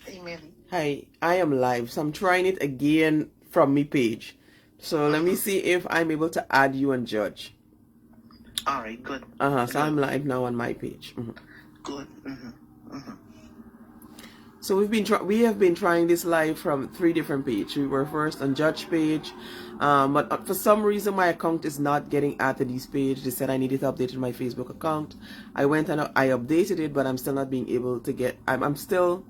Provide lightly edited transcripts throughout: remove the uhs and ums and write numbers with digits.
Hey, Melly. Hi, I am live, so I'm trying it again from me page. So let me see if I'm able to add you and Judge. All right, good. So I'm live now on my page. Good. So we have been trying this live from 3 different pages. We were first on Judge page, but for some reason my account is not getting added to this page. They said I needed to update my Facebook account. I went and I updated it, but I'm still not being able to get. I'm still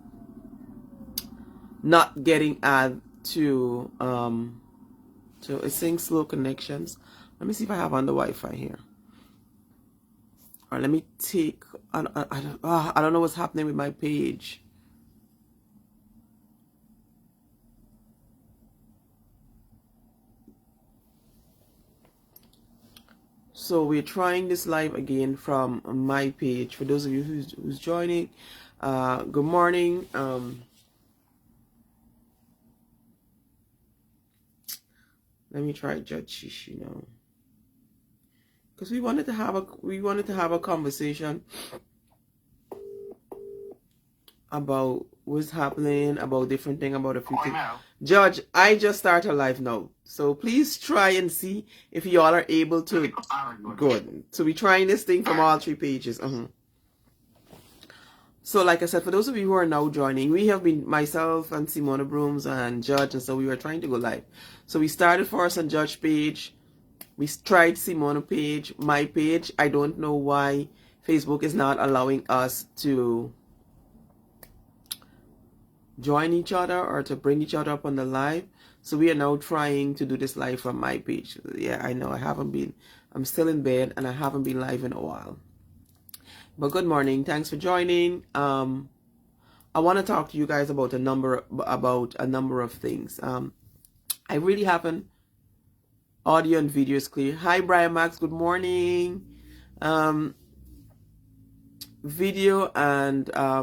not getting added to it's saying slow connections. Let me see if I have on the Wi-Fi here. All right, let me take. I don't know what's happening with my page. So we're trying this live again from my page. For those of you who's joining, good morning. Let me try Judge Shishi now, because we wanted to have a conversation about what's happening, about different thing, about a few things. Judge, I just started live now, so please try and see if you all are able to. Good. So we're trying this thing from all 3 pages. So like I said, for those of you who are now joining, we have been, myself and Simona Brooms and Judge, and so we were trying to go live. So we started first on Judge page. We tried Simona page, my page. I don't know why Facebook is not allowing us to join each other or to bring each other up on the live. So we are now trying to do this live from my page. Yeah, I know I'm still in bed and I haven't been live in a while. But good morning. Thanks for joining. I want to talk to you guys about a number of things. I really haven't. Audio and video is clear. Hi, Brian Max. Good morning. Video and I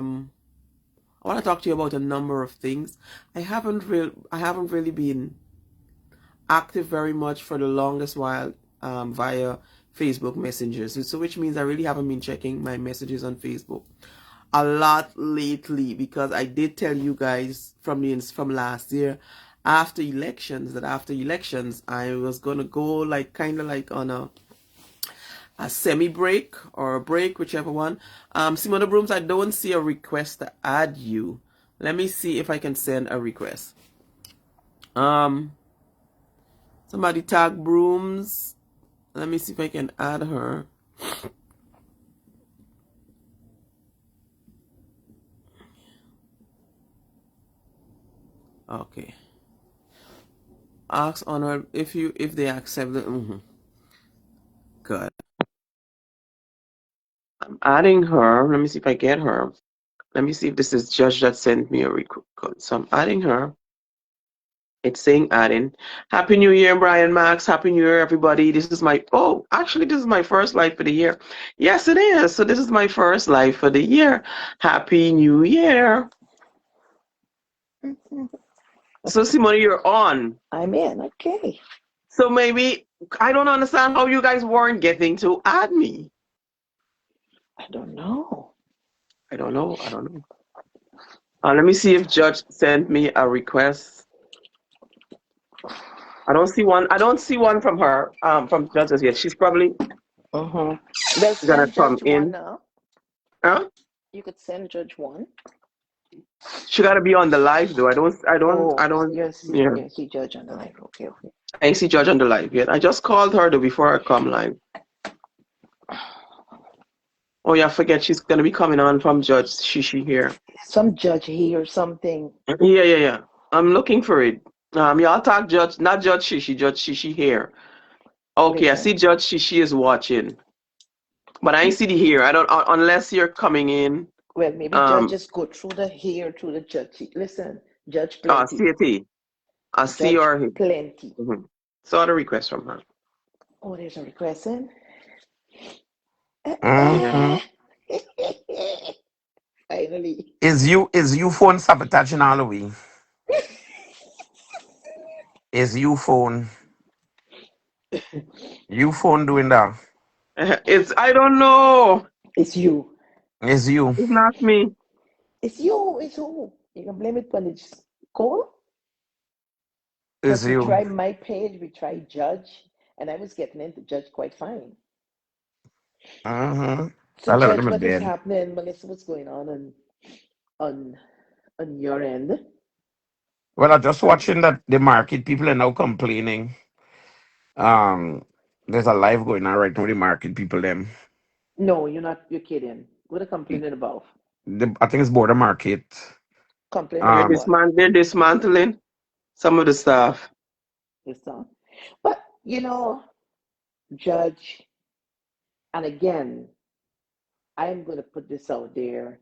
want to talk to you about a number of things. I haven't really been active very much for the longest while via Facebook messengers. So which means I really haven't been checking my messages on Facebook a lot lately, because I did tell you guys from last year after elections I was gonna go kind of like on a semi break or a break, whichever one. Simona Brooms, I don't see a request to add you. Let me see if I can send a request. Somebody tag Brooms. Let me see if I can add her. Okay. Ask on her if they accept it. Good. I'm adding her. Let me see if I get her. Let me see if this is Judge that sent me a request. So I'm adding her. It's saying adding. Happy New Year, Brian Max. Happy New Year, everybody. This is my this is my first live for the year. Yes, it is. So this is my first live for the year. Happy New Year. So Simone, you're on. I'm in. Okay. So maybe I don't understand how you guys weren't getting to add me. I don't know. Let me see if Judge sent me a request. I don't see one from her. From Judge yet. She's probably Let's gonna send come Judge in. one now. Huh? You could send Judge one. She gotta be on the live though. I don't. Yes, Yeah. yes, see Judge on the live. Okay. I ain't see Judge on the live yet. I just called her though before I come live. Oh yeah, forget she's gonna be coming on from Judge Shishi here. Some Judge here or something. Yeah. I'm looking for it. Y'all talk Judge, not Judge Shishi, Judge Shishi here. Okay, Listen. I see Judge Shishi is watching, but I ain't see the here. I don't unless you're coming in. Well, maybe judges go through the Judge. Listen, Judge Plenty. CT. I see Judge her here. Plenty. Saw the request from her. Oh, there's a request in. Finally. Is you phone sabotaging all the way? Is you phone doing that? I don't know. It's you. Is you? It's not me. It's you, it's who? You can blame it when it's cold. It's Because we you. try my page, we try Judge, and I was getting into Judge quite fine. Mm-hmm. So I let Judge, them in what is bed. happening? Melissa, what's going on on your end? Well, I'm just Are watching that the market people are now complaining. Um, there's a live going on right now with the market people. Them, no, you're not. You're kidding. What are complaining about? I think it's border market. Complaining They're about Um, what? dismantling some of the stuff. This song. But Judge, and again, I'm going to put this out there.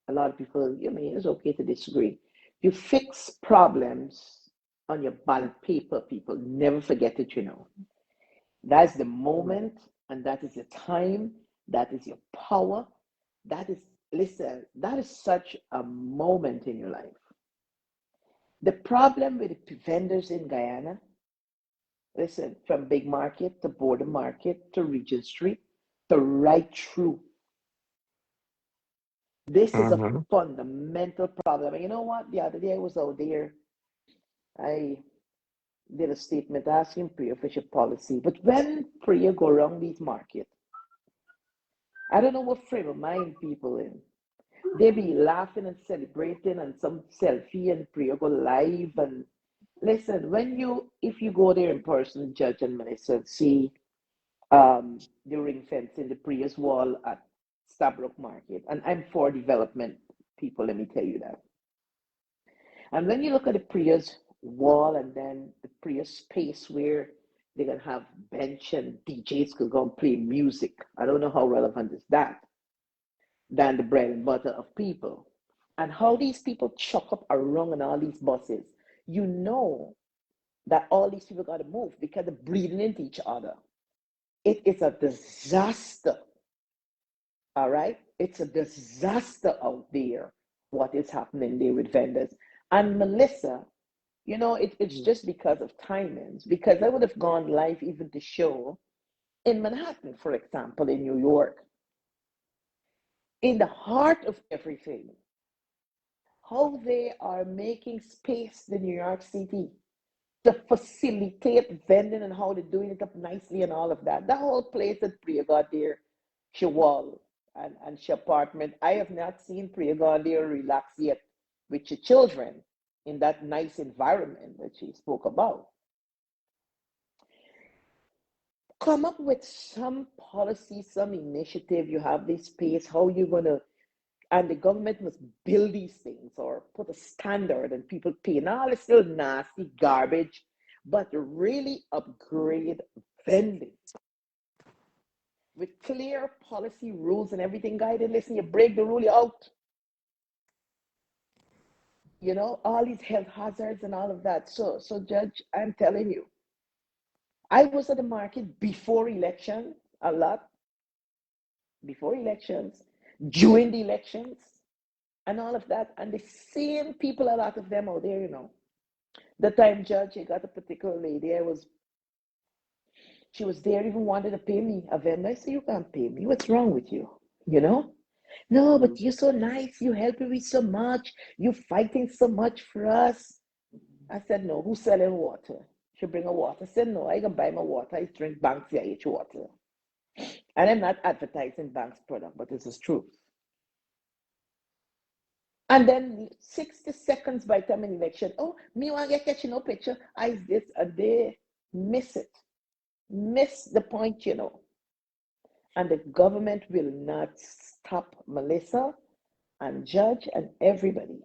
A lot of people, it's okay to disagree. You fix problems on your ballot paper, people. Never forget it. That's the moment, and that is the time, that is your power. Listen, that is such a moment in your life. The problem with the vendors in Guyana, listen, from big market to border market to Regent Street to right through. This is a mhm. fundamental problem. And you know what? The other day I was out there. I did a statement asking prayer for your policy. But when prayer go around these markets, I don't know what frame of mind people in. They be laughing and celebrating and some selfie and prayer go live and listen, if you go there in person, Judge and Melissa, see the ring fence in the Prius wall at Stabrook Market. And I'm for development, people, let me tell you that. And when you look at the Prius wall and then the Prius space where they're gonna have bench and DJs could go and play music. I don't know how relevant is that than the bread and butter of people. And how these people chuck up around on all these buses. You know that all these people got to move because they're breathing into each other. It is a disaster. All right? It's a disaster out there, what is happening there with vendors. And Melissa, it's just because of timings, because I would have gone live even to show in Manhattan, for example, in New York, in the heart of everything, how they are making space in New York City to facilitate vending and how they're doing it up nicely and all of that. That whole place that Priya got there, she wall and she apartment. I have not seen Priya got there relax yet with your children in that nice environment that she spoke about. Come up with some policy, some initiative. You have this space, how you gonna, and the government must build these things or put a standard and people pay. Now it's still nasty garbage, but really upgrade vending with clear policy rules and everything guided. Listen, you break the rule, you're out. All these health hazards and all of that. So Judge, I'm telling you, I was at the market before election a lot, before elections, during the elections, and all of that. And the same people, a lot of them out there. The time Judge, I got a particular lady. She was there, even wanted to pay me a vendor. I said, you can't pay me. What's wrong with you? You know? No, but you're so nice. You help me so much. You're fighting so much for us. I said, no, who's selling water? She bring her water. I said, no, I can buy my water. I drink Banks CIH water. And I'm not advertising Banks product, but this is true. And then 60 seconds by time in election, oh, me want to get catching no picture. I this a day miss it. Miss the point. And the government will not stop Melissa and Judge and everybody.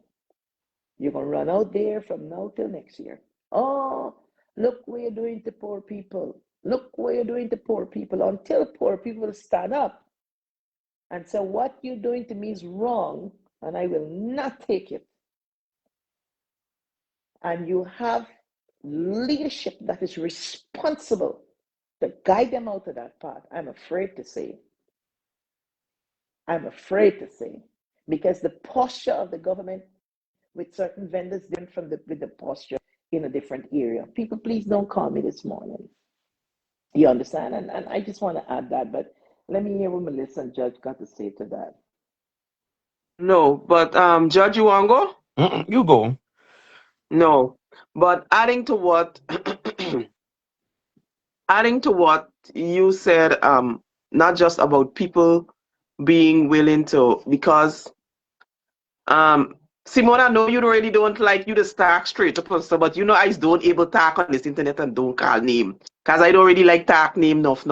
You're going to run out there from now till next year. Oh, look what you're doing to poor people. Look what you're doing to poor people until poor people stand up and say, what you're doing to me is wrong, and I will not take it. And you have leadership that is responsible to guide them out of that path. I'm afraid to say. I'm afraid to say. Because the posture of the government with certain vendors different from with the posture in a different area. People, please don't call me this morning. You understand? And I just want to add that, but let me hear what Melissa and Judge got to say to that. No, but Judge, you want to go? You go. No, but adding to what you said, not just about people being willing to, because Simone, I know you really don't like you to talk straight up and stuff, but you know I don't able talk on this internet and don't call name. Cause I don't really like talk name nuff.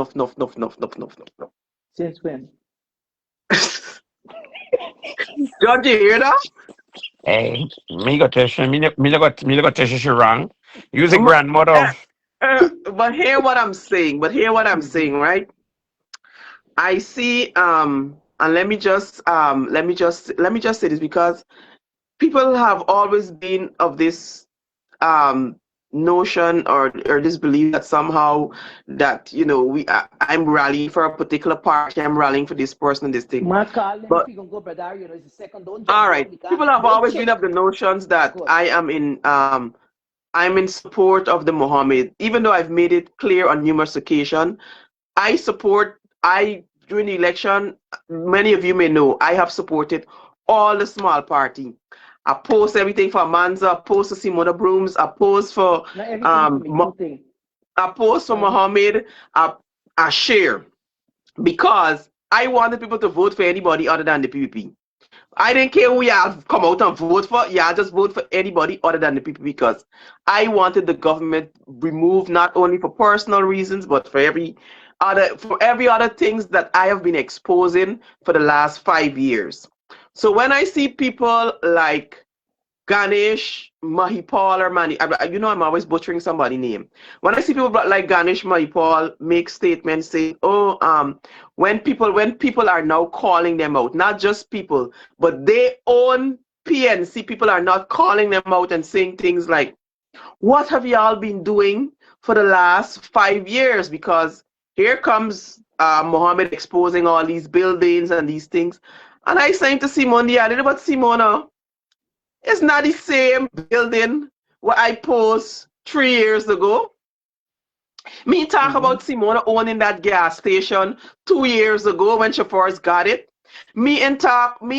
Since when? Don't you hear that? Hey, me got tell she wrong. Use a But, grandmother. but hear what I'm saying. But hear what I'm Mm-hmm. saying, right? I see and let me just say this because people have always been of this um notion or this belief that somehow that I'm rallying for a particular party, I'm rallying for this person and this thing. Ma call them But if you can go, brother. You know, it's the second. Don't all jump right, out because people have don't always been check. of the notions that Good. I'm in support of the Mohammed, even though I've made it clear on numerous occasions. I during the election, many of you may know, I have supported all the small party. I post everything for Manza, I post to Simona Brooms, I post for Not everything for um me. Two things. I post for Right? Mohammed, I share because I wanted people to vote for anybody other than the PPP. I didn't care who y'all come out and vote for. Y'all just vote for anybody other than the PPP because I wanted the government removed not only for personal reasons but for every other things that I have been exposing for the last 5 years. So when I see people like Ganesh Mahipal or Mani, I'm always butchering somebody's name. When I see people like Ganesh Mahipal make statements saying, "Oh, when people are now calling them out, not just people, but their own PNC people are not calling them out and saying things like, "What have y'all been doing for the last 5 years?" Because here comes Mohammed exposing all these buildings and these things, and I saying to Simone, yeah, but Simona. It's not the same building what I post 3 years ago. Me talk Mm-hmm. about Simona owning that gas station 2 years ago when she first got it. Me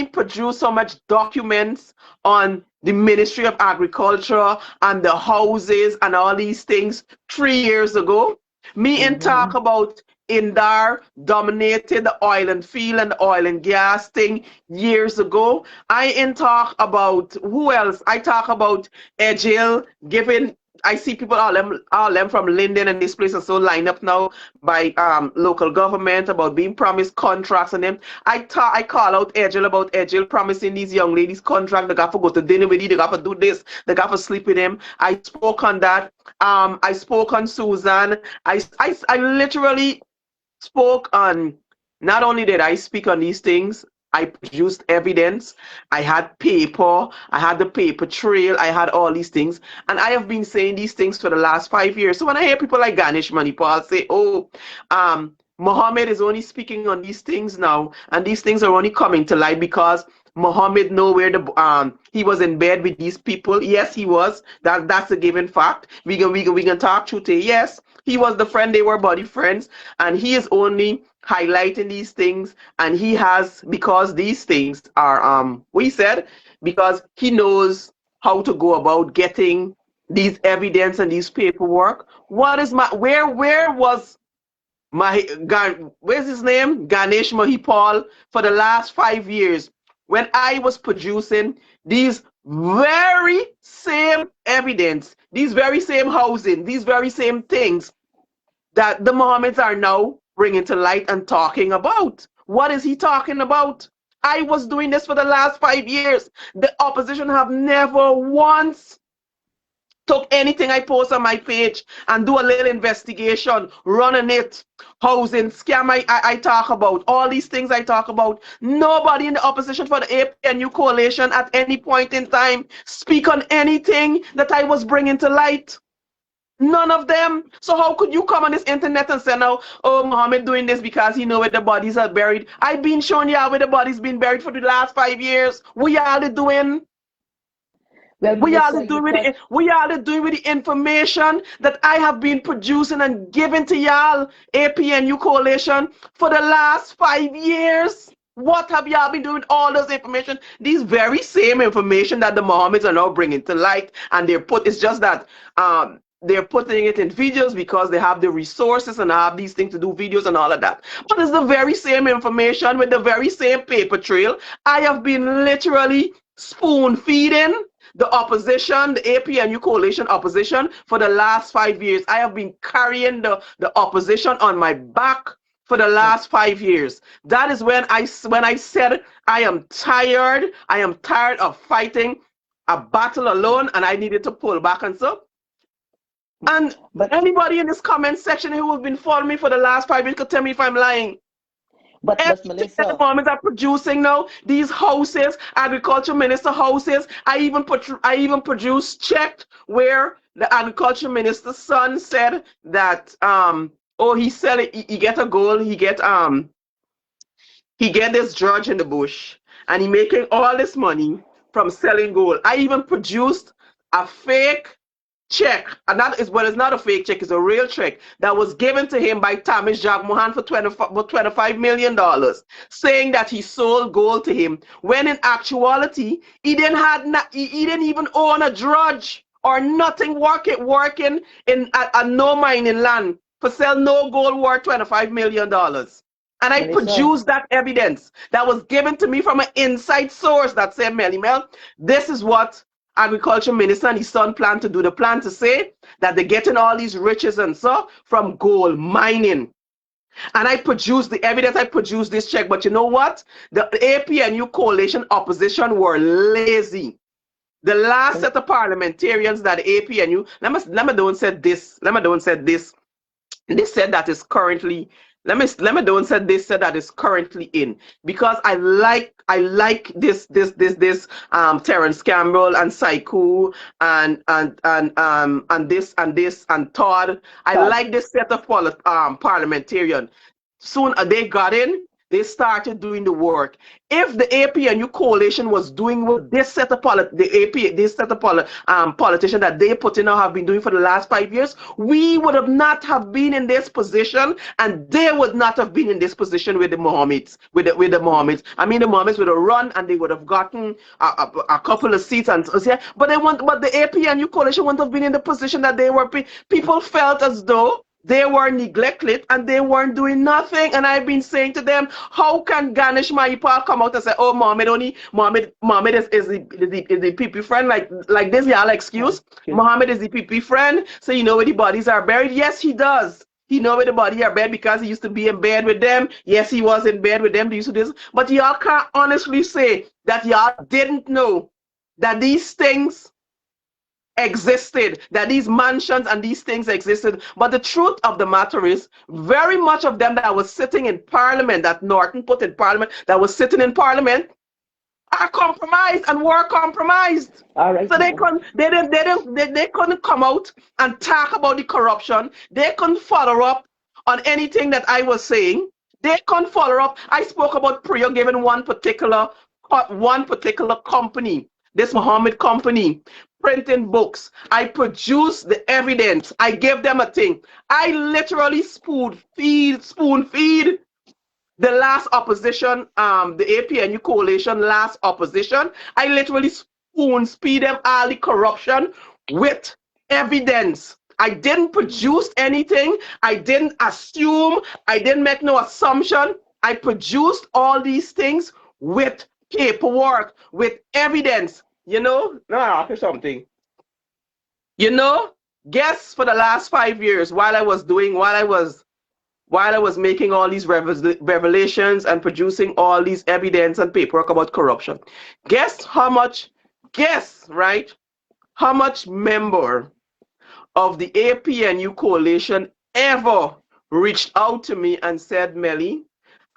produce so much documents on the Ministry of Agriculture and the houses and all these things 3 years ago. Me and Mm-hmm. talk about Indar dominated the oil and field and the oil and gas thing years ago. I in talk about who else? I talk about Ejil giving. I see people all them from Linden and this place are so lined up now by local government about being promised contracts and them. I call out Ejil about Ejil promising these young ladies contract. They got to go to dinner with you. They got to do this. They got to sleep with him. I spoke on that. I spoke on Susan. I literally spoke on. Not only did I speak on these things, I produced evidence. I had paper. I had the paper trail. I had all these things. And I have been saying these things for the last 5 years. So when I hear people like Ganesh Manipal say, oh, Mohammed is only speaking on these things now, and these things are only coming to light because Mohammed know where he was in bed with these people. Yes, he was. That's a given fact. We can talk truth. Yes, he was the friend. They were body friends, and he is only highlighting these things. And he has because these things are we said because he knows how to go about getting these evidence and these paperwork. What is my where was where's his name? Ganesh Mahipal for the last 5 years when I was producing these very same evidence, these very same housing, these very same things that the Mohammeds are now bringing to light and talking about. What is he talking about? I was doing this for the last 5 years. The opposition have never once took anything I post on my page and do a little investigation, running it, housing, scam I talk about, all these things I talk about. Nobody in the opposition for the APNU coalition at any point in time speak on anything that I was bringing to light. None of them. So how could you come on this internet and say now, oh, Mohammed doing this because he know where the bodies are buried? I've been showing you where the bodies been buried for the last 5 years. We are doing. Well, me just saw you touch. We are doing with the information that I have been producing and giving to y'all APNU coalition for the last 5 years. What have y'all been doing with all this information? These very same information that the Mohammeds are now bringing to light, and it's just that they're putting it in videos because they have the resources and have these things to do videos and all of that. But it's the very same information with the very same paper trail. I have been literally spoon feeding the opposition, the APNU coalition opposition, for the last 5 years. I have been carrying the opposition on my back for the last 5 years. That is when I said I am tired. I am tired of fighting a battle alone, and I needed to pull back and so. And But anybody in this comment section who has been following me for the last 5 years could tell me if I'm lying. but Everything that the Melissa, Mormons are producing now, these houses, agriculture minister houses, I even produced checked where the agriculture minister's son said that he sell it, he get a goal, he get this drudge in the bush, and he making all this money from selling gold. I even produced a fake check, and that is, well, it's not a fake check, it's a real check that was given to him by Thomas Jacques Mohan for $25 million, saying that he sold gold to him, when in actuality he didn't even own a drudge or nothing working in a no mining land for sell no gold worth $25 million. And I Melissa, produced that evidence that was given to me from an inside source that said, Melly Mel, this is what agriculture minister and his son plan to do. The plan to say that they're getting all these riches and so from gold mining. And I produced the evidence, I produced this check. But you know what? The APNU coalition opposition were lazy. The last set of parliamentarians that the APNU, let me don't say this. They said that is currently, let me don't say this said that is currently in, because I like this Terence Campbell and Saiku and this and Todd. I Todd, like this set of parliamentarian. Soon they got in, they started doing the work. If the APNU coalition was doing what this set of politicians that they put in now have been doing for the last 5 years, we would have not have been in this position, and they would not have been in this position with the Mohammeds. With the Mohammeds, I mean, the Mohammeds would have run and they would have gotten a couple of seats and so, yeah. But the APNU coalition wouldn't have been in the position that they were. People felt as though they were neglected and they weren't doing nothing. And I've been saying to them, how can Ganesh Mahipal come out and say, oh, Mohammed is the PP friend, like this, y'all excuse? Mohammed is the PP friend, so you know where the bodies are buried? Yes, he does. He know where the body are buried because he used to be in bed with them. Yes, he was in bed with them. They used to do this. But y'all can't honestly say that y'all didn't know that these things existed, that these mansions and these things existed. But the truth of the matter is, very much of them that was sitting in parliament, that Norton put in parliament, that was sitting in parliament, are compromised and were compromised. all right So they now. couldn't come out and talk about the corruption. They couldn't follow up on anything that I was saying. They couldn't follow up. I spoke about Priya giving one particular company, this Muhammad company, printing books. I produced the evidence. I gave them a thing. I literally spoon feed the last opposition, the APNU coalition last opposition. I literally spoon feed them all the corruption with evidence. I didn't produce anything. I didn't assume. I didn't make no assumption. I produced all these things with paperwork, with evidence. You know, no, I'll ask you something. You know, guess for the last 5 years, while I was making all these revelations and producing all these evidence and paperwork about corruption, guess right? How much member of the APNU coalition ever reached out to me and said, Melly,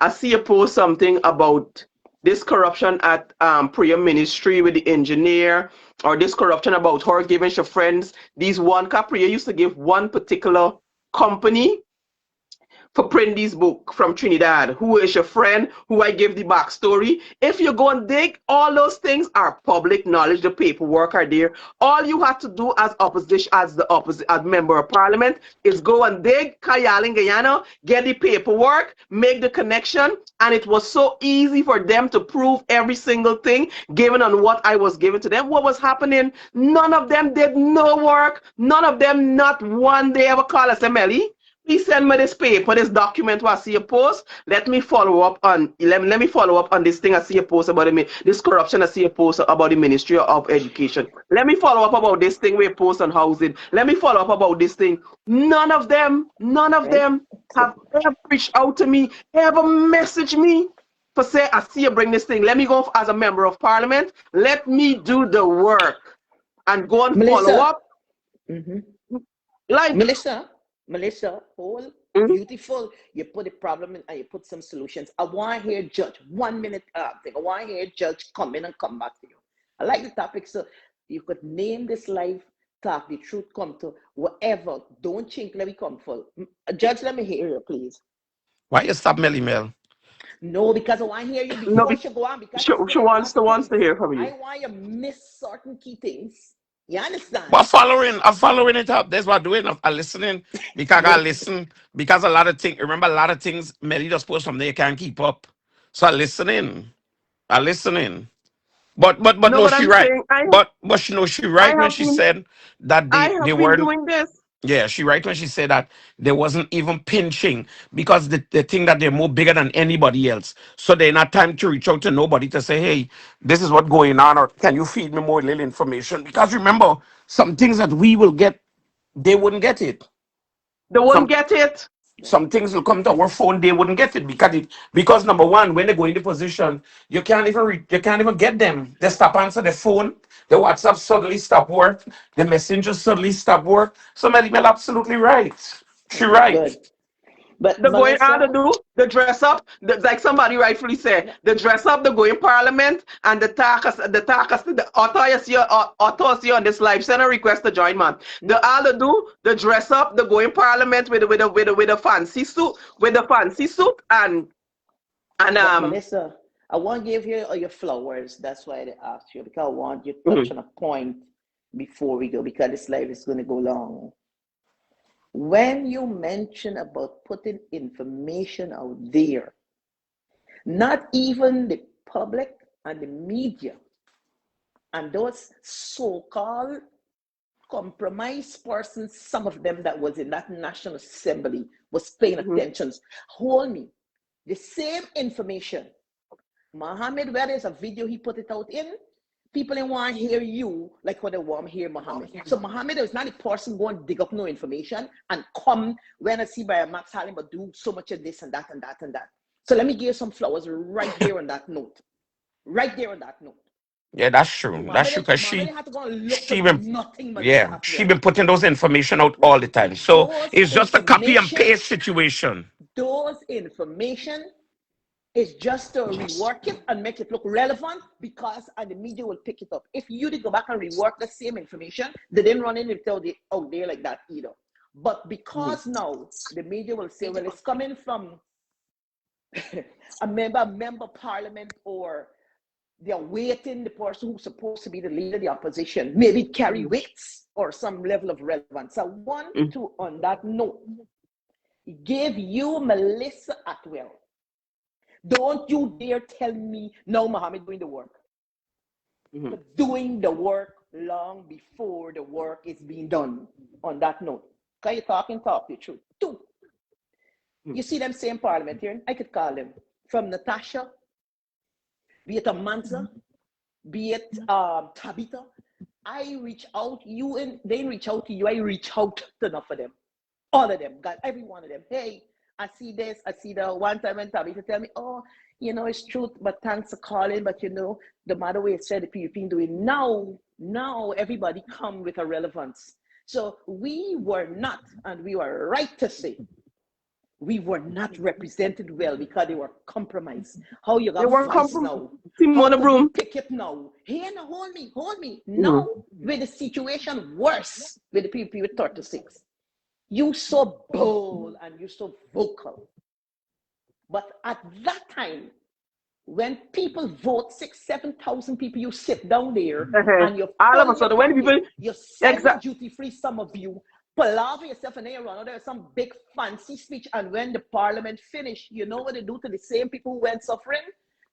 I see you post something about this corruption at prayer ministry with the engineer, or this corruption about her giving her friends these one Priya used to give one particular company for Prendy's book from Trinidad, who is your friend, who I give the backstory. If you go and dig, all those things are public knowledge. The paperwork are there. All you have to do as opposition, as the opposite, as member of parliament, is go and dig Kayal Guyana, get the paperwork, make the connection, and it was so easy for them to prove every single thing given on what I was given to them. What was happening? None of them did no work. None of them, not one day ever call us, Melly. Please send me this paper, this document what I see a post. Let me follow up on let me follow up on this thing I see a post about this corruption I see a post about the Ministry of Education. Let me follow up about this thing we post on housing. Let me follow up about this thing. None of them Right? have ever reached out to me, ever messaged me for say I see you bring this thing. Let me go as a member of parliament. Let me do the work and go and follow Melissa, up. hmm Like Melissa, whole mm, beautiful. You put a problem in and you put some solutions. I want to hear Judge 1 minute thing. I want to hear Judge come in and come back to you. I like the topic, so you could name this life, talk the truth, come to whatever. Don't chink, let me come full. Judge, let me hear you, please. Why you stop Melly Mel? No, because I want to hear you no, before she go on, because she, she's she saying a wants lot to of wants things. to hear from I you. want you miss certain key things. You understand? But I'm following it up. That's what I'm doing. I'm listening because I Good. listen because a lot of things. Remember, a lot of things Melly just post from there can't keep up. So I listening. I listening. But No, no, but she I'm right. saying But she know she I right when have she been said that I they have been weren't. doing this. Yeah, she right when she said that there wasn't even pinching because they think that they're more bigger than anybody else. So they're not time to reach out to nobody to say, hey, this is what going on, or can you feed me more little information? Because remember, some things that we will get, they wouldn't get it. They won't Some get it. some things will come to our phone, they wouldn't get it because number one, when they go into position, you can't even get them. They stop answer the phone, the WhatsApp suddenly stop work, the messenger suddenly stop work. So Melly Mel absolutely right. She right. Good. But The going on to Melissa, do the dress up, like somebody rightfully said, no, the dress up, the go in parliament, and the authors on this live. Send a request to join, man. The all the do the dress up, the go in parliament with a fancy suit, and but Melissa, I want to give you your flowers. That's why I asked you, because I want you to touch mhm. on a point before we go, because this live is going to go long. When you mention about putting information out there, not even the public and the media and those so-called compromised persons, some of them that was in that National Assembly was paying Mhm. attention. Hold me. The same information. Mohammed, where there's a video he put it out in, people didn't want to hear you like what they want to hear Mohammed. So Mohammed is not a person going to dig up no information and come when I see by Max Halim but do so much of this and that and that and that. So let me give you some flowers right there on that note. Right there on that note. Yeah, that's true. That's true because Mohammed had to go and look for she been nothing, Melissa yeah, she Atwell. been putting those information out all the time. So Those it's just a copy and information, paste situation. those information is just to rework it and make it look relevant, because and the media will pick it up. If you did go back and rework the same information, they didn't run in and tell it out there like that either. But Mhm. because now the media will say, well, it's coming from member of parliament, or they're waiting the person who's supposed to be the leader of the opposition, maybe carry Mhm. weights or some level of relevance. I want Mhm. to, on that note, give you Melissa Atwell. Don't you dare tell me, no, Mohammed doing the work. Mhm. But doing the work long before the work is being done. On that note, can you talk the truth? Two, Mhm. you see them same parliamentarian, I could call them, from Natasha, be it Amantha, be it Tabitha. I reach out, you and they reach out to you. I reach out to enough of them. All of them, got every one of them. Hey, I see this, I see the one time when Tabitha tell me, oh, it's truth, but thanks for calling. But the matter way it said the PUP doing now everybody come with a relevance. So we were not, and we were right to say, we were not represented well because they were compromised. How you They got won't come voice from now? How Simona could you Broom. pick it now? Hey, now hold me. Now Mhm. with the situation worse with the people with 36. You so bold and you so vocal. But at that time, when people vote, 7,000 people, you sit down there and you All of pull a your sudden, when tongue people in, you sell your exact, duty free, some of you, palaver yourself and then run. There's some big fancy speech, and when the parliament finish, you know what they do to the same people who went suffering?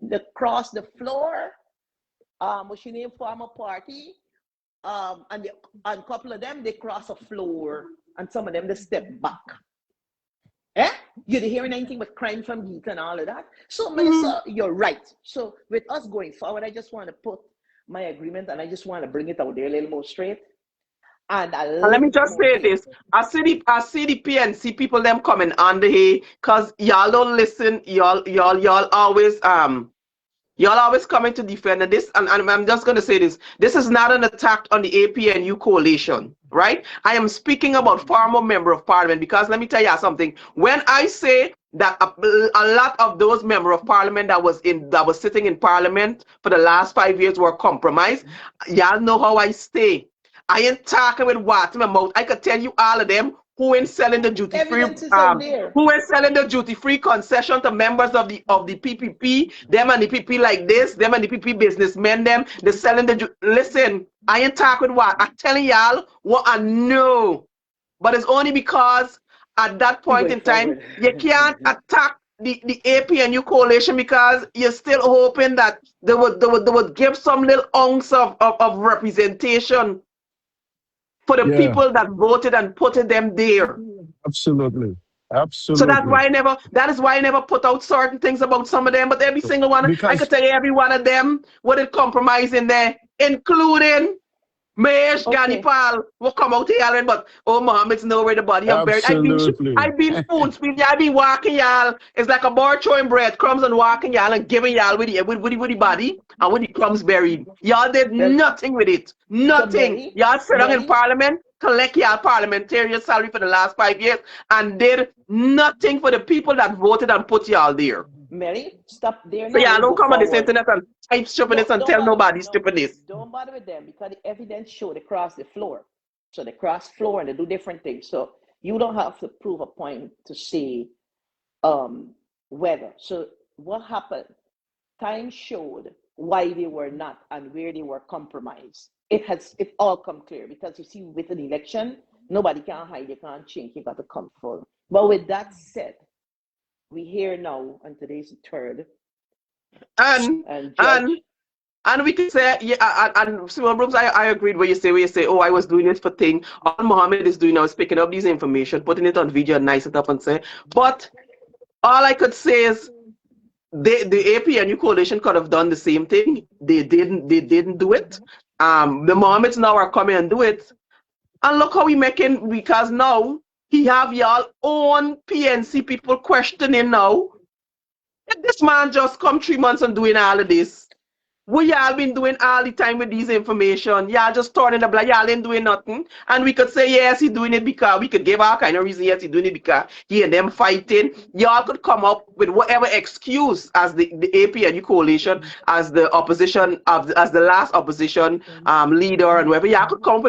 They cross the floor, what's your name, farmer party, and a couple of them, they cross a floor, and some of them, they step back. Eh? You're hearing anything but crime from Geek and all of that. So, Melissa, you're right. So, with us going forward, I just want to put my agreement and I just want to bring it out there a little more straight and a and let me little just more say clear. this. I see the PNC people them coming on the hay because y'all don't listen. Y'all always coming to defend this, and I'm just going to say this. This is not an attack on the APNU coalition, right? I am speaking about former member of parliament because let me tell you something. When I say that a lot of those member of parliament that was sitting in parliament for the last 5 years were compromised, y'all know how I stay. I ain't talking with what in my mouth. I could tell you all of them who ain't selling the duty free Evidence is out there. who is selling the duty-free concession to members of the PPP, them and the PP like this, them and the PP businessmen, them, they're selling listen, I ain't talking what, I'm telling y'all what I know, but it's only because at that We point going in time, forward. you can't attack the APNU coalition because you're still hoping that they would give some little ounce of representation for the Yeah, people that voted and put them there. absolutely. So that's Absolutely. why I never. That is why I never put out certain things about some of them. But every single one, I could Because tell you every one of them what it compromise in there, including Mahesh Okay. Ganipal will come out here already. But oh, Muhammad's nowhere the body of buried. absolutely. I've been spoon feeding. I've been walking y'all. It's like a boy throwing bread crumbs and walking y'all and giving y'all with the body and with the crumbs buried. Y'all did Well, nothing with it. so Nothing. Y'all sit down in Melly, parliament, collect y'all parliamentarian salary for the last 5 years, and did nothing for the people that voted and put y'all there. Melly, stop there So now. y'all Let's don't go come on this forward. internet and type stupidness and Don't tell bother. nobody No, stupidness. don't bother with them because the evidence show they cross the floor. So they cross floor and they do different things. So you don't have to prove a point to say um whether. So what happened? Time showed why they were not and where they were compromised. It all come clear because you see with an election, nobody can hide, you can't change, you got to come forward. But with that said, we hear now, and today's the third, And and and Judge, and we could say, yeah, and Simon Brooks, I agreed where you say, oh, I was doing it for thing. All Mohammed is doing now is picking up these information, putting it on video, and nice it up and say. But all I could say is the APNU coalition could have done the same thing. They didn't do it. The Mohammeds now are coming and do it. And look how we making because now he have y'all own PNC people questioning now. Did this man just come 3 months and doing all of this? What y'all been doing all the time with these information? Y'all just turning the black, y'all ain't doing nothing. And we could say, yes, he doing it because we could give all kind of reason, yes, he doing it because he and them fighting. Y'all could come up with whatever excuse as the APNU coalition, as the opposition as the last opposition leader and whatever. Y'all could come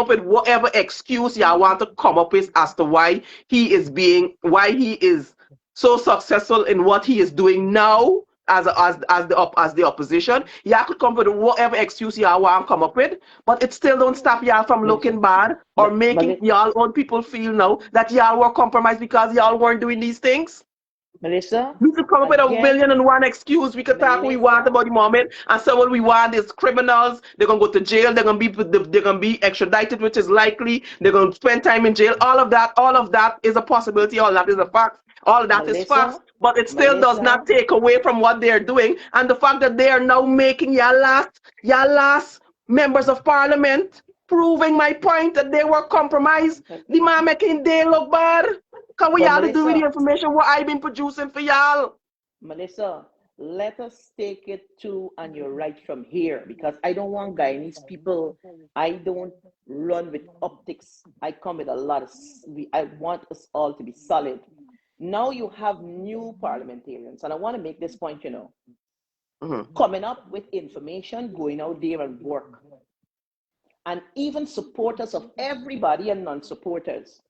up with whatever excuse y'all want to come up with as to why he is so successful in what he is doing now as the opposition. Y'all could come up with whatever excuse y'all want to come up with, but it still don't stop y'all from Melissa, looking bad or making Melissa, y'all own people feel now that y'all were compromised because y'all weren't doing these things. Melissa, We could come up with a again, million and one excuse. We could talk what we want Melissa, about the moment and say what we want is criminals. They're gonna go to jail. They're gonna be extradited, which is likely. They're gonna spend time in jail. All of that is a possibility. All that is a fact. All of that is facts. Melissa, But it still does Melissa, not take away from what they're doing and the fact that they are now making your last members of parliament proving my point that they were compromised. The man making they look bad. Can we but y'all do with the Melissa, information what I've been producing for y'all? Melissa, let us take it to and you're right from here because I don't want Guyanese people. I don't run with optics. I come with a lot of. I want us all to be solid. Now you have new parliamentarians, and I want to make this point. Mhm. Coming up with information, going out there and work. and even supporters of everybody and non-supporters.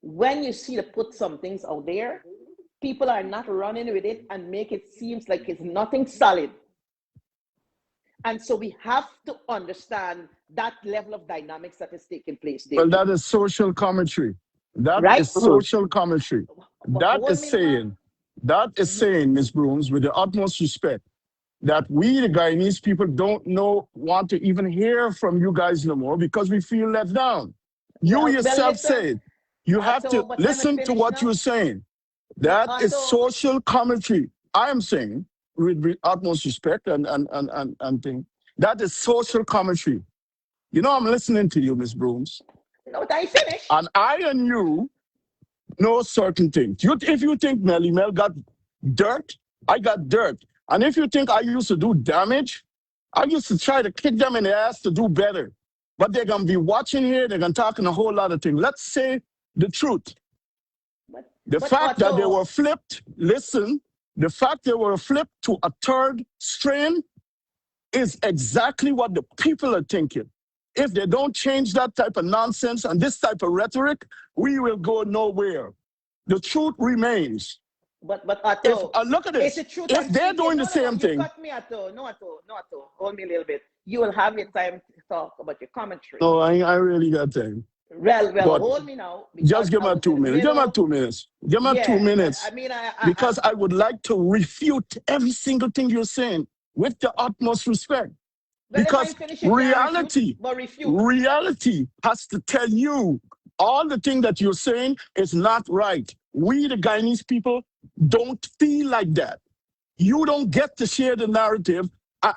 When you see to put some things out there, people are not running with it and make it seems like it's nothing solid. And so we have to understand that level of dynamics that is taking place there Well, too. that is social commentary. That Right? is social commentary. But That hold is me now. saying, Miss Brooms, with the utmost respect, that we, the Guyanese people, don't want to even hear from you guys no more because we feel let down. You Well, yourself listen, said you have Otto, to but let me listen to finish what you're now. saying. But That is Otto, social commentary. I am saying, with utmost respect and thing, that is social commentary. You know, I'm listening to you, Miss Brooms, no, I finish. and I and you know certain things. If you think Melly Mel got dirt, I got dirt. And if you think I used to do damage, I used to try to kick them in the ass to do better. But they're going to be watching here, they're going to talk in a whole lot of things. Let's say the truth. But The but fact that they Otto, were flipped, listen, the fact they were flipped to a third strain is exactly what the people are thinking. If they don't change that type of nonsense and this type of rhetoric, we will go nowhere. The truth remains. but If Otto, look at it's this, the truth if I'm they're speaking. doing the No. same You thing, cut me, Otto. No, Otto. No, Otto. Hold me a little bit. You will have your time to talk about your commentary. no, I really got time. Well, But hold me now because just give I me was in two the minutes. Give me middle. 2 minutes. Give me two Yeah, I minutes mean, because I would like to refute every single thing you're saying with the utmost respect. well, if I Because finish, you can't refute, reality, but refute. reality has to tell you all the thing that you're saying is not right. We, the Guyanese people, don't feel like that. You don't get to share the narrative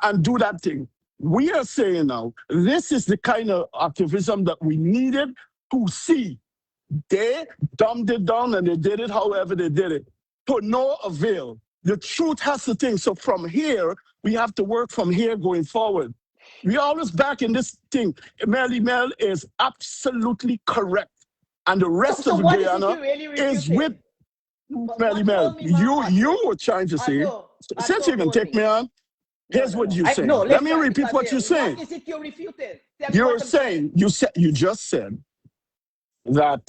and do that thing. We are saying now, this is the kind of activism that we needed to see. They dumbed it down and they did it however they did it to no avail. The truth has to think. So from here, we have to work from here going forward. We always back in this thing. Melly Mel is absolutely correct. And the rest So of what is it Guyana you really is with refuting? But Melly what Mel. hold me now, You Otto? were trying to say, Otto, since you can hold take me. me on, here's what No. you're No, saying. Let me listen, repeat because what you're what saying. is it you're refuting? Tell me You're what I'm saying. saying, you just said that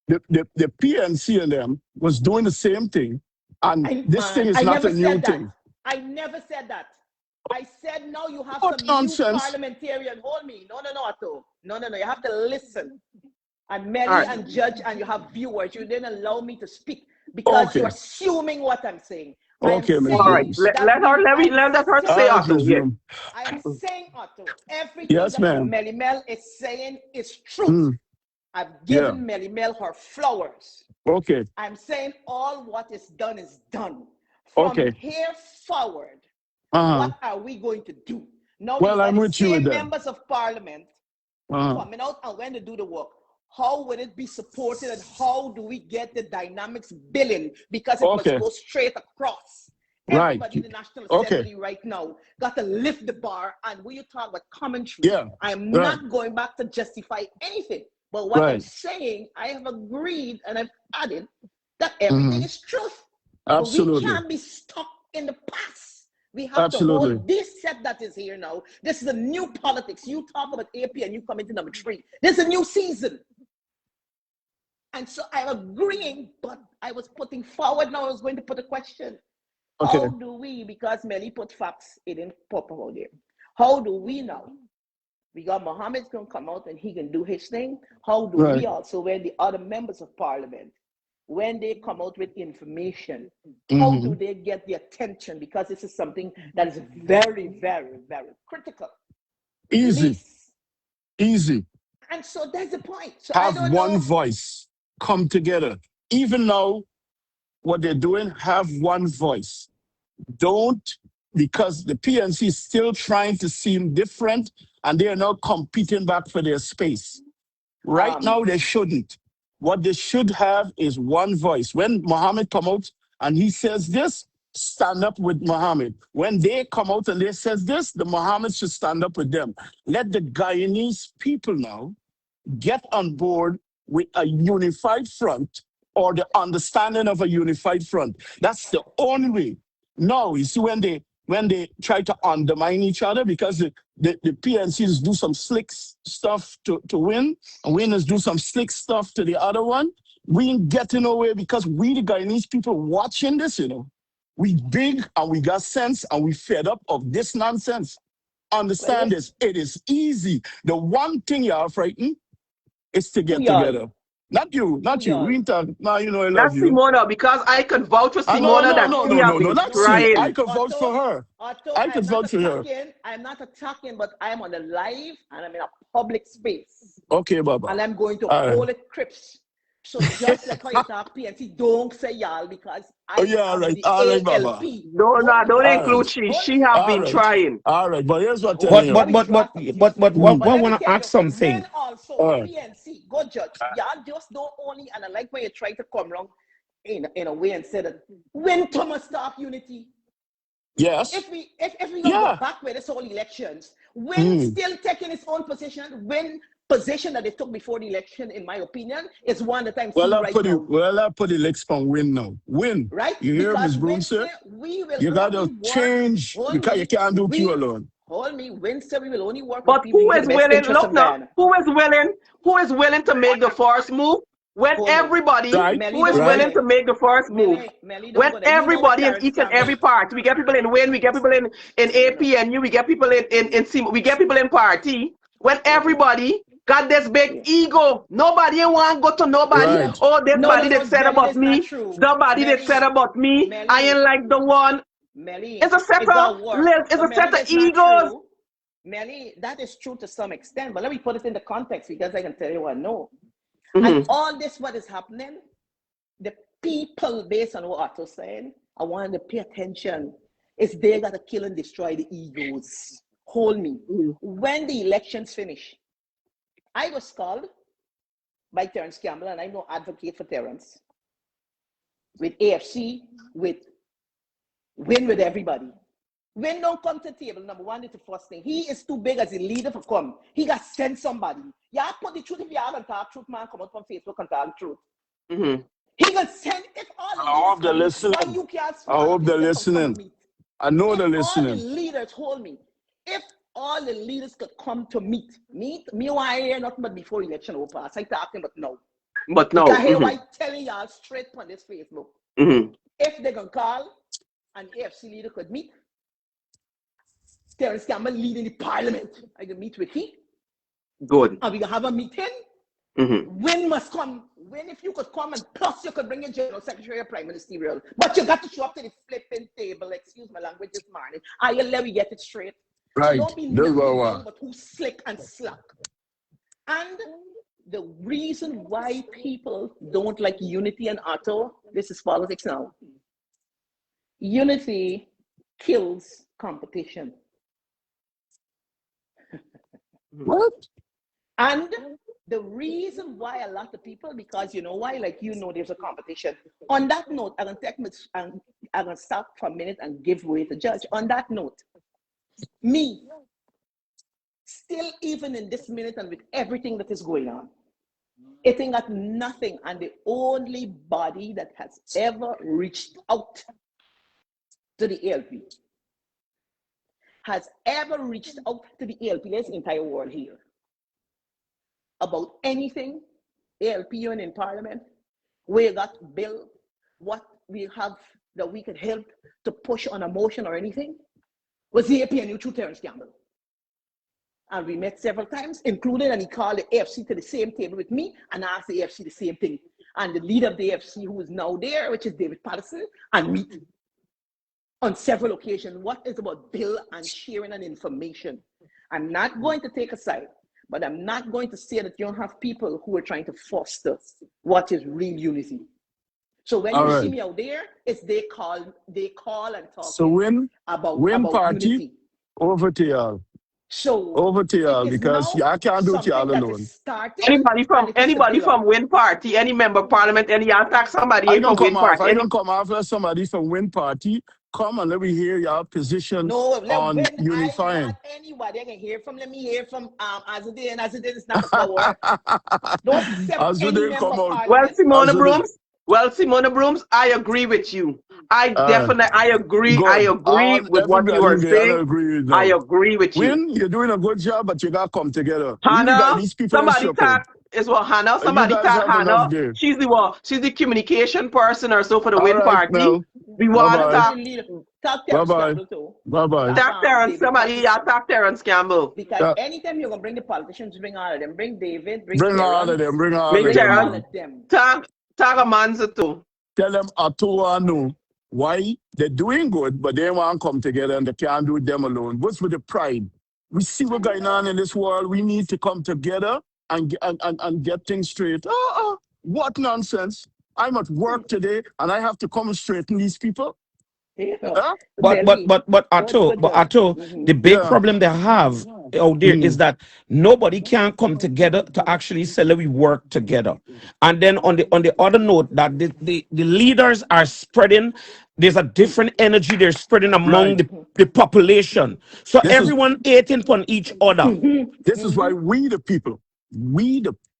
the PNC and them was doing the same thing, and this thing is I not never a new said that. thing. I never said that. I said now you have What some new nonsense. parliamentarian. Hold me. No, Otto. No. You have to listen. And All Melly right. and Judge, and you have viewers. You didn't allow me to speak because you're Okay. assuming what I'm saying. I am Okay, Ms. All right. saying Brooms. that Let her All say saying, right, Otto. Ms. Yes. Broom. I am saying, Otto, everything Yes, that ma'am. Melly Mel is saying is truth. Mm, I've yeah. given Melly Mel her flowers. Okay. I'm saying all what is done. From Okay. here forward, Uh-huh. what are we going to do? Now you Well, got I'm the with you with same that. members of parliament Uh-huh. coming out and when to do the work. How would it be supported and how do we get the dynamics billing? Because it must Okay. go straight across. Right. Everybody in the National Okay. Assembly right now got to lift the bar. And when you talk about commentary, Yeah. I am Right. not going back to justify anything. But what I'm Right. saying, I have agreed and I've added that Mm-hmm. everything is truth. But we Absolutely. can't be stuck in the past. We have to Absolutely. hold this set that is here now. This is a new politics. You talk about AP and you come into number 3. This is a new season. And so I'm agreeing, but I was putting forward now, I was going to put a question. Okay. How do we, because Melly put facts, it didn't pop out there. How do we now? We got Mohammed's going to come out and he can do his thing. How do Right. we also, when the other members of parliament, when they come out with information, how Mm-hmm. do they get the attention? Because this is something that is very, very, very critical. Easy. Least. Easy. And so that's the point. So I Have don't one know. voice. Come together. Even now, what they're doing, have one voice. Don't, because the PNC is still trying to seem different and they are now competing back for their space. Right Um, now, they shouldn't. What they should have is one voice. When Mohammed come out and he says this, stand up with Mohammed. When they come out and they says this, the Mohammed should stand up with them. Let the Guyanese people now get on board with a unified front or the understanding of a unified front. That's the only way. No, you see, when when they try to undermine each other because the PNCs do some stuff to win, and winners do some slick stuff to the other one. We ain't getting nowhere because we, the Guyanese people watching this, we big and we got sense and we fed up of this nonsense. Well, Understand this. It is easy. The one thing y'all frightened is to who get y'all? together. Not you, Who not you. We y'all? ain't talk, now I love That's you. Simona, because I can vouch for No, Simona no, that no, she no, have no, no, been not No, see. I trying. could vouch for her. I I'm could not vouch for her. attacking. I'm not attacking, but I'm on the live and I'm in a public space. Okay, Baba. And I'm going to All right. hold it crips. So just like how you talk PNC, don't say y'all because Oh, I yeah, am with the all right, Baba. ALP. Don't All right, include she. Hold She me, have all been right, trying. all right. But here's what I'm telling hold But me. you. Let but me but draw but some things but for but you. what Mm. But what let me want to tell ask you, something? men also, All right. PNC, go judge. Y'all just don't only, and I like when you try to come wrong in a way and say that when Thomas start unity, Yes. if we gonna go Yeah. back with this whole elections, when Mm. still taking its own position, when position that they took before the election, in my opinion, is one that I'm seeing right now. I put the legs on win now. Win. Right? You hear Miss Because Broom say? Wednesday we will You gotta only work. change. Hold You me. can't do Q We alone. hold me. Wednesday we will only work with But people who with is the best willing? interest Look in now, Guyana. who is willing to make the first move? When Hold me. everybody Right? Melly, who is don't go Right? willing to there. make the first move? Melly, don't When go there. You know what everybody in Terrence each and Campbell. every part, we get people in Win, we get people in APNU, we get people in CIM, we get people in party. When Okay. everybody got this big Yeah. ego, nobody want to go to nobody. Right. Oh, this No, body no, no, that said Melly, about that's not me, true. the body that said Melly, about me, I ain't Melly, like the one. Melly, It's a set it of got worse. it's But a Melly, set of that's not egos. true. Melly, that is true to some extent, but let me put it in the context because I can tell you what no. And all this what is happening, the people, based on what Otto's saying, I want to pay attention. Is they got to kill and destroy the egos. Hold me. When the elections finish, I was called by Terrence Campbell, and I'm no advocate for Terrence, with AFC, with Win with everybody. Win don't come to the table. Number one, it's the first thing. He is too big as a leader for come. He got to send somebody. Yeah, put the truth if you haven't talked truth, man. Come out from Facebook and talk truth. He can send if all the I leaders hope they're come meet. Why listening. you can't I swallow hope the they're stick and come listening. meet? I know If they're all the listening. leaders hold me, if all the leaders could come to meet, me why I hear nothing but before election will pass. I talking but no. But You no. can hear why telling y'all straight on this Facebook. If they can call an AFC leader could meet, Terrence Campbell leading the parliament. I can meet with him. Good. And we can have a meeting. Win must come. Win if you could come and plus you could bring in General Secretary or Prime Ministerial. But you got to show up to the flipping table. Excuse my language this morning. I let me get it straight. So Right. don't be This is what I nothing want. young, but who's slick and slack. And the reason why people don't like unity and Otto, this is politics now. Unity kills competition. What? And the reason why a lot of people, because you know why, like there's a competition. On that note, I'm gonna stop for a minute and give way to Judge. On that note, me, still even in this minute and with everything that is going on, it ain't got nothing, and the only body that has ever reached out to the ALP has ever reached out to the ALP, this entire world here, about anything ALP union in Parliament, we got bill, what we have that we could help to push on a motion or anything, was the APNU through Terrence Campbell. And we met several times, including, and he called the AFC to the same table with me and asked the AFC the same thing. And the leader of the AFC, who is now there, which is David Patterson, and me on several occasions. What is about bill and sharing and information? I'm not going to take a side, but I'm not going to say that you don't have people who are trying to foster what is real unity. So when All you see right. me out there, it's they call and So talking win about party, unity. over to y'all. So Over to it y'all is because now I can't do it y'all something that is alone. starting, and it is to Anybody build up. from Win Party, any member of Parliament, any attack somebody I in can from come Win off. Party, I any can come after somebody from win party. Come and let me hear your position No, on when I unifying. want anybody I can hear from, let me hear from as it is not a power. Don't accept As any they member come of out, well, parliament. as Simona they Brooms, I agree with you. Uh, I good. agree with what you Everybody are there saying. agree I now. agree with you. Win, you're doing a good job, but you gotta come together. We the guy, Hannah, these people are somebody stupid. tag is what Hannah. You Somebody guys tag have enough Hannah. day. She's the what? She's the communication person or so for the All Win right, Party. Mel. We Bye want to Hannah bye. is talk. the leader. Talk Bye Terrence bye. Campbell too. Bye bye. Talk Tag Terrence. David Somebody, yeah, Patterson. tag Terrence Campbell. Because anytime you're gonna bring the politicians, bring all of them. Bring David, bring Bring all of Terrence, them. Bring all Bring of bring them, all Terrence. of man. them. Tag Amanza too. Tell them Atua know why they're doing good, but they want to come together and they can't do it them alone. What's with the pride? We see what's going on in this world. We need to come together and get things straight. What nonsense. I'm at work today and I have to come straighten these people. You know, Huh? Melly, good But George. Ato, the big Yeah. problem they have out there is Mm. that nobody can come together to actually say let we work together. And then on the other note, that the leaders are spreading, there's a different energy they're spreading among Right. the population. So This is everyone eating upon each other. this is why we the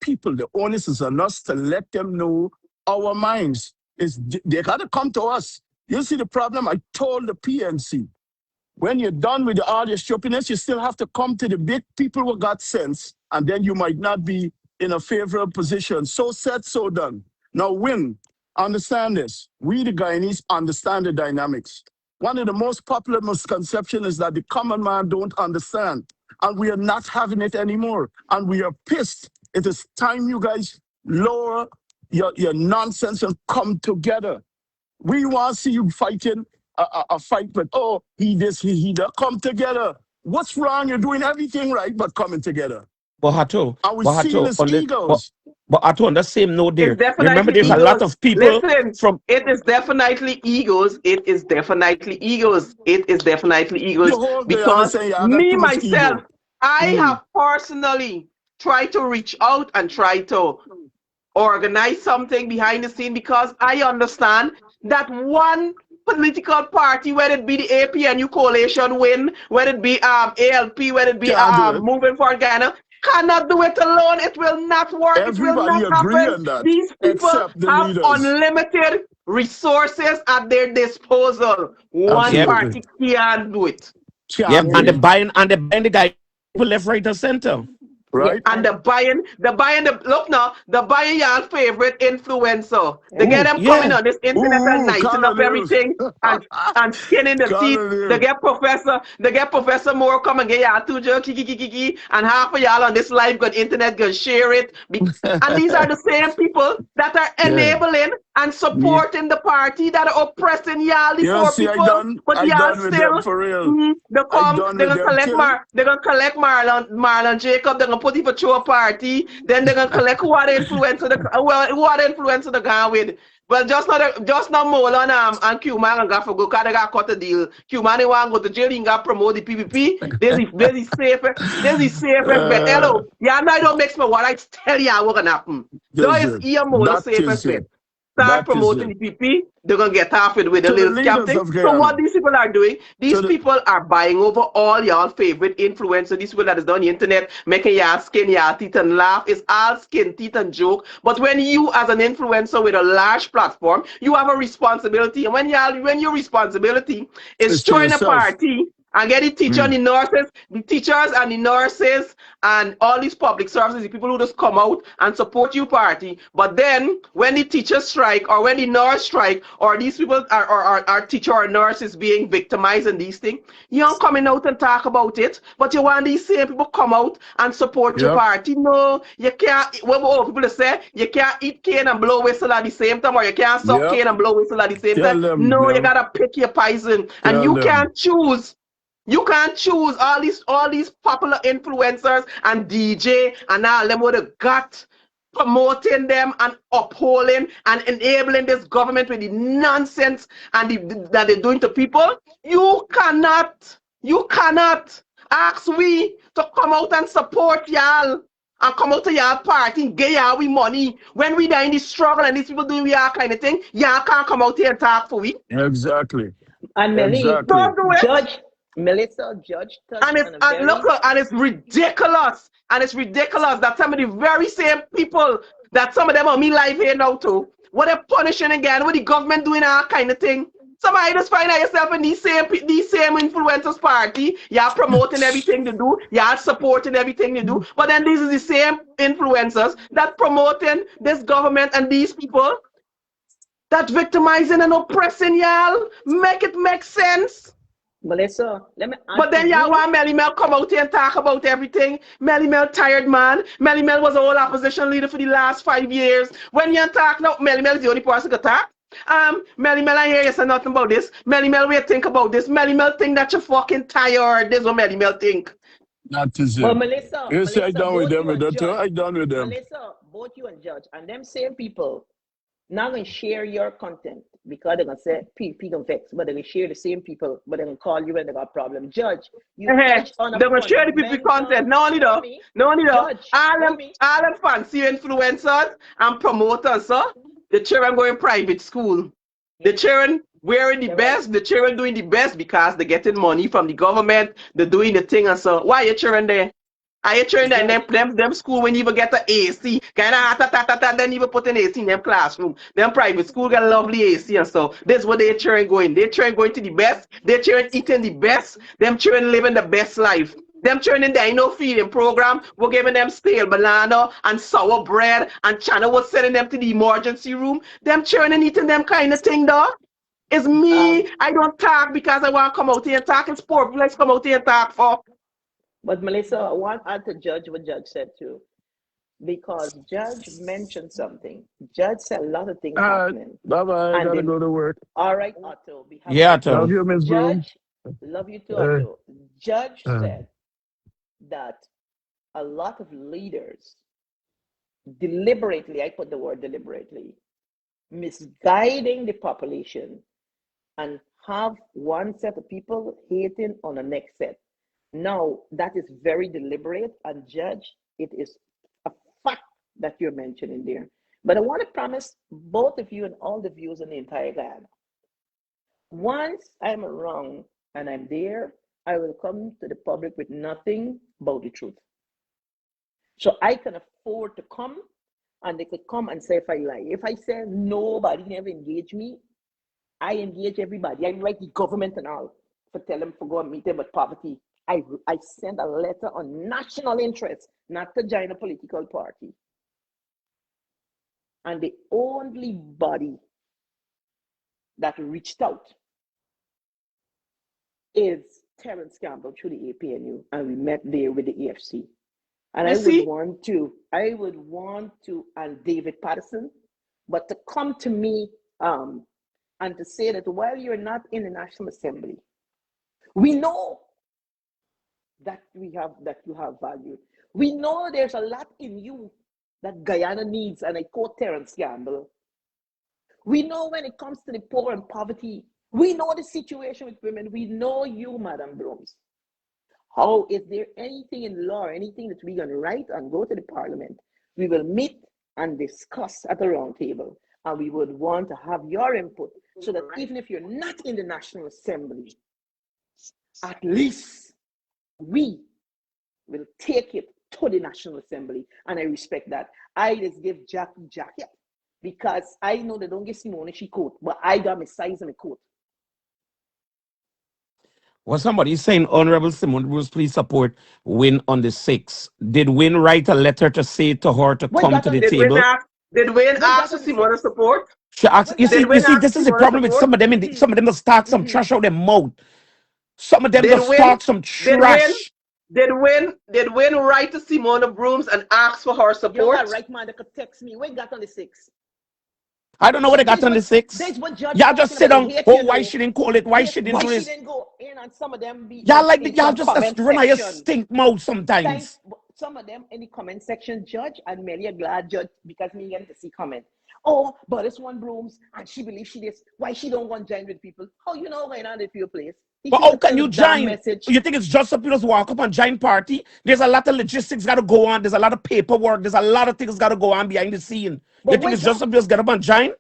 people, the onus is on us to let them know our minds. Is they gotta come to us. You see the problem? I told the PNC. When you're done with all your stupidness, you still have to come to the big people who got sense, and then you might not be in a favorable position. So said, so done. Now, win. Understand this. We, the Guyanese, understand the dynamics. One of the most popular misconceptions is that the common man don't understand, and we are not having it anymore. And we are pissed. It is time you guys lower your nonsense and come together. We want to see you fighting a fight, but oh, he this, he that. Come together. What's wrong? You're doing everything right, but coming together. And we're seeing his On the egos. but Ato, on the same note It's there, remember definitely there's a lot egos. of people Listen, from it is definitely egos. It is definitely egos. It is definitely The egos. whole guy Because saying, yeah, I got me too much myself, ego. I Mm. have personally tried to reach out and try to organize something behind the scene because I understand that one political party, whether it be the APNU coalition win, whether it be ALP, whether it be Can't do it. moving for Ghana, cannot do it alone. It will not work. It will Everybody not agree happen. on that, These people except the have leaders. unlimited resources at their disposal. One yep, Absolutely. party can't do it. yep, Can't do it. and the buying the guy people left, right, and center. Yes, Right? And look now, the buying y'all favorite influencer. They get Ooh. them coming Yeah. on this internet and Ooh, nicing up Colonel. everything and skinning the seat. Colonel. They get Professor Moore come and get y'all two joke kiki, and half of y'all on this live good internet gonna share it. And these are the same people that are Yeah. enabling and Yeah. supporting the party that are oppressing y'all, the You know, poor see, people. But I y'all done with them still, for real. I done they're with gonna them collect till Marlon Jacob, they're gonna put him for through a party, then they're gonna collect who are the influencer the gone with. Well, just not Molan and Q man and got for go cause they got cut a deal. Q man they want to go to jail, he got promote the PPP. There's the safest bet. uh, Hello, yeah, now don't make me what I tell you what gonna happen. That this is it. EMO the That safest is bet. it. Start That is promoting it. the PP, they're gonna get half it with a To the little scam leaders thing. of So what Guyana. these people are doing, To these the people are buying over all y'all favorite influencers, these people that is on the internet, making y'all skin, y'all teeth and laugh. It's all skin, teeth and joke. But when you as an influencer with a large platform, you have a responsibility. And when your responsibility is it's to throwing a yourself. party and get the teacher and Mm. the teachers and the nurses and all these public services, the people who just come out and support you party. But then when the teachers strike or when the nurse strike or these people are teacher or nurses being victimized in these things, you don't coming out and talk about it. But you want these same people come out and support your Yep. party. No, you can't. What people say, you can't eat cane and blow whistle at the same time, or you can't suck Yep. cane and blow whistle at the same time. Tell them, No, you Mel. gotta pick your poison, and Tell you them. can't choose. You can't choose all these popular influencers and DJ and all them with the gut promoting them and upholding and enabling this government with the nonsense and that they're doing to people. You cannot ask we to come out and support y'all and come out to y'all party and get y'all we money when we are in the struggle and these people doing y'all kind of thing. Y'all can't come out here and talk for we. Exactly. And Melly, Exactly. Don't do it. Judge, Melissa, Judge touched on a very, And it's ridiculous. And it's ridiculous that some of the very same people that some of them are me live here now too. What they're punishing again, what the government doing all kind of thing. Somebody just find out yourself in these same influencers party. You're promoting everything to do. You're supporting everything you do. But then these are the same influencers that promoting this government and these people that victimizing and oppressing y'all. Make it make sense. Melissa, let me But add to then y'all you. want Melly Mel come out here and talk about everything. Melly Mel tired man. Melly Mel was a whole opposition leader for the last 5 years. When you talk now, Melly Mel is the only person to talk. Melly Mel, I hear you say nothing about this. Melly Mel, we think about this. Melly Mel think that you're fucking tired. This is what Melly Mel think. That is But it. You say I Melissa, done with both them you with and that. Judge, I done with them. Melissa, both you and Judge, and them same people not gonna share your content because they're gonna say people gonna vex, but they're gonna share the same people, but they're gonna call you when they got problem. Judge, you touch on a They're gonna share the people content. fundamental. No only Hold though, me, no only though. Judge, hold me. All them fancy influencers and promoters, so the children going private school. The Yes, children wearing the you're right. best, the children doing the best because they're getting money from the government, they're doing the thing and so. Why are your children there? Are your children there in Judge, them school when you even get an AC? Kind of then even put an AC in them classroom. Them private school got lovely AC and so. This is what their children going. Their children going to the best. Their children eating the best. Them children living the best life. Them children there no feeding program. We're giving them stale banana and sour bread and China was sending them to the emergency room. Them children eating them kind of thing though. It's me. um, I don't talk because I want to come out here and talk. It's poor. Let's come out here and talk for. but Melissa, I want to add to Judge what Judge said too, because Judge mentioned something. Judge said a lot of things All right. happening, Bye bye. and Gotta then go to work. all right, Otto, we have to Yeah, let you Love go. to you, Miss Bloom. Judge, love you too, Uh, Otto. Judge uh, said that a lot of leaders deliberately, I put the word deliberately, misguiding the population and have one set of people hating on the next set. Now, that is very deliberate, and Judge, it is a fact that you're mentioning there. But I want to promise both of you and all the viewers in the entire land, once I'm wrong and I'm there, I will come to the public with nothing but the truth. So I can afford to come and they could come and say if I lie. If I say nobody never engage me, I engage everybody. I write the government and all for tell them for go and meet them with poverty. I send a letter on national interest, not to join a political party. And the only body that reached out is Terence Campbell through the APNU, and we met there with the AFC. And You see? I would want to, and David Patterson, but to come to me and to say that while you're not in the National Assembly, we know that you have value. We know there's a lot in you that Guyana needs, and I quote Terence Campbell. We know when it comes to the poor and poverty, we know the situation with women. We know you, Madam Brooms. How is there anything in law or anything that we're going to write and go to the parliament? We will meet and discuss at a round table, and we would want to have your input so that even if you're not in the National Assembly, at least we will take it to the National Assembly, and I respect that. I just give Jackie jacket because I know they don't give Simone she coat, but I got my size and my coat. was somebody saying Honorable Simone Bruce, please support Win on the 6th. Did Win write a letter to say to her to What come got to on the the Did six? Wayne table? ask? Did Wayne What ask got for on the Simona six? support? She asked, What got on Did the you Wayne see, six? ask this is the Simona problem with support? some of them some of them just talk some Mm-hmm. trash out their mouth. Some of them Did just Wayne? talk some Did Wayne? trash. Did Wayne write to Simona Brooms and ask for her You got support? right man that could text me. What got on the six? I don't know what they got on the 6th. There's what Judge Y'all just talking sit about. I on, hate oh, why she didn't call it? Why Yes, she didn't why do she this? didn't go in and some of them be Y'all like in y'all some just comment run out your section. stink mouth Thank sometimes. some of them in the comment section, Judge, and Mary are glad Judge because me getting to see comment. Oh, but this one Brooms and she believes she this. Why she don't want to join with people? How you know going on if your place? If But you how could can send a you damn join? message. You think it's just so people just walk up and join party? There's a lot of logistics got to go on. There's a lot of paperwork. There's a lot of things got to go on behind the scene. You But think we it's just got so people just get up and join?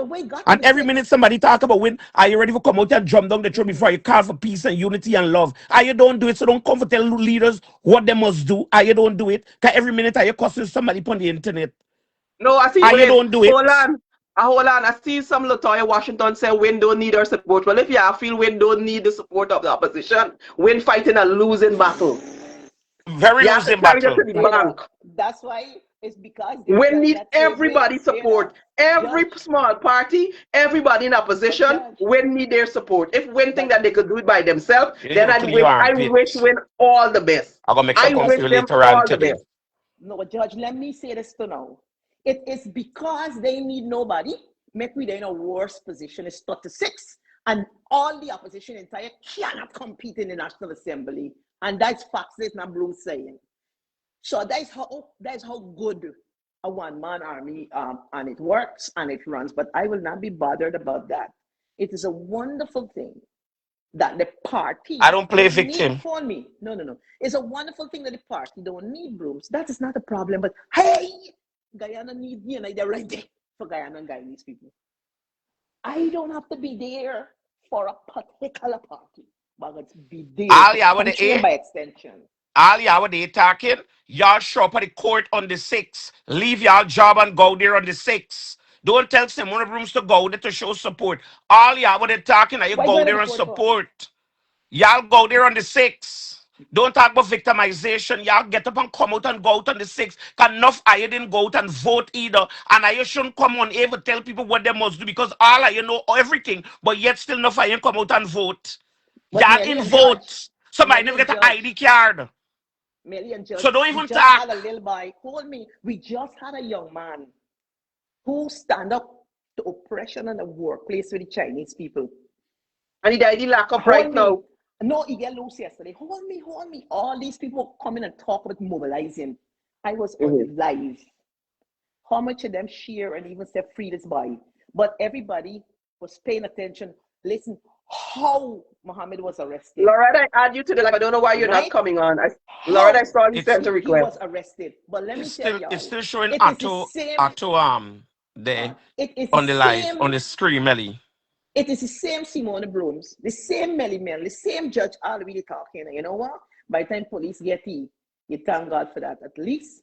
we got on And the every minute six. somebody talk about when are you ready for come out and drum down the throat before you call for peace and unity and love? Are you don't do it, so don't come for tell leaders what they must do. Are you don't do it? Cause every minute are you cussing somebody on the internet? No, I see. Are you Wait, don't do hold it? on. Hold on, I see some Latoya Washington say Win don't need our support. Well, if you feel Win don't need the support of the opposition, Win fighting a losing battle. Very You have to losing carry that battle. to the Jada, bank. that's why it's because they Win felt needs that same way. everybody's Jada, support. Every Judge, small party, everybody in but opposition, Judge, Win need their support. If Win think but that they could do it by themselves, You need then to clean your I wish armpit. Win all the best. I'm gonna make some I come okay, for wish you them later on all the today. best. no, Judge, let me say this to now. It is because they need nobody, make we they in a worse position. It's 36, and all the opposition entire cannot compete in the National Assembly. And that's facts, it's not Bruce saying. So that's how good a one-man army and it works and it runs. But I will not be bothered about that. It is a wonderful thing that the I party don't play don't need victim. for me. No, no, no. It's a wonderful thing that the party don't need brooms. That is not a problem. But hey, Guyana need you know they're right there for Guyana and Guyanese people. I don't have to be there for a particular party, but let's be there All for y'all with the country and A, by extension. all y'all with the A talking, y'all show up at the court on the 6th. Leave y'all job and go there on the 6th. Don't tell Simona Brooms to go there to show support. All y'all with the talking, and you Why go going to there the and court for? support. Y'all go there on the 6th. Don't talk about victimization. Y'all get up and come out and go out on the 6th. Cause enough I didn't go out and vote either. And I shouldn't come on here to tell people what they must do because all I know everything, but yet still enough I ain't come out and vote. But Y'all Melly in and Judge, vote. Somebody Melly never and get an Judge, ID card. Melly and So Judge, don't we even just had talk. a little boy. Hold me. We just had a young man who stand up to oppression in the workplace with the Chinese people. And the ID lock up Hold right me. now. No, he get loose yesterday. Hold me, hold me. All these people come in and talk about mobilizing. I was Mhm. on live. How much of them share and even say free this buy? But everybody was paying attention. Listen, how Muhammad was arrested, Loretta, I add you to the live. I don't know why you're not right? coming on. Loretta, I How saw you It's sent a he request. was arrested. But let me tell it's y'all, still showing it is the Otto same. there It is the on the live on same. the screen, Melly. It is the same Simone Brooms, the same Melly Mel, the same judge all really talking. And you know what? By the time police get here, you thank God for that. At least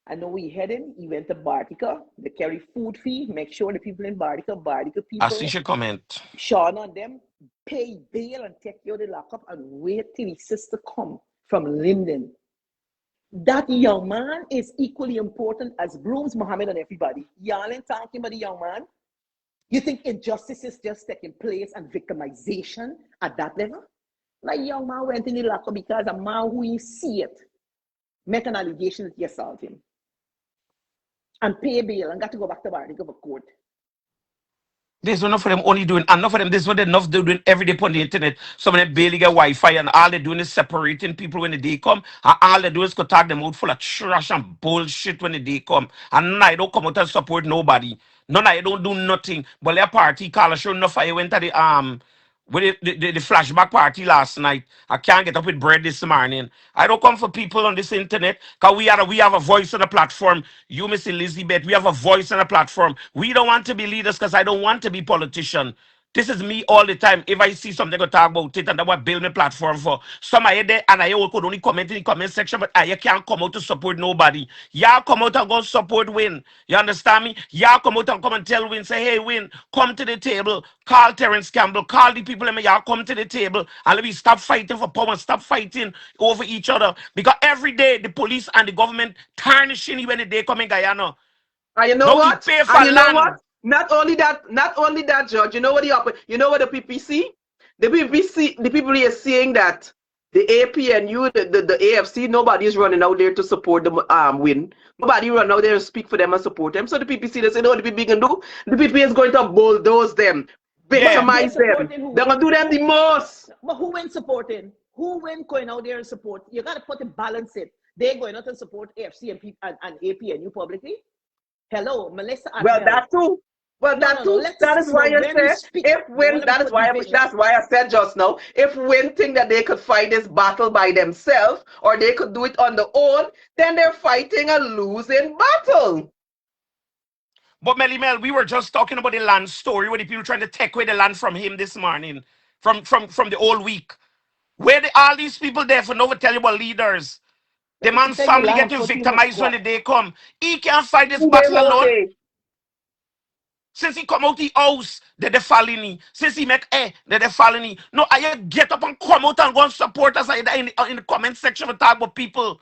I know we heading. He went to Bartica. They carry food fee. Make sure the people in Bartica I see people, she comment. Sean on them, pay bail and take you to the lockup and wait till his sister come from Linden. That young man is equally important as Brooms, Muhammad, and everybody. Y'all ain't talking about the young man. You think injustice is just taking place and victimization at that level? Like young man went in the lockup because a man who you see it make an allegation that you assault him and pay bail and got to go back to bar to go to court. There's enough of them only doing, enough of them, this is what enough they're doing every day on the internet. Some of them barely get Wi-Fi and all they're doing is separating people when the day come. And all they do is go tag them out full of trash and bullshit when the day come. And none of you don't come out and support nobody. None of you don't do nothing. But their party, Carla, sure enough, I went to with the flashback party last night. I can't get up with bread this morning. I don't come for people on this internet because we have a voice on the platform. You, Miss Elizabeth, we have a voice on the platform. We don't want to be leaders because I don't want to be politician. This is me all the time. If I see something, I go talk about it, and that's what I build my platform for. Some are there, and I could only comment in the comment section, but I can't come out to support nobody. Y'all come out and go support Win. You understand me? Y'all come out and come and tell Win, say, hey, Win, come to the table. Call Terrence Campbell, call the people, and y'all come to the table, and let me stop fighting for power, stop fighting over each other. Because every day, the police and the government tarnishing you when the day come in Guyana. And you know Now we what? pay for And you know what? land. Not only that, Judge. You know what the PPC? The PPC, the people here saying that the APNU, the AFC, nobody is running out there to support the Win. Nobody run out there to speak for them and support them. So the PPC, they say, no, what the PP can do? The PP is going to bulldoze them, Yeah. But they're victimize them. supporting They're who? gonna do them the most. But who went supporting? Who went going out there and support? You got to put it balance it. They're going out and support AFC and AP and you publicly. Hello, Melissa and Well, Mel. that too. Well, No, that no, no. too. That is No. why you When we say speak, if don't Win. let me put division. That's why I said just now. If Win think that they could fight this battle by themselves or they could do it on their own, then they're fighting a losing battle. But Melly Mel, we were just talking about the land story where the people trying to take away the land from him this morning, from the whole week. Where all these people there for no tell you about leaders? The Let me man's tell you, family land getting for too much victimized when squat. the day come. He can't fight this Who they battle vote alone. they? Since he come out the house, they following me. Since he make they following me. No, I get up and come out and go and support us in the comment section and talk about people.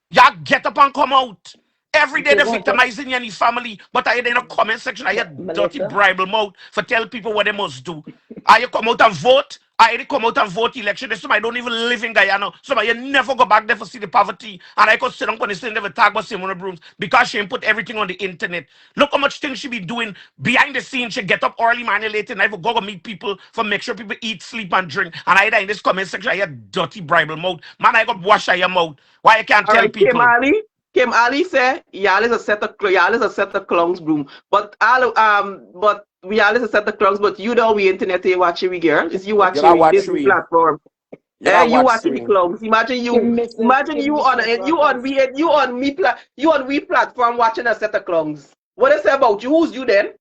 Y'all get up and come out. Every day Okay, they're one, but victimizing you and your family, but I in the comment section, I hear dirty Melissa, bribe mouth for tell people what they must do. I come out and vote. I come out and vote election. There's somebody don't even live in Guyana. Somebody never go back there for see the poverty. And I could sit down on the never talk about Simona Brooms because she ain't put everything on the internet. Look how much things she be doing behind the scenes. She get up early, man, late, and I go meet people for make sure people eat, sleep, and drink. And I in this comment section, I hear dirty bribe mouth. Man, I got wash your mouth. Why you can't All tell right, people? Kim Ali said, y'all is a set of clowns broom. But we all is a set of clowns, but you know we internet here watching we girl. It's you You watching got we watch Disney we. platform. You got You watch watching the we. clowns. Imagine you on we platform watching a set of clowns. What is it about you? Who's you then?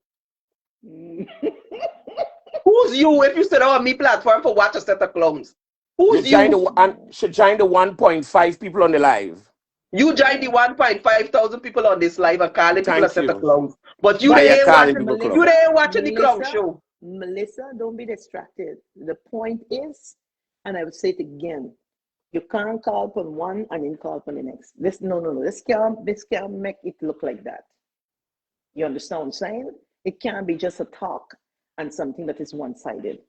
Who's you if you sit on me platform for watch a set of clowns? You Who's join you? the and should join the 1.5 people on the live. You join the 1.5 thousand people on this live and calling people a Thank set of you. clowns. But you but I they ain't calling watching people you clown. Melissa, they ain't watching the clown Melissa, show. Melissa, don't be distracted. The point is, and I would say it again, you can't call upon one and then call upon the next. This no no no. This can't make it look like that. You understand what I'm saying? It can't be just a talk and something that is one-sided.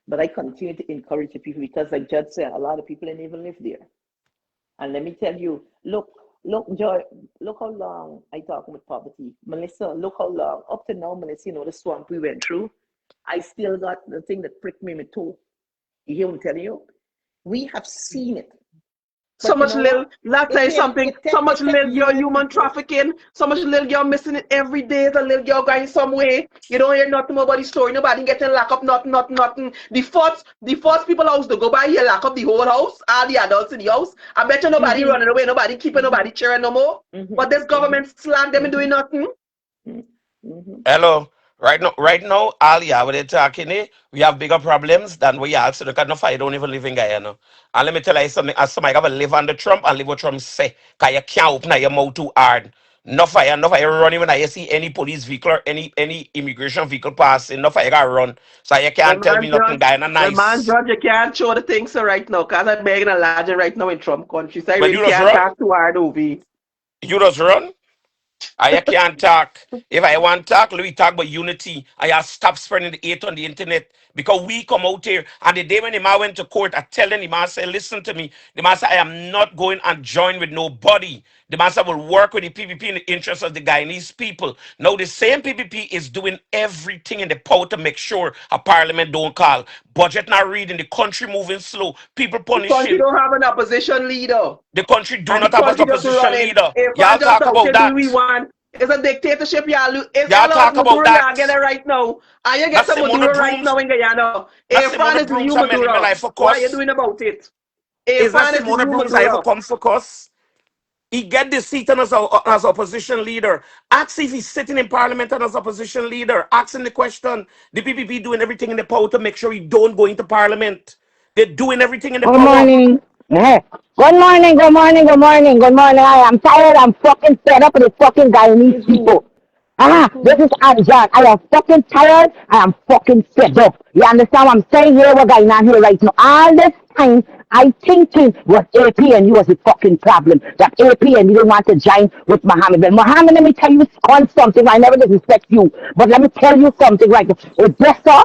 But I continue to encourage the people because, like Judge said, a lot of people didn't even live there. And let me tell you, look, Joy, look how long I talking with poverty. Melissa, look how long. Up to now, Melissa, the swamp we went through, I still got the thing that pricked me in my toe. You hear what I'm telling you? We have seen it. So But you much know little, what? let's It say take something, it so take much it take little girl you human trafficking, so much little girl missing it every day, the little girl going some way. You don't hear nothing about the story, nobody getting locked up, nothing. The first people house to go by here, lock up the whole house, all the adults in the house. I bet you nobody mm-hmm, running away, nobody keeping mm-hmm, nobody cheering no more. mm-hmm, But this mm-hmm, government slam them and mm-hmm, doing nothing. mm-hmm. Hello. Right now, Alia, when they're talking, we have bigger problems than we are. So look at no fire, don't even live in Guyana. And let me tell you something, as somebody have to live under Trump and live what Trump say. Cause you can't open your mouth too hard. No fire running when I see any police vehicle or any immigration vehicle passing, no fire got run. So you Well, can't tell me man, nothing George, Guyana well, man, nice. George, you can't show the things right now, because I'm begging a larger right now in Trump country, so I Well, really you just can't run? talk too hard over it. You just run? I can't talk. If I want to talk, let me talk about unity. I have stopped spreading the hate on the internet because we come out here. And the day when the man went to court, I tell them, the man said, listen to me. The man said, I am not going and join with nobody. The man said, will work with the PPP in the interest of the Guyanese people. Now, the same PPP is doing everything in the power to make sure a parliament don't call. Budget not reading, the country moving slow, people The country punishing. don't have an opposition leader. The country do And the not have an country just opposition running. leader. If I Y'all just talk out about here do we that. want, it's a dictatorship, y'all. It's Y'all Elos talk about Maduro, y'all that. get it right now. And you get That's a Simona Maduro right Brooms. now in Guyana. That's Irfan Simona is the Brooms new and Melly Mel Maduro. I What are you focus. doing about it? Is that Irfan is the Simona new Brooms I ever Maduro. come focus? He get the seat and as opposition leader. Ask if he's sitting in parliament and as opposition leader. Asking the question. The PPP doing everything in the power to make sure he don't go into parliament. They're doing everything in the Good power. morning. Eh. Good morning, good morning, good morning, good morning. I am tired. I'm fucking fed up with the fucking Guyanese Is who? people. This Who? is Anjan. I am fucking tired. I am fucking fed up. You understand what I'm saying here? What going on here right now? All this time, I thinking was APNU was the fucking problem. That APNU didn't want to join with Mohammed. But Mohammed, let me tell you something. I never disrespect you. But let me tell you something right now. Odessa,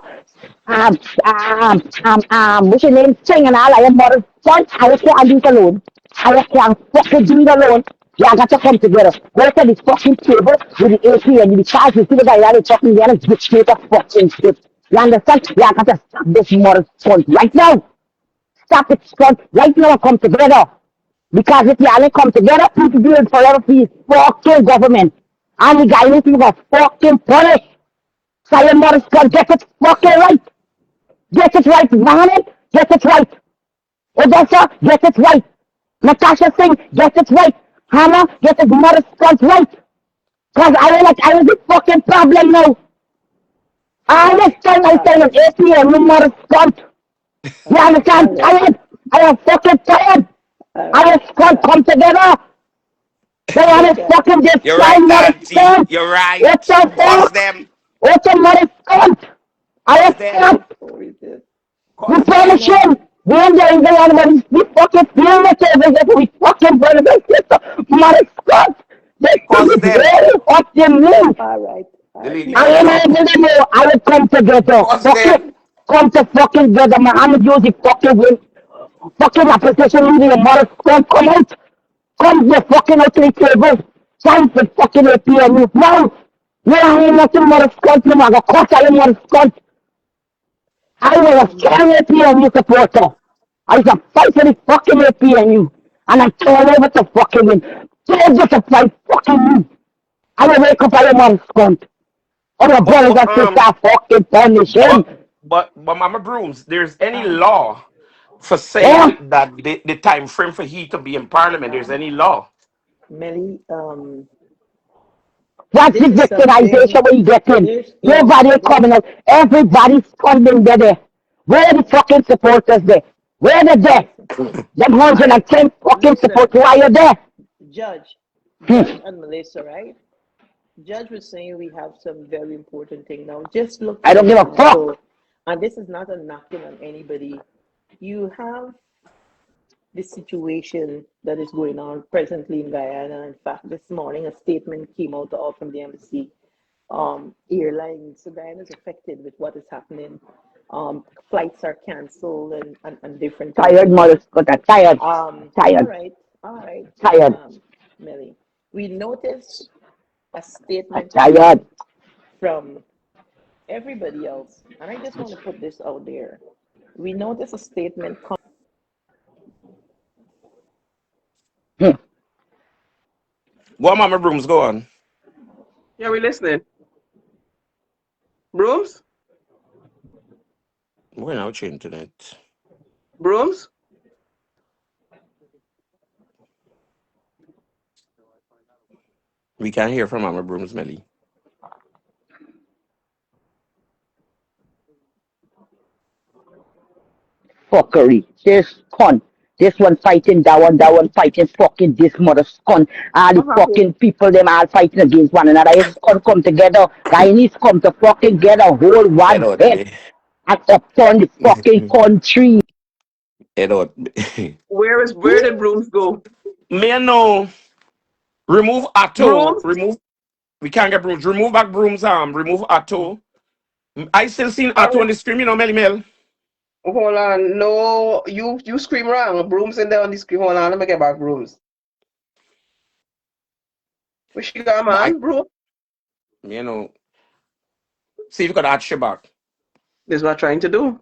what's your name? Ching and all. I am mother son. I can't do it alone. I can't fucking do it alone. Yeah, I got to come together. Go to this fucking table with the AP and the charge. You see the guy that is talking there and get straight up fucking shit. You understand? Yeah, I got to stop this mother son right now. Stop it, son. Right now, come together. Because if you all come together, people do it forever for this fucking government. And the guy needs to get fucking punished. So your mother's gonna get it fucking right. Get it right, Mohammed. Get it right. Odessa, get it right. Natasha Singh, get it right. Hannah, get his mother's guns right. Cause I was the fucking problem now. All this time I tell him, APM, your mother's guns. You understand? I'm All right. tired. I am fucking tired. All I right. am squad come together. They want to Okay. fucking You're destroy right, mother's Auntie. guns. You're What right. the Bust fuck? them. What fucking mother cunt. I Cause was then, cunt. Oh, is it? You cause I then, know. permission. We ain't getting the other one. We fucking feel the table. We fucking burn the sister. Mother cunt. This thing cause is then, really hot in me. All the right, lady I said Melly. ain't something. even know. I will come together. Cause Fuck it. then, Come to fucking together. My hand use the fucking win. Fucking application meeting. Your mother cunt. Come out. Come the fucking out to the table. Sign the fucking APNU. Now. No, I ain't nothing mother cunt. No, I got caught. I ain't mother cunt. I was a strong APNU supporter. I was a fight for the fucking APNU. And I turned over to fucking win. Don't just a fight fucking you. I will wake up I am on skunt. Or the but brothers and sisters fucking punish him. but Mama Brooms, there's any law for Yeah? saying that the time frame for he to be in parliament? There's any law? Melly, What's the this is victimization something. we getting? There's no, Nobody there's coming out. Everybody's funding there. Where are the fucking supporters there? Where are they there? listen. Them All right, 110 fucking listen, supporters. Why are you there? Judge, Hmm. Judge and Melissa, right? Judge was saying we have some very important thing now. Just look, I for don't give a example, fuck. and this is not a knocking on anybody. You have this situation that is going on presently in Guyana. In fact, this morning a statement came out from the embassy. Airlines, so Guyana is affected with what is happening. Flights are canceled and different things Tired like that. mother Scott. Tired. All Tired. right, all right, Tired. Melly. We noticed a statement Tired. coming from everybody else, and I just want to put this out there. We noticed a statement Hmm. Go on, Mama Brooms, go on. Yeah, we listening. Brooms? We're now to internet. Brooms? We can't hear from Mama Brooms, Melly. Fuckery. This con. This one fighting that one fighting fucking this mother scum. All the What happened? fucking people them all fighting against one another. It's con come together. Guyanese come to fucking get a whole Head one out head there. and upturn the fucking country. Head out. Where did Brooms go? Me no. Remove Atto. Brooms? Remove. We can't get Brooms. Remove back Brooms. Remove Atto. I still seen All Atto on right. the screen, Melly Mel. Hold on. No, you scream wrong. Brooms in there on the screen. Hold on, let me get back Brooms. Where she got, But I, man? Broom? you know, see if you could add she back. This is what I'm trying to do.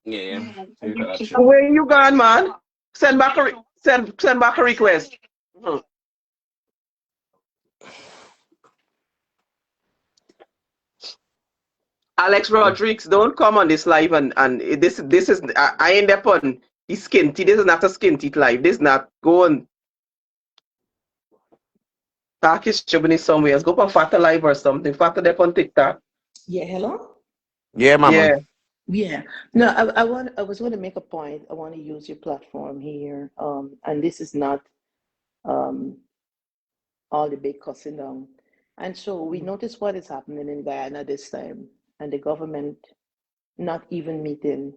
Yeah. See if you could add she. Where you gone, man? Send back a request. Mhm. Alex Rodriguez, don't come on this live and this is I ain't there on the skinty. This is not a skinty live. This is not go on talk is chubby somewhere. Go for Fata live or something. Fata there on TikTok. Yeah, hello? Yeah, Mama. Yeah. Yeah. No, I was going to make a point. I want to use your platform here. And this is not um all the big cussing down. And so we notice what is happening in Guyana this time, and the government not even meeting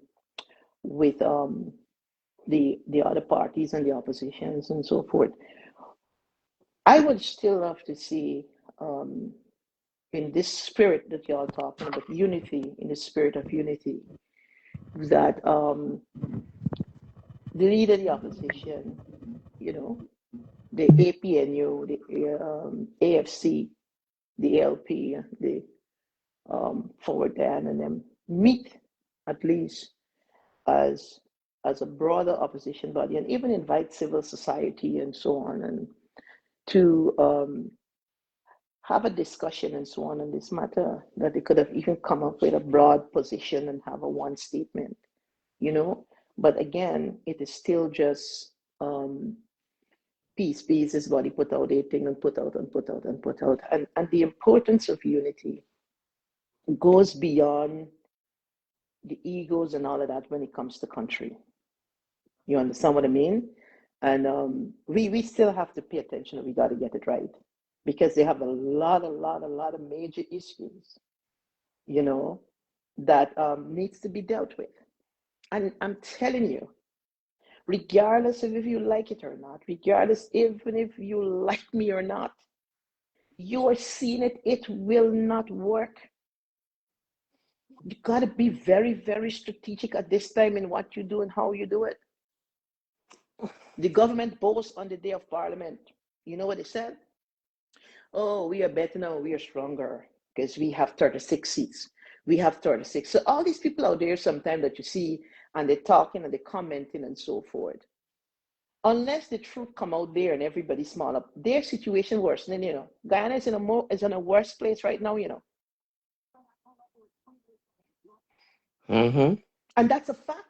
with the other parties and the oppositions and so forth. I would still love to see um in this spirit that y'all talking about, unity, in the spirit of unity, that the leader of the opposition, you know, the APNU, the AFC, the LP, the Forward Dan, and them meet at least as as a broader opposition body, and even invite civil society and so on, and to have a discussion and so on this matter, that they could have even come up with a broad position and have a one statement, you know. But again, it is still just peace, this body put out a thing and put out and put out and put out. And the importance of unity goes beyond the egos and all of that when it comes to country. You understand what I mean? And we still have to pay attention, and we got to get it right, because they have a lot of major issues you know, that needs to be dealt with. And I'm telling you, regardless of if you like it or not, regardless even if you like me or not, you are seeing it, it will not work. You got to be very, very strategic at this time in what you do and how you do it. The government boasts on the day of parliament. You know what they said? Oh, we are better now, we are stronger because we have 36 seats. We have 36. So all these people out there sometimes that you see and they're talking and they're commenting and so forth. Unless the truth come out there and everybody small up, their situation worsening, Guyana is in a worse place right now, Mm-hmm. And that's a fact.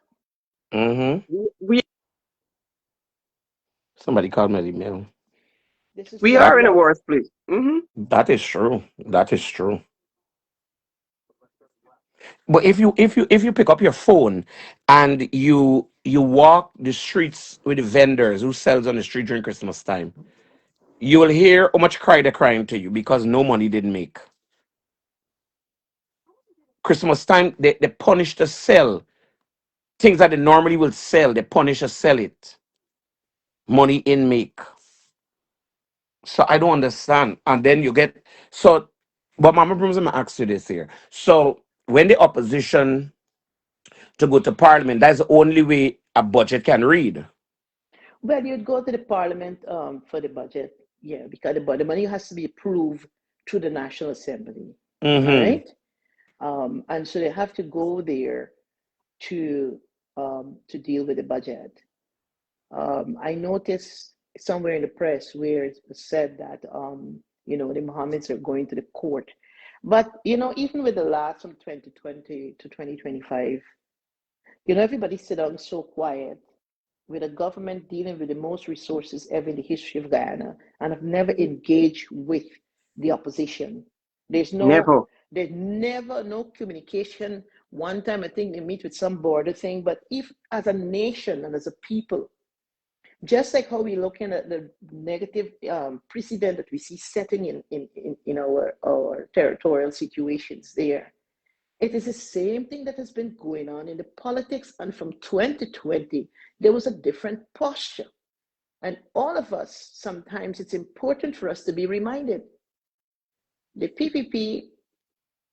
Mm-hmm. We Somebody called Melly Mel. This is we what That are in a what worse place. that is true. That is true. But if you pick up your phone and you walk the streets with the vendors who sells on the street during Christmas time, you will hear how much cry they're crying to you because no money didn't make. Christmas time, they punish to sell things that they normally will sell. They punish to sell it. Money in make. So I don't understand. And then you get so. But Mama Brooms, I'm gonna ask you this here. So when the opposition to go to parliament, that's the only way a budget can read. well, you'd go to the parliament for the budget, yeah, because the money has to be approved through the National Assembly. All Mm-hmm. right. And so they have to go there to to deal with the budget. I noticed somewhere in the press where it was said that the Mohammeds are going to the court, but even with the last from 2020 to 2025, everybody sit down so quiet with a government dealing with the most resources ever in the history of Guyana and have never engaged with the opposition. There's no, Never. there's never no communication. One time I think they meet with some border thing, but if as a nation and as a people, just like how we're looking at the negative precedent that we see setting in our territorial situations there, it is the same thing that has been going on in the politics. And from 2020, there was a different posture. And all of us, sometimes it's important for us to be reminded the PPP,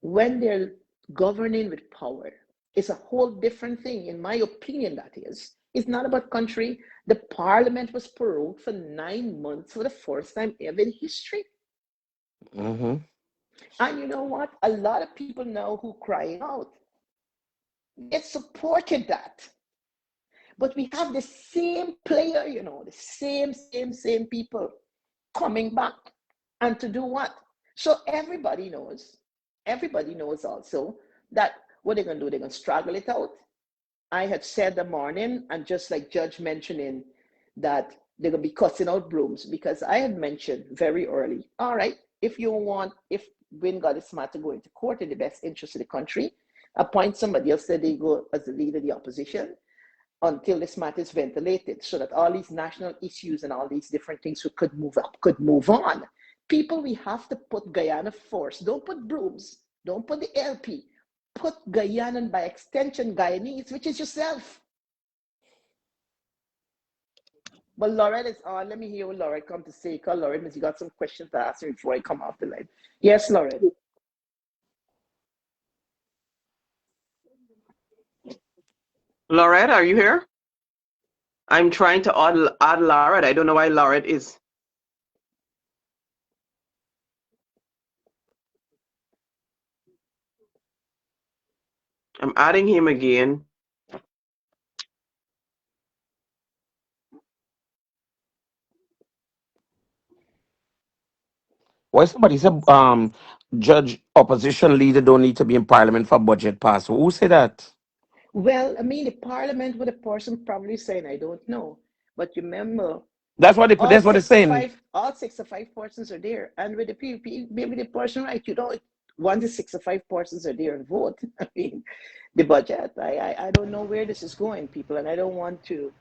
when they're governing with power, is a whole different thing. In my opinion, that is. It's not about country. The parliament was prorogued for 9 months for the first time ever in history. Mm-hmm. And you know what? A lot of people now who crying out, they supported that. But we have the same player, the same people coming back. And to do what? So everybody knows also that what they're going to do, they're going to struggle it out. I had said the morning, and just like Judge mentioning that they're going to be cutting out brooms, because I had mentioned very early, all right, if Win got is smart to go into court in the best interest of the country, appoint somebody else that they go as the leader of the opposition until this matter is ventilated so that all these national issues and all these different things could move up, could move on. People, we have to put Guyana first. Don't put brooms. Don't put the LP. Put Guyana and by extension Guyanese, which is yourself. But Lorette is on. Let me hear what Lorette come to say. Because Lorette, you got some questions to ask me before I come off the line. Yes, Lorette. Laurette, are you here? I'm trying to add Laurette. I don't know why Laurette is. I'm adding him again. Why somebody said judge opposition leader don't need to be in parliament for budget pass? Who said that? Well, I mean, the parliament with a person probably saying, I don't know. But remember, That's what they put. all That's what they're six of saying. five, all six of five persons are there. And with the PvP, maybe the person, right, one to six of five persons are there and vote. I mean, the budget. I don't know where this is going, people, and I don't want to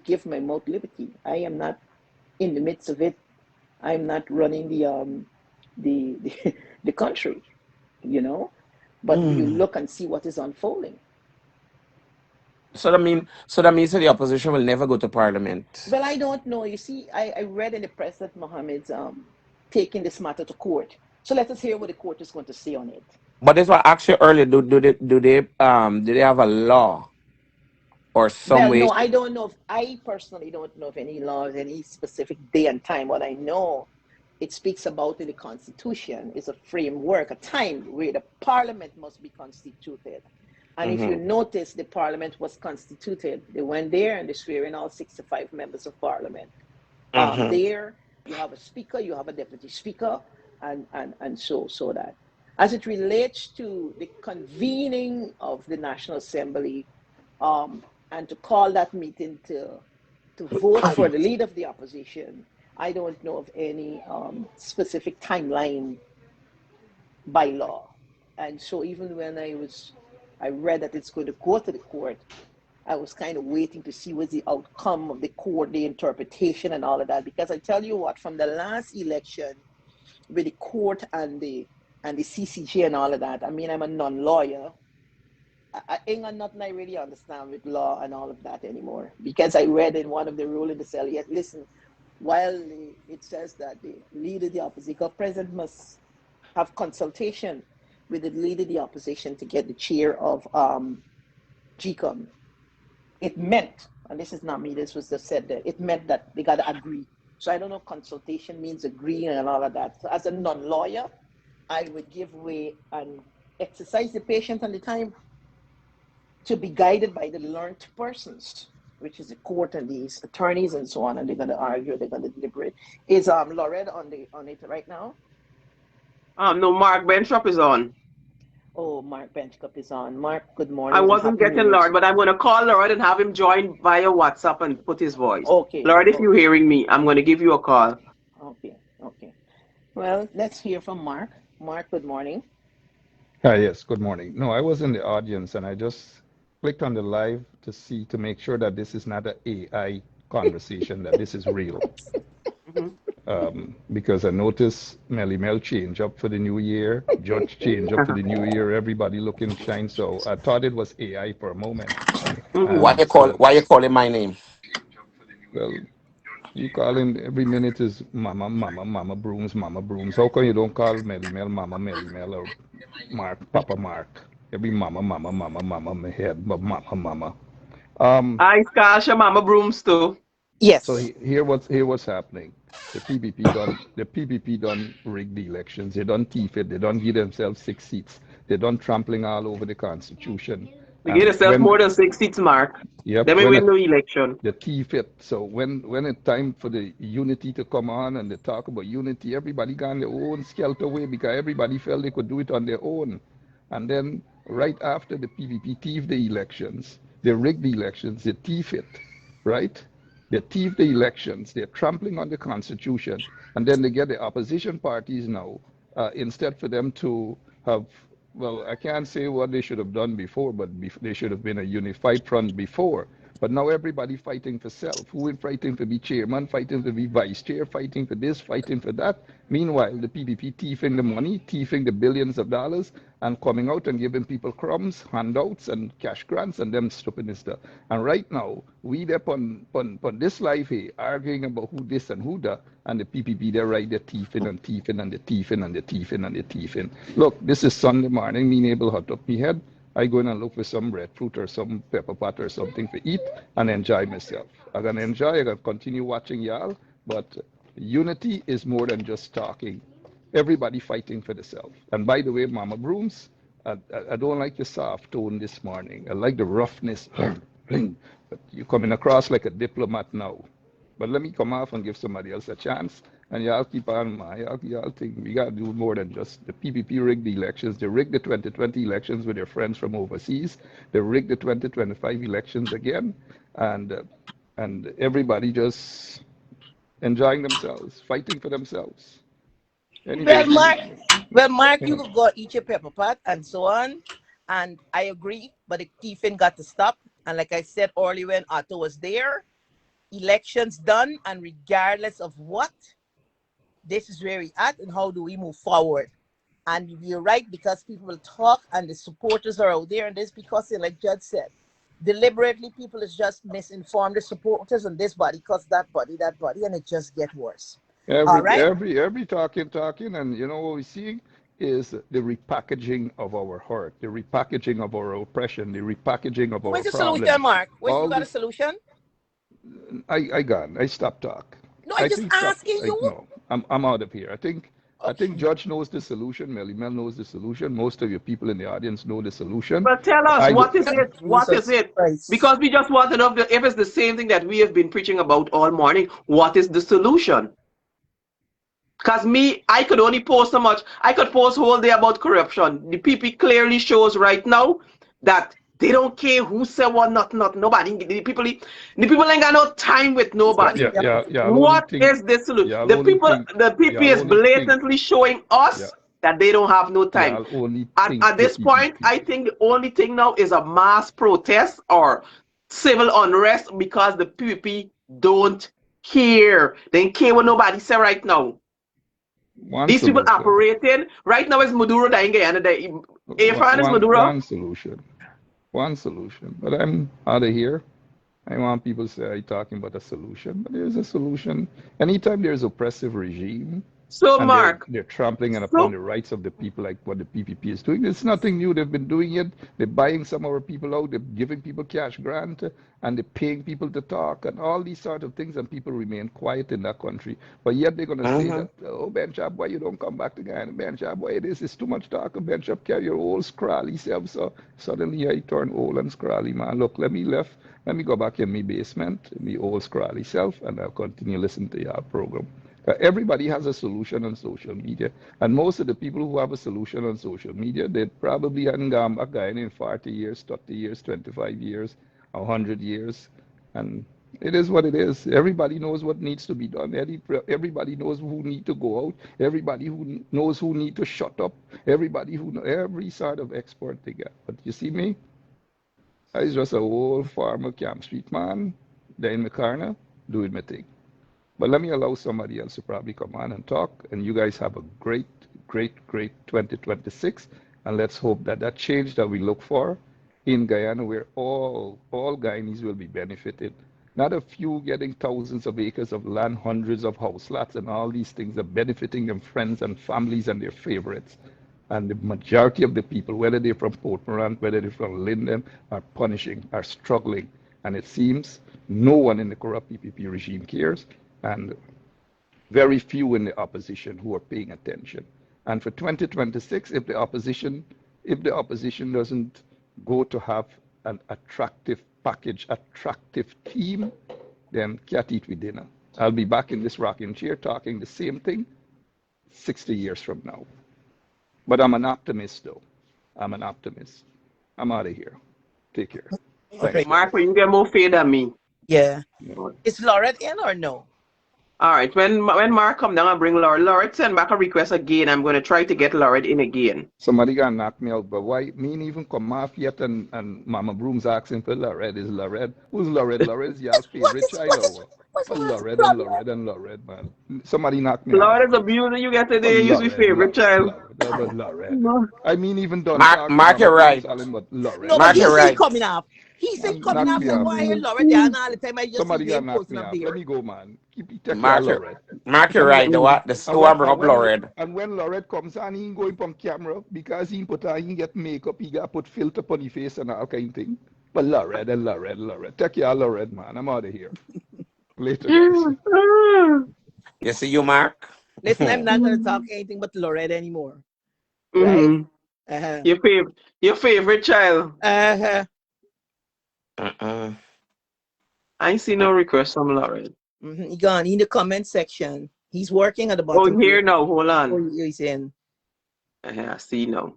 give my mouth liberty. I am not in the midst of it. I'm not running the the country, you know. but you look and see what is unfolding. So that means that the opposition will never go to parliament. Well, I don't know. You see, I read in the press that Mohammed's taking this matter to court. So let us hear what the court is going to say on it. But that's what I asked you earlier. Do they have a law or some Well, way? no, I don't know. I personally don't know of any laws, any specific day and time. What I know, it speaks about in the Constitution is a framework, a time where the Parliament must be constituted. And if you Mm-hmm. notice, the Parliament was constituted. They went there and they swear in all 65 members of Parliament. Mm-hmm. There, you have a speaker, you have a deputy speaker, and so that. As it relates to the convening of the National Assembly, and to call that meeting to vote for the leader of the opposition, I don't know of any specific timeline by law. And so even when I read that it's going to go to the court, I was kind of waiting to see what's the outcome of the court, the interpretation and all of that. Because I tell you what, from the last election with the court and the CCJ and all of that, I mean, I'm a non-lawyer. I ain't got nothing I really understand with law and all of that anymore. Because I read in one of the rules in the cell, yet listen, while it says that the leader of the opposition, president must have consultation with the leader of the opposition to get the chair of GCOM. It meant, and this is not me, this was just said there, it meant that they got to agree. So I don't know, consultation means agreeing and all of that. So as a non-lawyer, I would give way and exercise the patience and the time to be guided by the learned persons, which is the court and these attorneys and so on, and they're going to argue, they're going to deliberate. Is Loretta on it right now? No, Mark Bentrup is on. Oh, Mark Benchcup is on. Mark, good I morning and wasn't happy New getting Year's. Lord, but I'm going to call Lord and have him join via WhatsApp and put his voice. Okay, Lord, if you're okay, hearing me, I'm going to give you a call. okay. Well, let's hear from Mark. Mark, good morning. Hi, yes, good morning. No, I was in the audience and I just clicked on the live to make sure that this is not an AI conversation, that this is real. Mhm. Because I noticed Melly Mel change up for the new year, Judge change up for the new year, everybody looking shine. So I thought it was AI for a moment. Mhm. Why And you call so, why you calling my name? well, you calling every minute is Mama Brooms. How come you don't call Melly Mel, or Mark, Papa Mark? Every Mama, my head, but Mama. Um, I Stasha Mama Brooms too. so Yes. here what's happening. The PPP done rig the elections. They done thief it. They done give themselves 6 seats. They done trampling all over the Constitution. They gave And themselves more when than 6 seats, Mark. yep, Then we when win it the election. the thief it. So when it's time for the unity to come on and they talk about unity, everybody got their own skelter way because everybody felt they could do it on their own. And then right after the PVP thief the elections, they rig the elections, they thief it, right? They thief the elections, they're trampling on the Constitution, and then they get the opposition parties now, instead for them to have, well, I can't say what they should have done before, but they should have been a unified front before. But now everybody fighting for self. Who is fighting to be chairman, fighting to be vice chair, fighting for this, fighting for that. Meanwhile, the PDP thieving the money, thieving the billions of dollars, and coming out and giving people crumbs, handouts, and cash grants, and them stupid stuff. And right now, we there on this live here arguing about who this and who that, and the PPP they're right, they're thieving and thieving and they're thieving and they're thieving and they're thieving. Look, this is Sunday morning, me able to hot up my head. I go in and look for some breadfruit or some pepper pot or something to eat and enjoy myself. I'm gonna enjoy, I'm gonna continue watching y'all, but unity is more than just talking. Everybody fighting for themselves. And by the way, Mama Brooms, I don't like your soft tone this morning. I like the roughness. But you're coming across like a diplomat now. But let me come off and give somebody else a chance. And y'all keep on, y'all think we got to do more than just the PPP rigged the elections. They rigged the 2020 elections with their friends from overseas. They rigged the 2025 elections again. And, uh, and everybody just enjoying themselves, fighting for themselves. Anyway, Well, Mark, you you know, could go eat your pepper pot and so on. And I agree, but the thieving got to stop. And like I said earlier when Otto was there, elections done, and regardless of what, this is where we at and how do we move forward. And you're right, because people will talk and the supporters are out there, and this because, like Judge said, deliberately people is just misinformed the supporters on this body because that body, and it just get worse. All right. Every talking, and you know what we see is the repackaging of our hurt, the repackaging of our oppression, the repackaging of our Where's the solution, problems. Mark? Where's you All got a this, solution? I gone. I stopped talk. No, I I just think stop. asking you. No, I'm out of here. I Okay. think Judge knows the solution. Melly Mel knows the solution. Most of your people in the audience know the solution. But tell us, I what is it? What is Jesus it? Christ. Because we just want to know if it's the same thing that we have been preaching about all morning. What is the solution? Because me, I could only post so much. I could post whole day about corruption. The PP clearly shows right now that they don't care who say what, not nobody. The people ain't got no time with nobody. I'll only What think. is the solution? Yeah, I'll The only people, think. the Yeah, PP I'll is only think. blatantly showing Yeah, us that they don't have no yeah, time. I'll only think At the this point, PPP. I think the only thing now is a mass protest or civil unrest because the PPP don't care. They don't care what nobody say right now. One These people solution. operating right now is Maduro dying and Irfan is Maduro. One solution. One solution. But I'm out of here. I want people to say I'm talking about a solution, but there's a solution. Anytime there's oppressive regime So and Mark, they're trampling upon so the rights of the people like what the PPP is doing, it's nothing new. They've been doing it. They're buying some of our people out. They're giving people cash grant and they're paying people to talk and all these sort of things, and people remain quiet in that country. But yet they're going to say that, oh, Ben Chab, why you don't come back to Guyana? Ben Chab, why this is too much talk. Ben Chab carry your old scrawly self. So suddenly I turn old and scrawly, man. Look, let me go back in my basement, my old scrawly self, and I'll continue listening to your program. Everybody has a solution on social media, and most of the people who have a solution on social media, they probably hadn't gone back in 40 years, 30 years, 25 years, 100 years, and it is what it is. Everybody knows what needs to be done. Everybody knows who need to go out. Everybody who knows who need to shut up. Everybody who know every sort of expert they get. But you see me, I was just a old farmer, Camp Street man, there in my corner, doing my thing. But let me allow somebody else to probably come on and talk. And you guys have a great, great, great 2026. And let's hope that that change that we look for in Guyana, where all Guyanese will be benefited. Not a few getting thousands of acres of land, hundreds of house lots, and all these things are benefiting them friends and families and their favorites. And the majority of the people, whether they're from Port Moran, whether they're from Linden, are punishing, are struggling. And it seems no one in the corrupt PPP regime cares, and very few in the opposition who are paying attention. And for 2026, if the opposition doesn't go to have an attractive package, attractive team, then can't eat with dinner. I'll be back in this rocking chair talking the same thing 60 years from now. But I'm an optimist, though. I'm an optimist. I'm out of here. Take care. Thanks, Mark, guys. you get more faith than me. Yeah. Is Lorette in or no? All right, when Mark come down and bring Lorette send back a request again. I'm going to try to get Lorette in again. Somebody gonna knock me out, but why me ain't even come off yet and Mama Broom's asking for Lorette. Is Lorette? Who's Lorette? Lorette's y'all's favorite child. But Lorette, man. Somebody knock me out. Lorette is abusing you get But today. Use your favorite child. Lorette. I mean, even done Mark, talking Mark, Mama you're right. Salin, but Lorette. No, but Mark, he you're said right. coming up. He said coming Knock up. me So off. why Lorette there and all the time? I just Somebody see gonna him knock posting me up off. Let there. me go, man. Keep take care, Mark, Lorette. You're And right. when, The store bring up Lorette. and when Lorette comes on, he ain't going from camera because he put on, he get makeup, he got put filter on his face and all kind of thing. But Lorette. Take care, Lorette, man. I'm out of here. Later, guys. You see you, Mark? Listen, I'm not going to talk anything but Lorette anymore. Right? Mm-hmm. Uh-huh. Your favorite child. Uh-huh. I ain't see no request from Lorette. He gone in the comment section. He's working at the Oh, bottom here here. now. Hold Oh, on. he's in. I see now.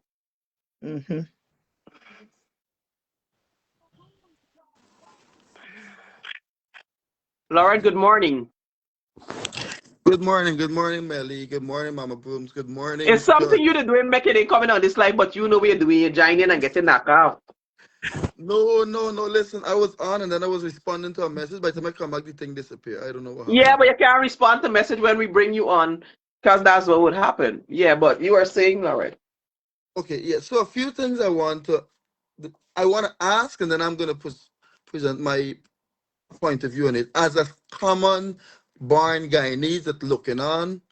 Mm-hmm. Lorette, good morning. Good morning, Melly. Good morning, Mama Brooms. Good morning, It's something you Judge. to do in making it coming on this live, but you know what you're doing. You're joining and getting knocked out. No. Listen, I was on and then I was responding to a message. By the time I come back, the thing disappeared. I don't know what Yeah, happened. but you can't respond to message when we bring you on. Because that's what would happen. Yeah, but you are saying, Lauren. Okay, yeah. So a few things I want to ask, and then I'm gonna present my point of view on it as a common born Guyanese that looking on,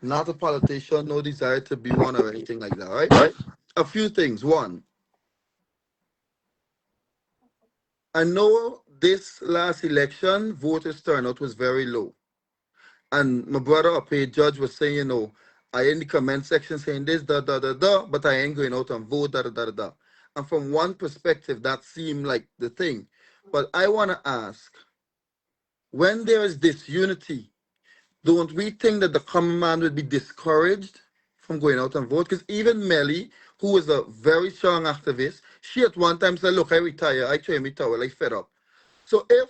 not a politician, no desire to be one or anything like that. Right? A few things. One, I know this last election voters turnout was very low. And my brother up here, judge, was saying, I in the comment section saying this, da da da da, but I ain't going out and vote, da da da da da. And from one perspective, that seemed like the thing. But I want to ask, when there is disunity, don't we think that the common man would be discouraged from going out and vote? Because even Melly, who was a very strong activist, she at one time said, look, I retire, I train me towel, I fed up. So if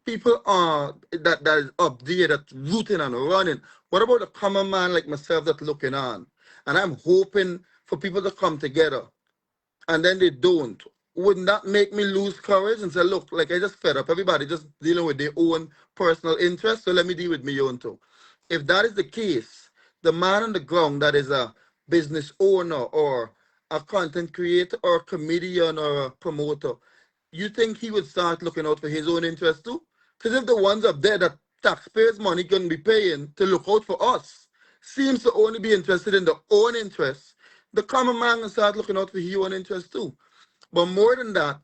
people are that is up there that rooting and running, what about a common man like myself that looking on? And I'm hoping for people to come together and then they don't. Wouldn't that make me lose courage and say, look, like I just fed up. Everybody just dealing with their own personal interests, so let me deal with my own too. If that is the case, the man on the ground that is a business owner or a content creator or a comedian or a promoter, you think he would start looking out for his own interest too? Because if the ones up there that taxpayers' money can be paying to look out for us seems to only be interested in their own interests, the common man can start looking out for his own interest too. But more than that,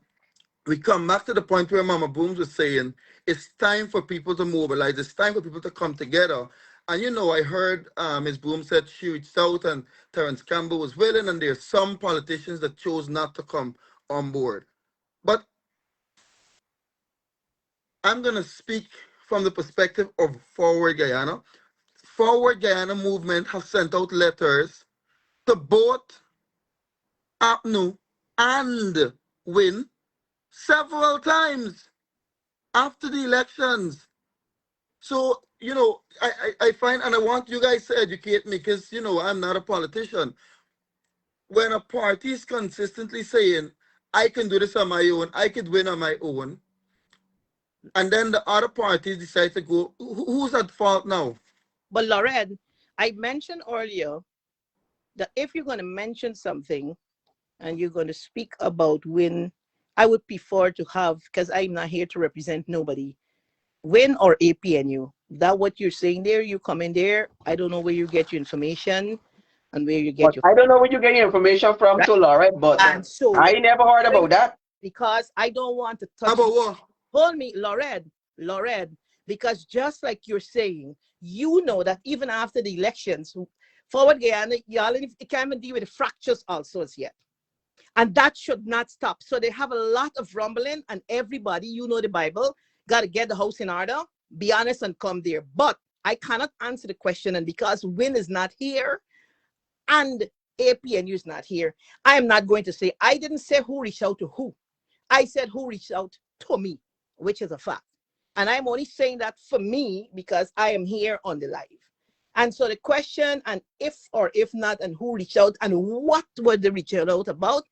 we come back to the point where Mama Booms was saying it's time for people to mobilize. It's time for people to come together. And I heard Ms. Boom said she reached out and Terence Campbell was willing, and there's some politicians that chose not to come on board. But I'm gonna speak from the perspective of Forward Guyana. Forward Guyana movement has sent out letters to both APNU and Win several times after the elections. So, I find, and I want you guys to educate me because, I'm not a politician. When a party is consistently saying, I can do this on my own, I could win on my own, and then the other parties decide to go, who's at fault now? But Lauren, I mentioned earlier that if you're going to mention something and you're going to speak about Win, I would prefer to have, because I'm not here to represent nobody, Win or APNU. That what you're saying there, you come in there. I don't know where you get your information and where you But get your I don't know where you get your information from, right. too, Lauren. But And so I never heard about that. because I don't want to How touch. about what? Hold me, Lauren, because just like you're saying, you know that even after the elections, Forward Guyana, y'all can't even deal with the fractures also as yet. And that should not stop. So they have a lot of rumbling, and everybody, you know the Bible, got to get the house in order, be honest, and come there. But I cannot answer the question, and because Win is not here and APNU is not here, I am not going to say, I didn't say who reached out to who. I said who reached out to me, which is a fact. And I'm only saying that for me because I am here on the live. And so the question, and if or if not, and who reached out and what were they reaching out about,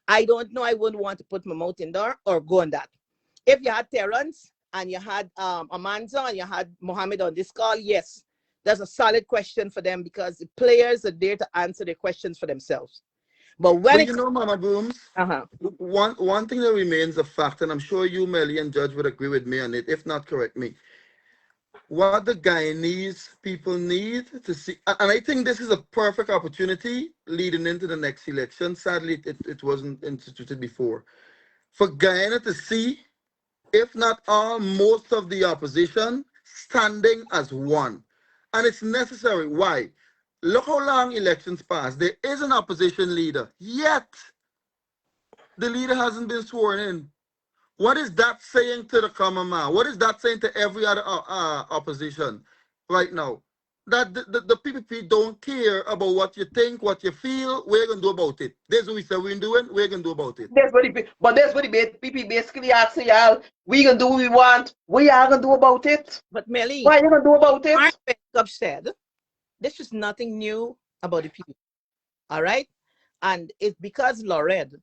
I don't know. I wouldn't want to put my mouth in there or go on that. If you had Terrence and you had Amanda and you had Mohammed on this call, yes, that's a solid question for them because the players are there to answer their questions for themselves. But when But it Mama Booms, uh-huh. one thing that remains a fact, and I'm sure you, Melly, and Judge would agree with me on it. If not, correct me. What the Guyanese people need to see, and I think this is a perfect opportunity leading into the next election. Sadly, it wasn't instituted before. For Guyana to see, if not all, most of the opposition standing as one. And it's necessary. Why? Look how long elections pass. There is an opposition leader, yet the leader hasn't been sworn in. What is that saying to the common man? What is that saying to every other opposition right now? That the PPP don't care about what you think, what you feel. We're going to do about it. This is what we say we're doing. We're going to do about it. That's what the people basically asking y'all. We gonna do what we want. What y'all gonna do about it? But Melly, What you gonna do about Mark it? Bishop said this is nothing new about the people. All right. And it's because Lauren,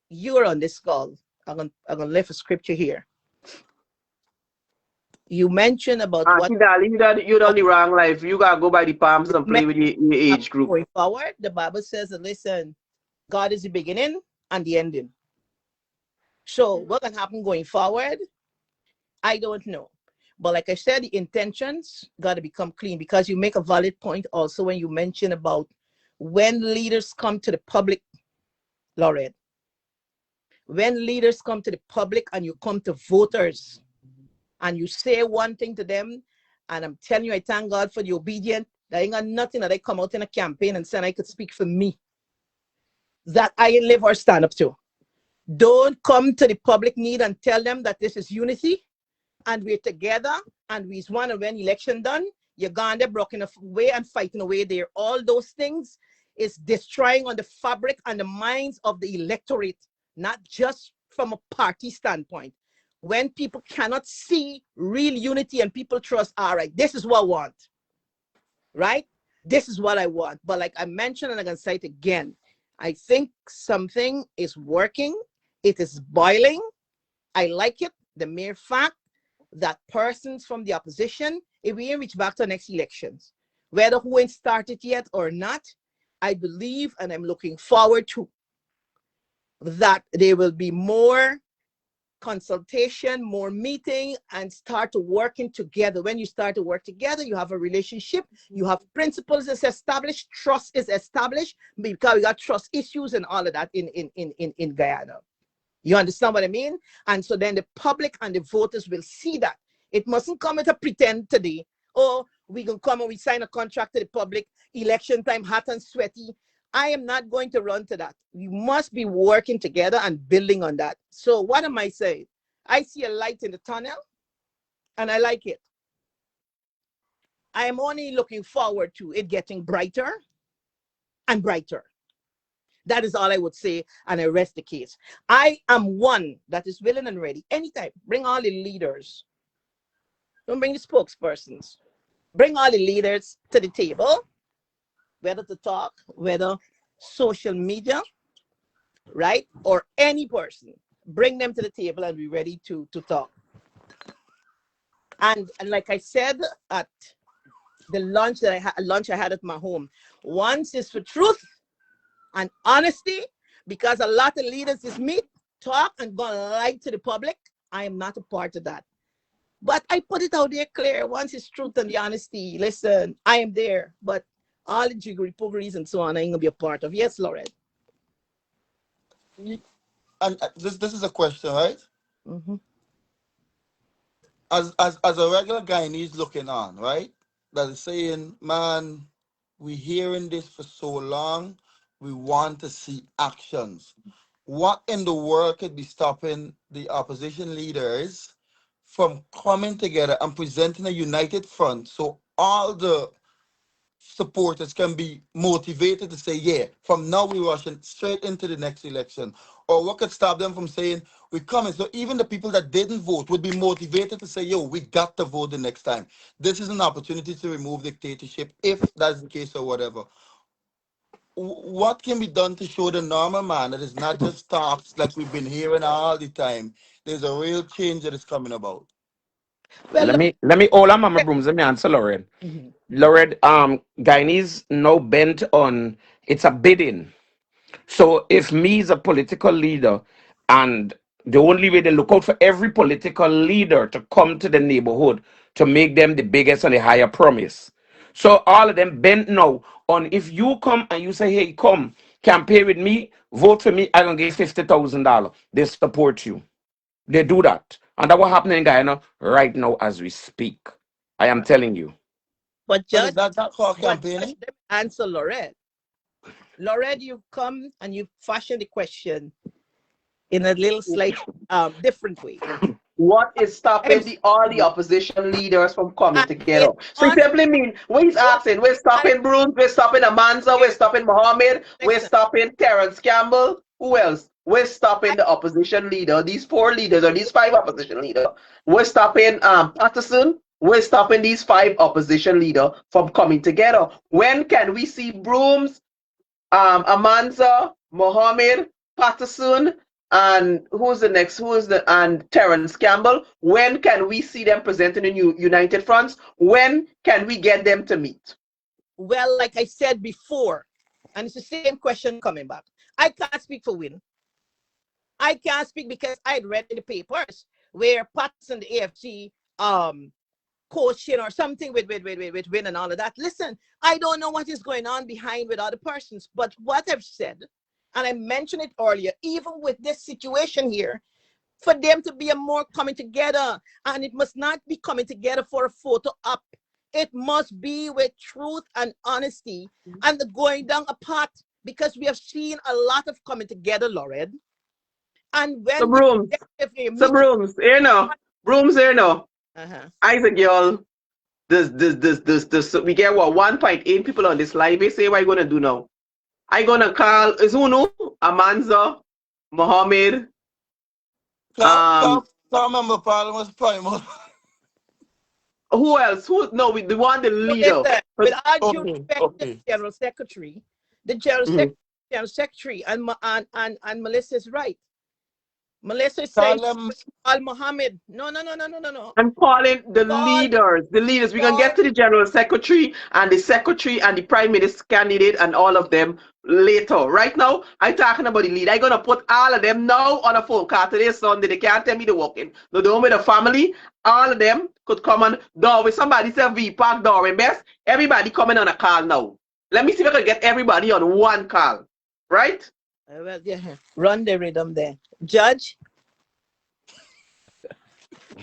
you're on this call. I'm gonna lift a scripture here. You mentioned about what Auntie Darling, you done the wrong life. You gotta go by the palms you and play mentioned with the about age group. going forward. The Bible says that listen, God is the beginning and the ending. So what can happen going forward? I don't know. But like I said, the intentions got to become clean because you make a valid point also when you mention about when leaders come to the public, Lauren, when leaders come to the public and you come to voters and you say one thing to them, and I'm telling you, I thank God for the obedient. There ain't got nothing that I come out in a campaign and say I could speak for me that I live or stand up to. Don't come to the public need and tell them that this is unity and we're together and we want to win election done. You're gone there broken away and fighting away there. All those things is destroying on the fabric and the minds of the electorate, not just from a party standpoint. When people cannot see real unity and people trust, all right, this is what I want, right? This is what I want. But like I mentioned, and I'm going to say it again, I think something is working. It is boiling. I like it. The mere fact that persons from the opposition, if we reach back to next elections, whether who ain't started yet or not, I believe and I'm looking forward to that there will be more consultation, more meeting, and start working together. When you start to work together, you have a relationship, you have principles is established, trust is established, because we got trust issues and all of that in Guyana. You understand what I mean? And so then the public and the voters will see that. It mustn't come at a pretend today. Oh, we can come and we sign a contract to the public, election time, hot and sweaty. I am not going to run to that. We must be working together and building on that. So what am I saying? I see a light in the tunnel and I like it. I am only looking forward to it getting brighter and brighter. That is all I would say, and I rest the case. I am one that is willing and ready. Anytime, bring all the leaders. Don't bring the spokespersons. Bring all the leaders to the table, whether to talk, whether social media, right? Or any person. Bring them to the table and be ready to talk. And like I said at the lunch I had at my home, once is for truth and honesty, because a lot of leaders just meet, talk, and go lie to the public. I am not a part of that. But I put it out there clear. Once it's truth and the honesty, listen, I am there. But all the jiggery poggeries and so on, I ain't gonna be a part of. Yes, Lauren. And this is a question, right? Mm-hmm. As a regular Guyanese looking on, right? That is saying, man, we hearing this for so long, we want to see actions. What in the world could be stopping the opposition leaders from coming together and presenting a united front so all the supporters can be motivated to say, yeah, from now we're rushing straight into the next election? Or what could stop them from saying, we're coming? So even the people that didn't vote would be motivated to say, yo, we got to vote the next time. This is an opportunity to remove dictatorship, if that's the case or whatever. What can be done to show the normal man that it's not just talks like we've been hearing all the time? There's a real change that is coming about. Well, look. Let me hold on, Mama Brooms. Let me answer Lauren. Mhm. Lauren, Guyanese now bent on it's a bidding. So if me is a political leader and the only way they look out for every political leader to come to the neighborhood to make them the biggest and the higher promise. So all of them bent now on if you come and you say, hey, come, campaign with me, vote for me, I'm gonna give $50,000. They support you. They do that. And that's what happening in Guyana right now as we speak. I am telling you. But But is Judge, that not called but Judge, campaigning? let me answer Lauren. Lauren, you come and you fashion the question in a little slight different way. What is I'm stopping all the you. opposition leaders from coming And together? it's So it on simply mean what he's asking, we're and stopping Bruce, we're stopping Amanza, we're here. stopping Mohammed, we're Listen, stopping Terence Campbell. Who else? We're I stopping the opposition leader, these four leaders or these five opposition leaders. We're stopping Patterson. We're stopping these five opposition leaders from coming together. When can we see Brooms, Amanza, Mohammed, Patterson, And who's the next? And Terrence Campbell? When can we see them presenting in United Fronts? When can we get them to meet? Well, like I said before, and it's the same question coming back. I can't speak for Win. I can't speak because I'd read in the papers where Patterson, the AFG, coaching or something with Win and all of that. Listen, I don't know what is going on behind with other persons, but what I've said, and I mentioned it earlier, even with this situation here, for them to be a more coming together, and it must not be coming together for a photo op. It must be with truth and honesty and the going down apart, because we have seen a lot of coming together, Lauren. And when Some rooms, rooms here now. Isaac, y'all. This, we get what 1.8 people on this live. They say what you gonna do now? I gonna call Izunu, Amanza, Mohammed. Can't remember Parliament's Primal. Who else? The one, the leader. With all due respect to the General Secretary, General Secretary and Melissa is right. Melissa said, Al Mohammed. No. I'm calling the leaders. The leaders. We're going to get to the General Secretary and the Prime Minister candidate and all of them later. Right now, I'm talking about the lead. I'm going to put all of them now on a phone call today Sunday. They can't tell me they're working. No, they're with the family. All of them could come on Darwin. Somebody said V-Park, Darwin Best. Everybody coming on a call now. Let me see if I can get everybody on one call. Right? Well, yeah. Run the rhythm there. Judge.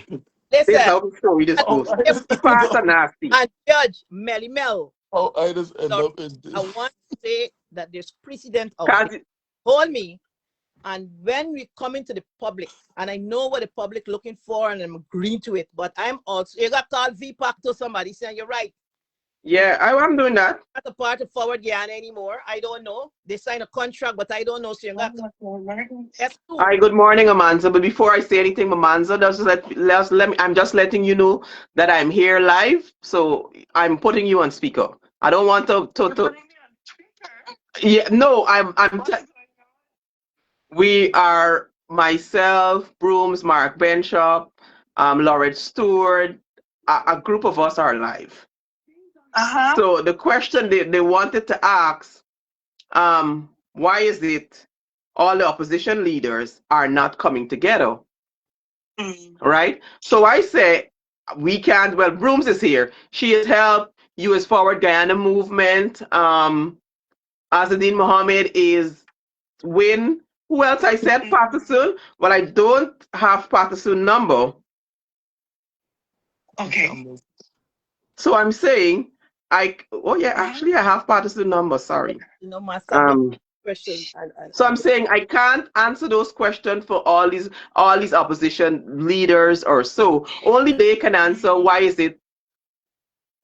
Listen. This how the story this goes. Fast and nasty. And Judge Melly Mel. Oh, I just end up in this. I want to say that there's precedent of hold me. And when we come into the public, and I know what the public looking for, and I'm agreeing to it, but I'm also, you got called V-Pack to somebody saying you're right. Yeah, I'm doing that. Not a part of Forward Guyana anymore. I don't know. They signed a contract, but I don't know. So you got all right, good morning, Amanza. But before I say anything, Amanza, let me, I'm just letting you know that I'm here live. So I'm putting you on speaker. I don't want to yeah, no, we are myself, Brooms, Mark Benchop, Lauren Stewart, a group of us are live. So the question they wanted to ask, why is it all the opposition leaders are not coming together? Right? So I say we can't, well, Brooms is here. She has helped US Forward Guyana movement. Azadine Mohammed is Win. Who else? I said Patterson. Well, I don't have Patterson number. Okay. So I'm saying actually I have Patterson number, sorry. You know, my questions. So I'm saying I can't answer those questions for all these opposition leaders or so. Only they can answer why is it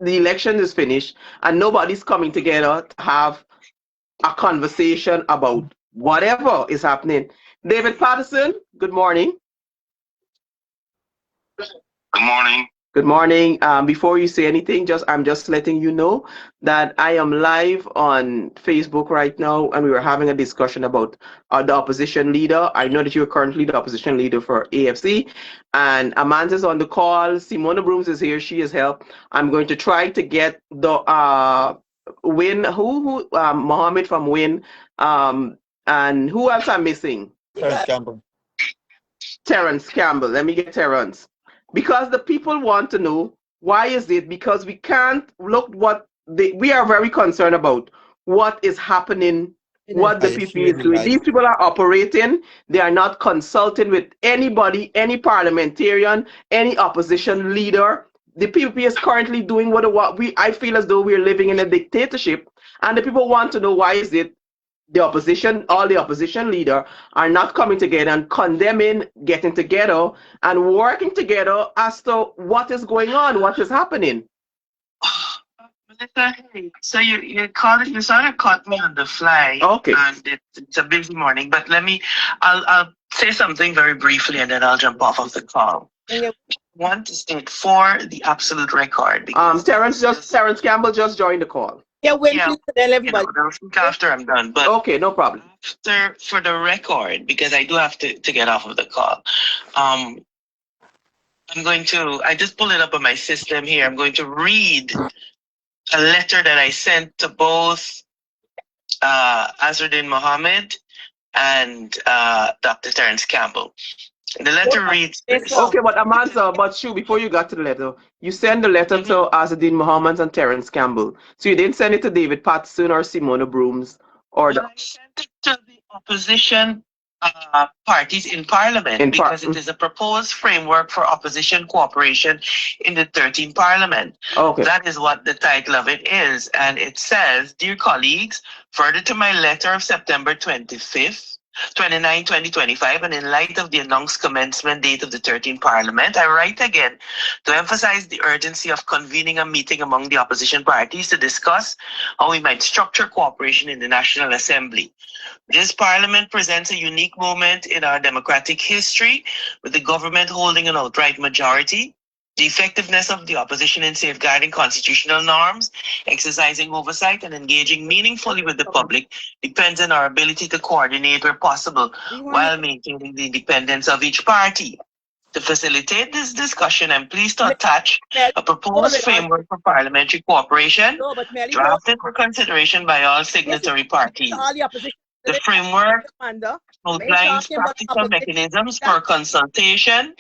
the election is finished and nobody's coming together to have a conversation about whatever is happening. David Patterson, good morning. Good morning. Good morning. Before you say anything, I'm just letting you know that I am live on Facebook right now, and we were having a discussion about the opposition leader. I know that you're currently the opposition leader for AFC, and Amanda's on the call. Simona Brooms is here. She has helped. I'm going to try to get the Win, Mohammed from Win, and who else I'm missing? Terrence Campbell. Terrence Campbell. Let me get Terrence. Because the people want to know why is it, because we can't look we are very concerned about what is happening, what the people is doing. These people are operating, they are not consulting with anybody, any parliamentarian, any opposition leader. The PPP is currently doing I feel as though we're living in a dictatorship, and the people want to know why is it all the opposition leader are not coming together and condemning, getting together and working together as to what is going on, what is happening. Melissa, hey, so you sort of caught me on the fly. Okay. And it's a busy morning, but I'll say something very briefly and then I'll jump off of the call. I want to state for the absolute record. Terrence Campbell just joined the call. Yeah, Win, Yeah, please tell you know, everybody. they'll speak after I'm done. But Okay, no problem. after, for the record, because I do have to get off of the call, I'm going to, I just pulled it up on my system here. I'm going to read a letter that I sent to both Azruddin Mohammed and Dr. Terence Campbell. The Hold letter on, reads this. Melissa. Okay, but Amanza, but Shu, before you got to the letter, you send the letter to Azadine Muhammad and Terence Campbell. So you didn't send it to David Patterson or Simona Brooms or Well, I sent it to the opposition parties in Parliament because it is a proposed framework for opposition cooperation in the 13th Parliament. Okay. That is what the title of it is. And it says, Dear colleagues, further to my letter of September 25th, 29, 2025, and in light of the announced commencement date of the 13th Parliament, I write again to emphasize the urgency of convening a meeting among the opposition parties to discuss how we might structure cooperation in the National Assembly. This Parliament presents a unique moment in our democratic history, with the government holding an outright majority. The effectiveness of the opposition in safeguarding constitutional norms, exercising oversight, and engaging meaningfully with the public depends on our ability to coordinate where possible while maintaining the independence of each party. To facilitate this discussion, I'm pleased to attach a proposed framework for parliamentary cooperation, No, but Melly, drafted for consideration by all signatory parties. all the opposition. The framework Commander, outlines talking about practical opposition. mechanisms for consultation,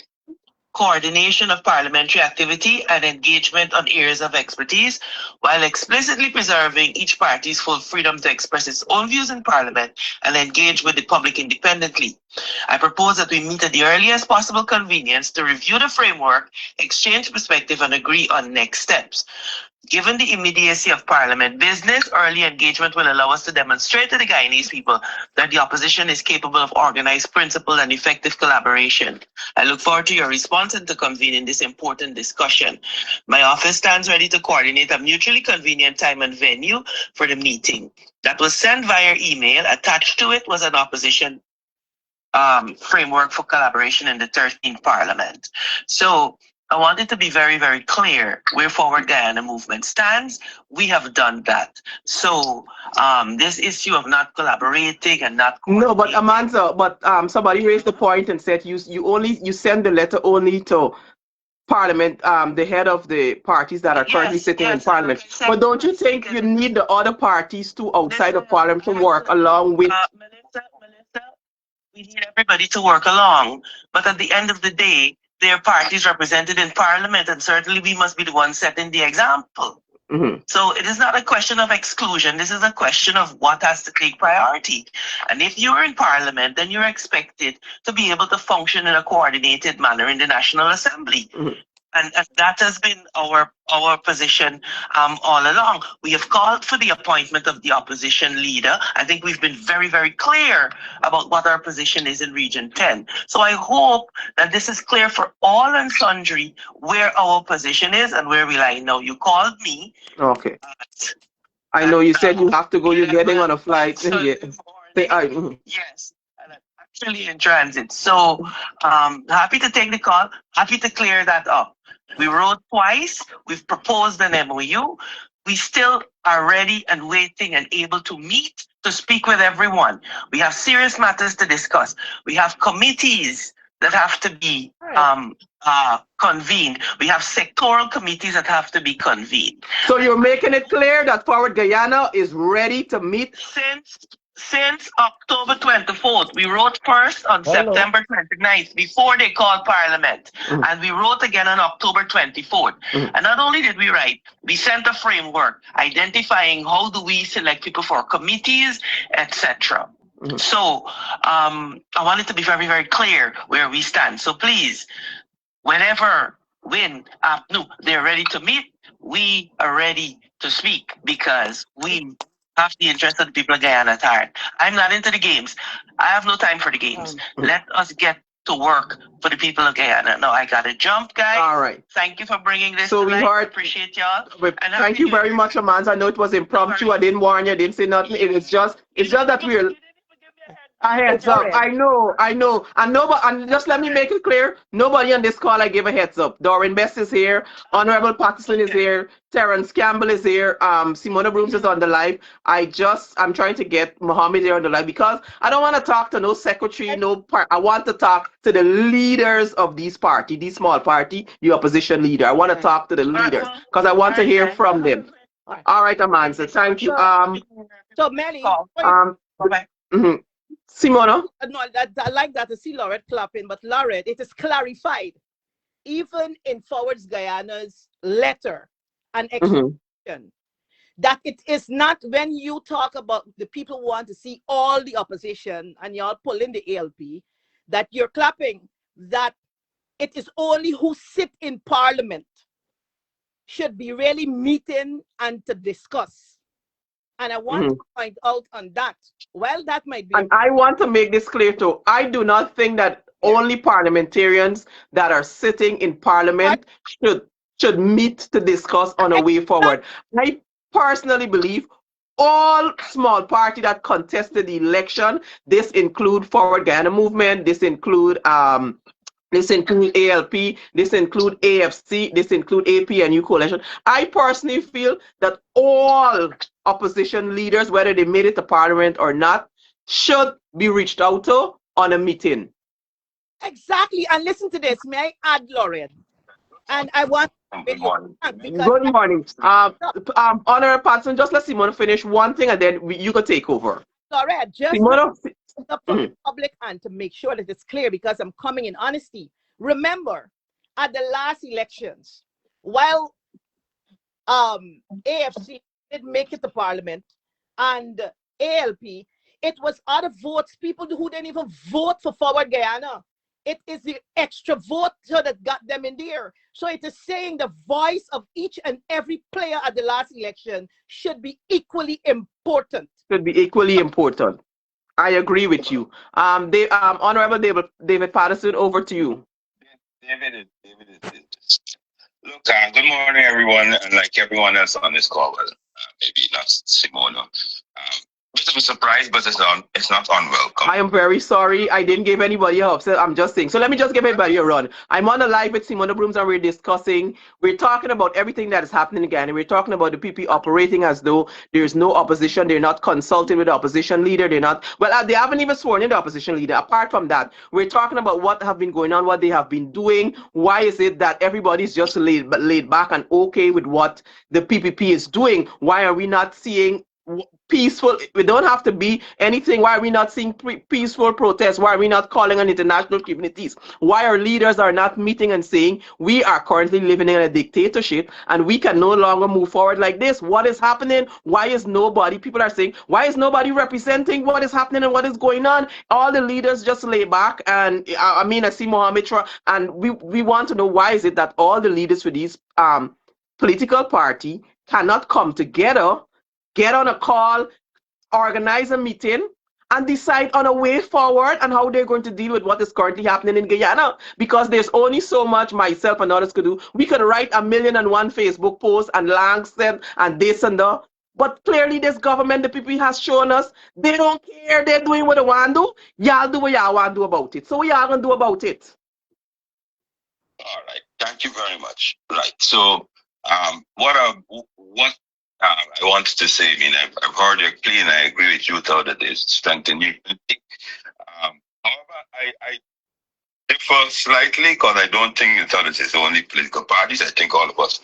coordination of parliamentary activity, and engagement on areas of expertise, while explicitly preserving each party's full freedom to express its own views in Parliament and engage with the public independently. I propose that we meet at the earliest possible convenience to review the framework, exchange perspective, and agree on next steps. Given the immediacy of Parliament business, early engagement will allow us to demonstrate to the Guyanese people that the opposition is capable of organized, principled, and effective collaboration. I look forward to your response and to convening this important discussion. My office stands ready to coordinate a mutually convenient time and venue for the meeting. That was sent via email. Attached to it was an opposition framework for collaboration in the 13th Parliament. So I wanted to be very, very clear where Forward Guyana Movement stands. We have done that. So this issue of not collaborating and not no, but Amanza, but somebody raised the point and said you send the letter only to Parliament, the head of the parties that are currently sitting in Parliament. But don't you think you need the other parties too outside of Parliament to work along with? Melissa, we need everybody to work along. But at the end of the day, there are parties represented in Parliament, and certainly we must be the ones setting the example. Mm-hmm. So it is not a question of exclusion. This is a question of what has to take priority. And if you're in Parliament, then you're expected to be able to function in a coordinated manner in the National Assembly. Mm-hmm. And that has been our position all along. We have called for the appointment of the opposition leader. I think we've been very, very clear about what our position is in Region 10. So I hope that this is clear for all and sundry where our position is and where we lie. Now, you called me. Okay. I know you said you have to go. You're getting on a flight. Yes. Actually in transit. So happy to take the call, happy to clear that up. We wrote twice, we've proposed an MOU. We still are ready and waiting and able to meet to speak with everyone. We have serious matters to discuss. We have committees that have to be convened. We have sectoral committees that have to be convened. So you're making it clear that Forward Guyana is ready to meet? Since October 24th, we wrote first on September 29th before they called Parliament. Mm-hmm. And we wrote again on October 24th. Mm-hmm. And not only did we write, we sent a framework identifying how do we select people for committees, etc. Mm-hmm. So I wanted to be very, very clear where we stand. So please, whenever, they're ready to meet, we are ready to speak because we have the interest of the people of Guyana at heart. I'm not into the games. I have no time for the games. Let us get to work for the people of Guyana. No, I gotta jump, guys. All right. Thank you for bringing this so tonight. Appreciate y'all. Thank you very much, Amanda. I know it was impromptu. I didn't warn you. I didn't say nothing. It's just that we're. A heads up. Lauren. I know. And nobody, and just let me make it clear, nobody on this call I give a heads up. Doreen Best is here, Honorable Patterson is here, Terrence Campbell is here, Simona Brooms is on the live. I'm trying to get Mohammed here on the live because I don't want to talk to no secretary, no part. I want to talk to the leaders of these party, these small party, the opposition leader. I want to talk to the leaders because I want to hear from them. All right, Amanza. Thank you. So Melly, Mhm. Simona. no, I like that to see Lorette clapping, but Lorette, it is clarified, even in Forwards Guyana's letter and explanation, that it is not when you talk about the people who want to see all the opposition and y'all pull in the ALP, that you're clapping, that it is only who sit in parliament should be really meeting and to discuss. And I want to point out on that. Well, that might be. And I want to make this clear too. I do not think that only parliamentarians that are sitting in parliament should meet to discuss on a way forward. I personally believe all small party that contested the election, this include Forward Guyana Movement, this include ALP, this include AFC, this include APNU Coalition. I personally feel that all opposition leaders, whether they made it to parliament or not, should be reached out to on a meeting. Exactly. And listen to this. May I add, Lauren? And I want Good morning. Honorable Patson, just let Simona finish one thing and then you can take over. Lauren, just Simona, up from the public and to make sure that it's clear, because I'm coming in honesty. Remember, at the last elections, while AFC did make it to parliament and ALP, it was other votes, people who didn't even vote for Forward Guyana. It is the extra vote that got them in there. So it is saying the voice of each and every player at the last election should be equally important. Should be equally important. I agree with you. Honorable David Patterson, over to you. David. Look, good morning, everyone, and like everyone else on this call, maybe not Simona. Bit of a surprise, but it's not unwelcome. I am very sorry. I didn't give anybody a upset. I'm just saying. So let me just give everybody a run. I'm on a live with Simona Brooms and we're talking about everything that is happening again. And we're talking about the PP operating as though there's no opposition. They're not consulting with the opposition leader. They haven't even sworn in the opposition leader. Apart from that, we're talking about what have been going on, what they have been doing. Why is it that everybody's just laid back and okay with what the PPP is doing? Why are we not seeing peaceful? We don't have to be anything. Why are we not seeing peaceful protests? Why are we not calling on international communities? Why our leaders are not meeting and saying we are currently living in a dictatorship and we can no longer move forward like this? What is happening? Why is nobody, people are saying, why is nobody representing what is happening and what is going on? All the leaders just lay back, and I see Mohammed, and we want to know, why is it that all the leaders for these political party cannot come together, get on a call, organize a meeting, and decide on a way forward and how they're going to deal with what is currently happening in Guyana? Because there's only so much myself and others could do. We could write 1,000,001 Facebook posts and Langston and this and that. But clearly this government, the people has shown us, they don't care. They're doing what they want to do. Y'all do what y'all want to do about it. So what y'all going to do about it? All right. Thank you very much. Right. So what I wanted to say, I've heard you clearly, and I agree with you that there's strength in unity. However, I differ slightly, because I don't think it is only political parties. I think all of us,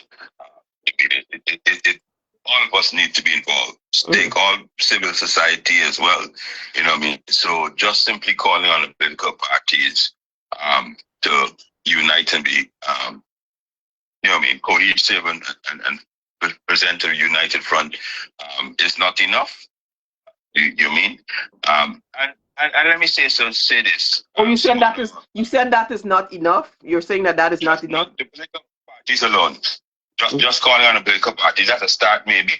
all of us need to be involved. Take all civil society as well. You know what I mean? So just simply calling on the political parties to unite and be, cohesive and present a united front is not enough. You mean? And let me say this. Oh, you said that is not enough? You're saying that is not enough? The political parties alone. Just calling on a political party, that's a start, maybe.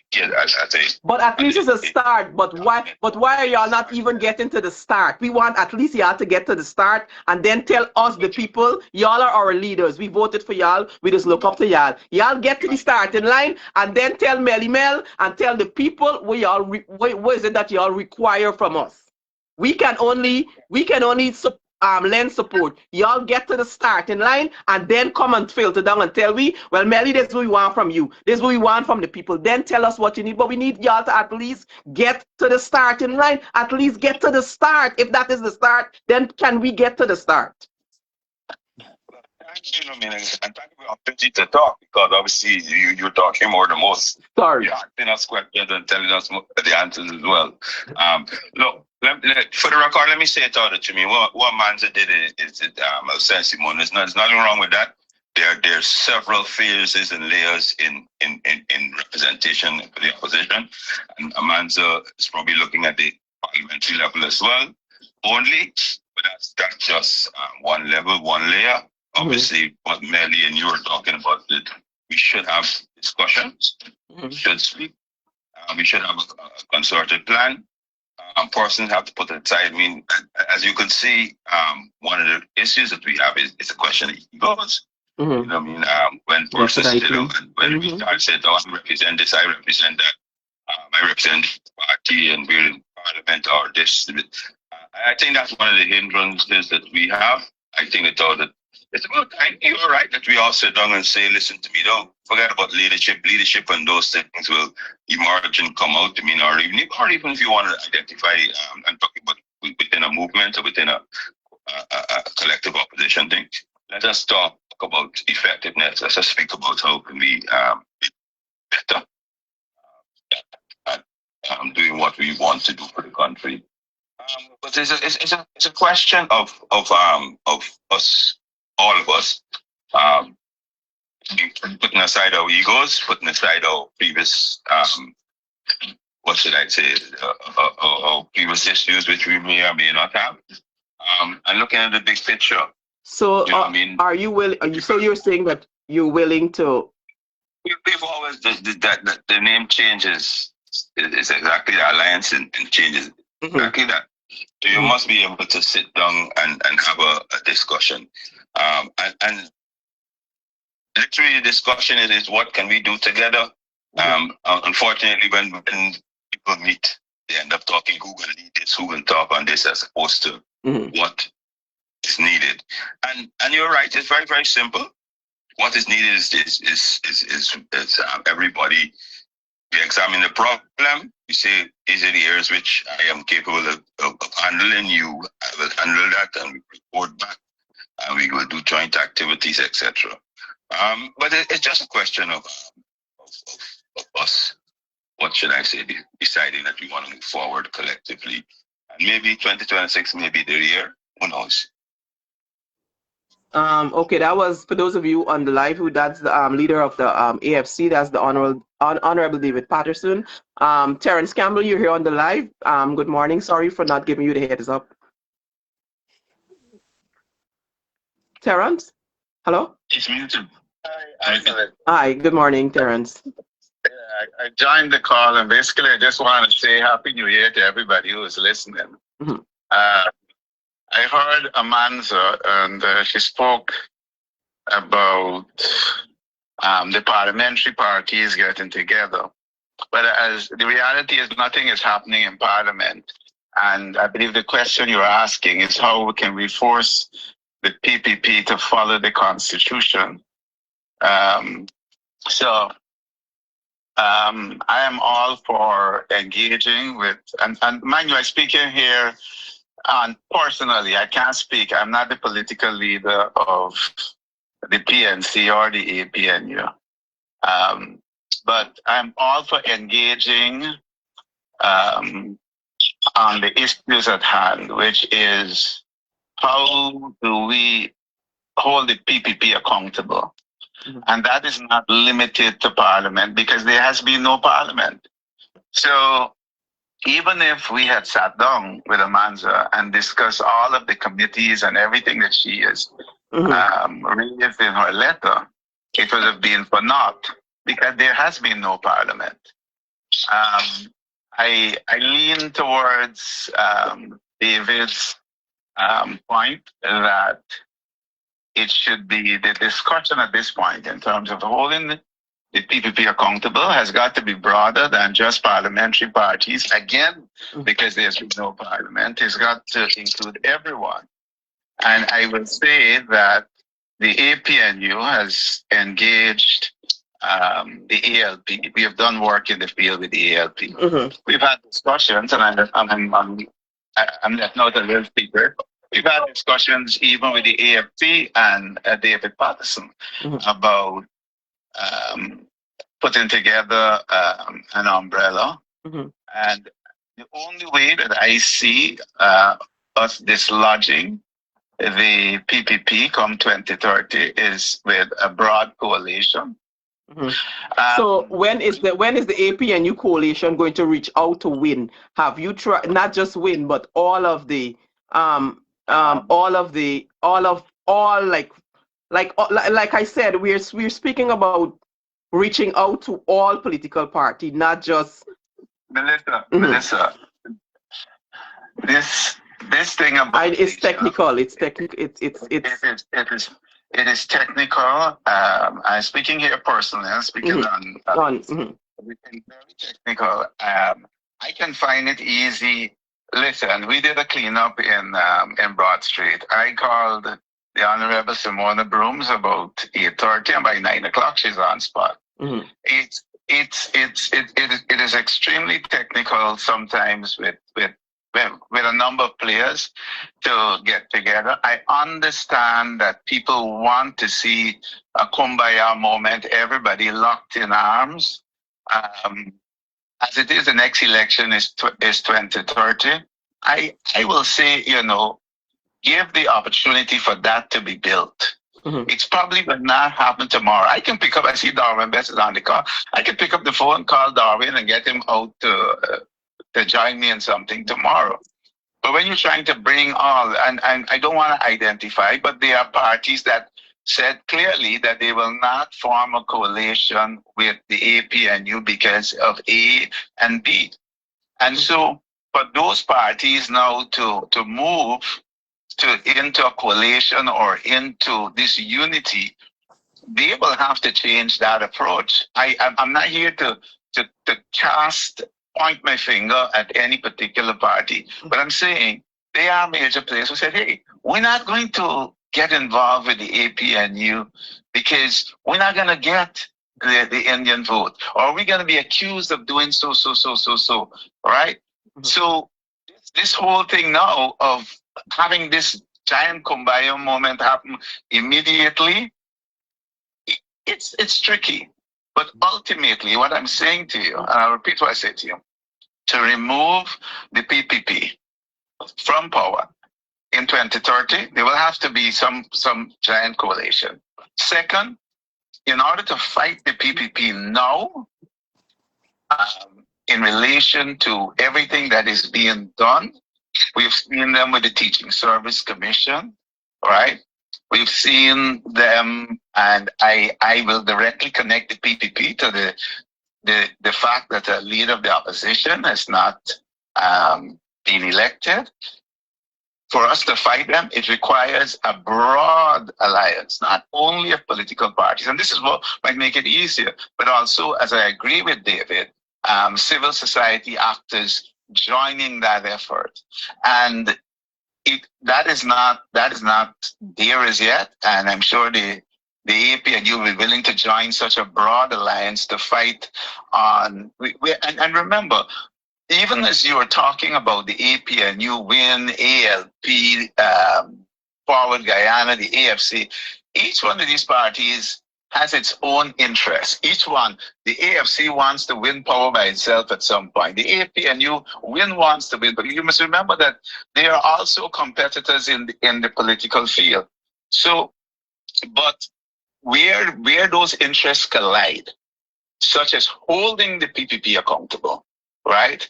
But at least it's a start. But why are y'all not even getting to the start? We want at least y'all to get to the start and then tell us, the people, y'all are our leaders. We voted for y'all. We just look up to y'all. Y'all get to the starting line and then tell Melly Mel and tell the people what is it that y'all require from us. we can only lend support. Y'all get to the starting line and then come and filter down and tell we, well, Melly, this is what we want from you. This is what we want from the people. Then tell us what you need. But we need y'all to at least get to the starting line. At least get to the start. If that is the start, then can we get to the start? Thank you, and thank you for the opportunity to talk, because obviously you're talking more than most. Sorry. You're asking us questions and telling us the answers as well. Look, for the record, let me say it out to me. What Manza did is Simone. There's nothing wrong with that. There's several phases and layers in representation for the opposition, and Manza is probably looking at the parliamentary level as well. Only, but that's just one level, one layer. Obviously, what Melly and you were talking about, that we should have discussions, we should speak, we should have a concerted plan. Persons have to put it aside. I mean, as you can see, one of the issues that we have is a question of egos. You know what I mean? When persons, when we start saying, oh, I represent this, I represent that, I represent the party and we're in parliament or this. I think that's one of the hindrances that we have. I think it's about time, you're right, that we all sit down and say, listen to me, don't forget about leadership. Leadership and those things will emerge and come out. I mean, or even if you want to identify and talk about within a movement or within a collective opposition thing, let us talk about effectiveness. Let's just speak about how can we be better at doing what we want to do for the country. But it's a question of us, all of us, putting aside our egos, putting aside our previous, what should I say, our previous issues which we may or may not have, and looking at the big picture. So, you know what I mean? Are you willing? So you're saying that you're willing to? We've always the name changes. It's exactly the alliance and changes exactly that. So you must be able to sit down and have a discussion. And literally the discussion is what can we do together? Unfortunately, when people meet, they end up talking who will lead this, who will talk on this, as opposed to what is needed. And you're right, it's very, very simple. What is needed is everybody. We examine the problem. We say, these are the areas which I am capable of handling. I will handle that, and we report back. And we will do joint activities, etc. But it's just a question of us. What should I say? Deciding that we want to move forward collectively, and maybe 2026 may be the year. Who knows? Okay, that was for those of you on the live. That's the leader of the AFC. That's the Honorable David Patterson. Terrence Campbell, you're here on the live. Good morning. Sorry for not giving you the heads up. Terrence, hello. It's muted. Hi. Good morning, Terrence. I joined the call, and basically I just want to say Happy New Year to everybody who is listening. I heard Amanza, and she spoke about the parliamentary parties getting together. But as the reality is, nothing is happening in Parliament. And I believe the question you're asking is how can we force the PPP to follow the Constitution? So I am all for engaging with, and mind you, I'm speaking here, and personally, I can't speak. I'm not the political leader of the PNC or the APNU. But I'm all for engaging on the issues at hand, which is how do we hold the PPP accountable? And that is not limited to Parliament, because there has been no Parliament. So even if we had sat down with Amanza and discussed all of the committees and everything that she is raised in her letter, it would have been for naught, because there has been no Parliament. I lean towards David's point that it should be the discussion at this point in terms of holding the PPP accountable has got to be broader than just parliamentary parties. Again, because there's no parliament, it's got to include everyone. And I will say that the APNU has engaged the ALP. We have done work in the field with the ALP. We've had discussions, and I'm letting out a little secret. We've had discussions even with the AFP and David Patterson about putting together an umbrella. And the only way that I see us dislodging the PPP come 2030 is with a broad coalition. So when is the APNU coalition going to reach out to win? Have you tried not just win, but all like I said, we're speaking about reaching out to all political party, not just Melissa. This thing about it's technical. It is technical. I'm speaking here personally. I'm speaking on everything very technical. I can find it easy. Listen, we did a cleanup in Broad Street. I called the Honorable Simona Brooms about 8:30, and by 9 o'clock she's on spot. It is extremely technical sometimes with a number of players to get together. I understand that people want to see a kumbaya moment, everybody locked in arms. As it is, the next election is 2030. I will say, give the opportunity for that to be built. It's probably will not happen tomorrow. I see Darwin Best is on the call. I can pick up the phone, call Darwin, and get him out to join me in something tomorrow. But when you're trying to bring all, and I don't want to identify, but there are parties that said clearly that they will not form a coalition with the APNU because of A and B. And so for those parties now to move into a coalition or into this unity, they will have to change that approach. I'm not here to point my finger at any particular party, but I'm saying they are major players who said, hey, we're not going to get involved with the APNU because we're not going to get the Indian vote, or we're going to be accused of doing so, right? So this whole thing now of having this giant kumbaya moment happen immediately, it's tricky. But ultimately, what I'm saying to you, and I'll repeat what I said to you, to remove the PPP from power in 2030, there will have to be some giant coalition. Second, in order to fight the PPP now, in relation to everything that is being done, we've seen them with the Teaching Service Commission, right? We've seen them, and I will directly connect the PPP to the fact that a leader of the opposition has not been elected. For us to fight them, it requires a broad alliance, not only of political parties. And this is what might make it easier, but also, as I agree with David, civil society actors joining that effort. And that is not there as yet. And I'm sure the APNU will be willing to join such a broad alliance to fight on. And remember, even as you were talking about the APNU, WIN, ALP, Forward Guyana, the AFC, each one of these parties has its own interests. Each one, the AFC wants to win power by itself at some point. The APNU wants to win, but you must remember that they are also competitors in the political field. So, but where those interests collide, such as holding the PPP accountable, right?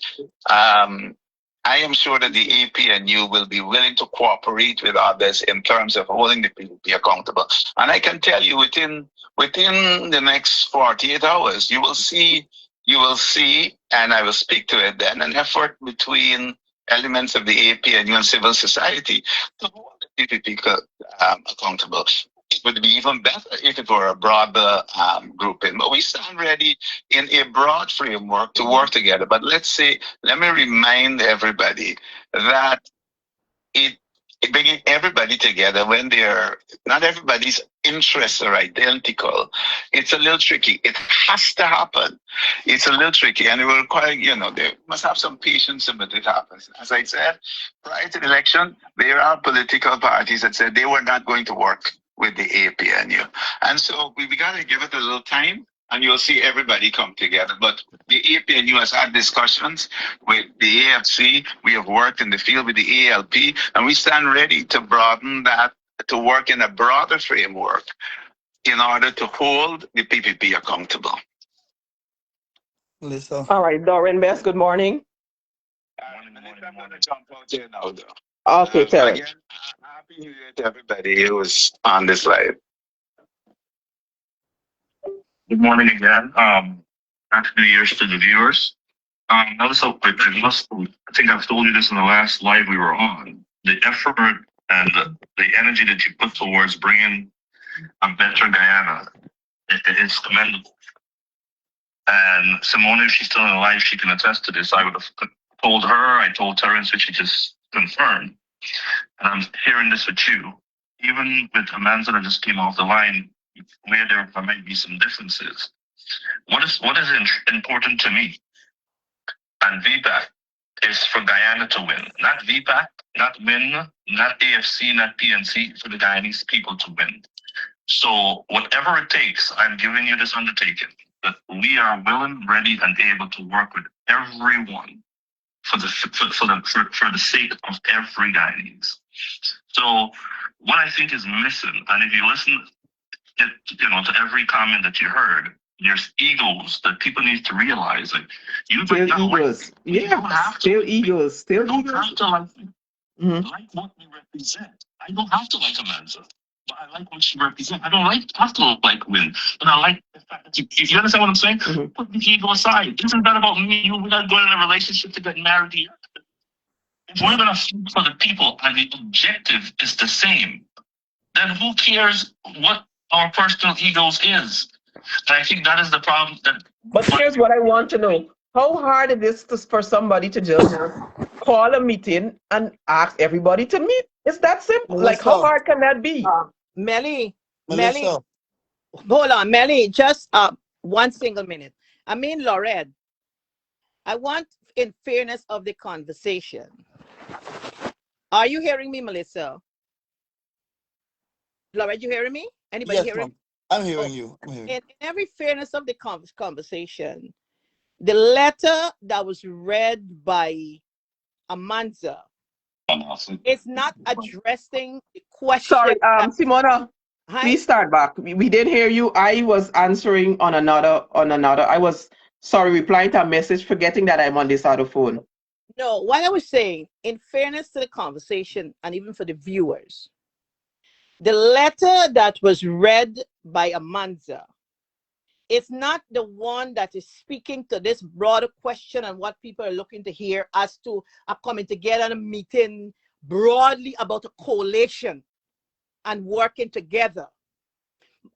I am sure that the APNU will be willing to cooperate with others in terms of holding the PPP accountable. And I can tell you within the next 48 hours, you will see, and I will speak to it then, an effort between elements of the APNU and civil society to hold the PPP accountable. would be even better if it were a broader grouping. But we stand ready in a broad framework to work together. But let me remind everybody that it bringing everybody together when they're not everybody's interests are identical. It's a little tricky. It has to happen. It's a little tricky, and it will require, they must have some patience but it happens. As I said, prior to the election, there are political parties that said they were not going to work with the APNU. And so we got to give it a little time, and you'll see everybody come together. But the APNU has had discussions with the AFC. We have worked in the field with the ALP, and we stand ready to broaden that, to work in a broader framework in order to hold the PPP accountable. Melissa. All right, Doreen Best, good morning. I'm going to jump out here now, though. Okay, Terrence. Again, happy New Year to everybody who was on this live. Good morning again. Happy New Year's to the viewers. Notice how I think I've told you this in the last live we were on. The effort and the energy that you put towards bringing a better Guyana, it's commendable. And Simone, if she's still in life, she can attest to this. I would have told her, I told Terrence, which she just confirmed. And I'm hearing this with you. Even with Amanda that just came off the line, where there might be some differences. What is important to me and VPAC is for Guyana to win. Not VPAC, not WIN, not AFC, not PNC, for the Guyanese people to win. So whatever it takes, I'm giving you this undertaking that we are willing, ready, and able to work with everyone for the sake of every Guyanese. So what I think is missing, and if you listen, to every comment that you heard, there's egos that people need to realize. Like you Still don't egos. you don't have to. Still egos. Still You don't egos. have to like what we represent. I don't have to like Amanda, but I like what she represents. I don't have to like Win, but I like the fact that you understand what I'm saying? Put the ego aside. This isn't about me. We're not going in a relationship to get married here. If we're gonna fight for the people and the objective is the same, then who cares what our personal egos is? And I think that is the problem. But here's what I want to know. How hard it is for somebody to just call a meeting and ask everybody to meet? It's that simple. Melissa. Like, how hard can that be? Melly, Melissa. hold on, Melly, just 1 single minute. I mean, Lorette, I want, in fairness of the conversation, are you hearing me, Melissa? Lorette, you hearing me? Anybody Yes, hearing ma'am. I'm hearing you. In every fairness of the conversation, the letter that was read by Amanda is not addressing the question. Sorry, Simona, please start back. We didn't hear you. I was answering on another. I was replying to a message, forgetting that I'm on this other phone. No, what I was saying, in fairness to the conversation and even for the viewers, the letter that was read by Amanda is not the one that is speaking to this broader question and what people are looking to hear as to a coming together and a meeting broadly about a coalition and working together.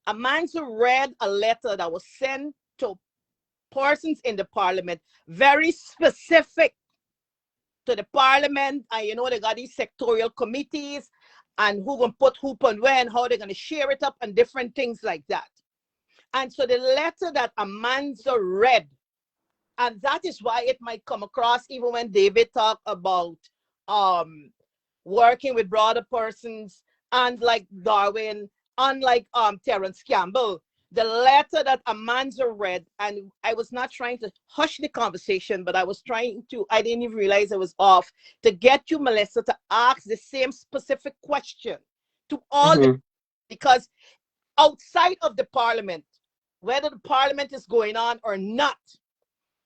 Amanda read a letter that was sent to persons in the parliament, very specific to the parliament, and they got these sectorial committees and who gonna put who on when, how they're gonna share it up and different things like that. And so the letter that Amanda read, and that is why it might come across, even when David talked about working with broader persons, and like Darwin, unlike Terence Campbell, the letter that Amanda read, and I was not trying to hush the conversation, but I didn't even realize I was off, to get you, Melissa, to ask the same specific question to all the, because outside of the parliament, whether the parliament is going on or not,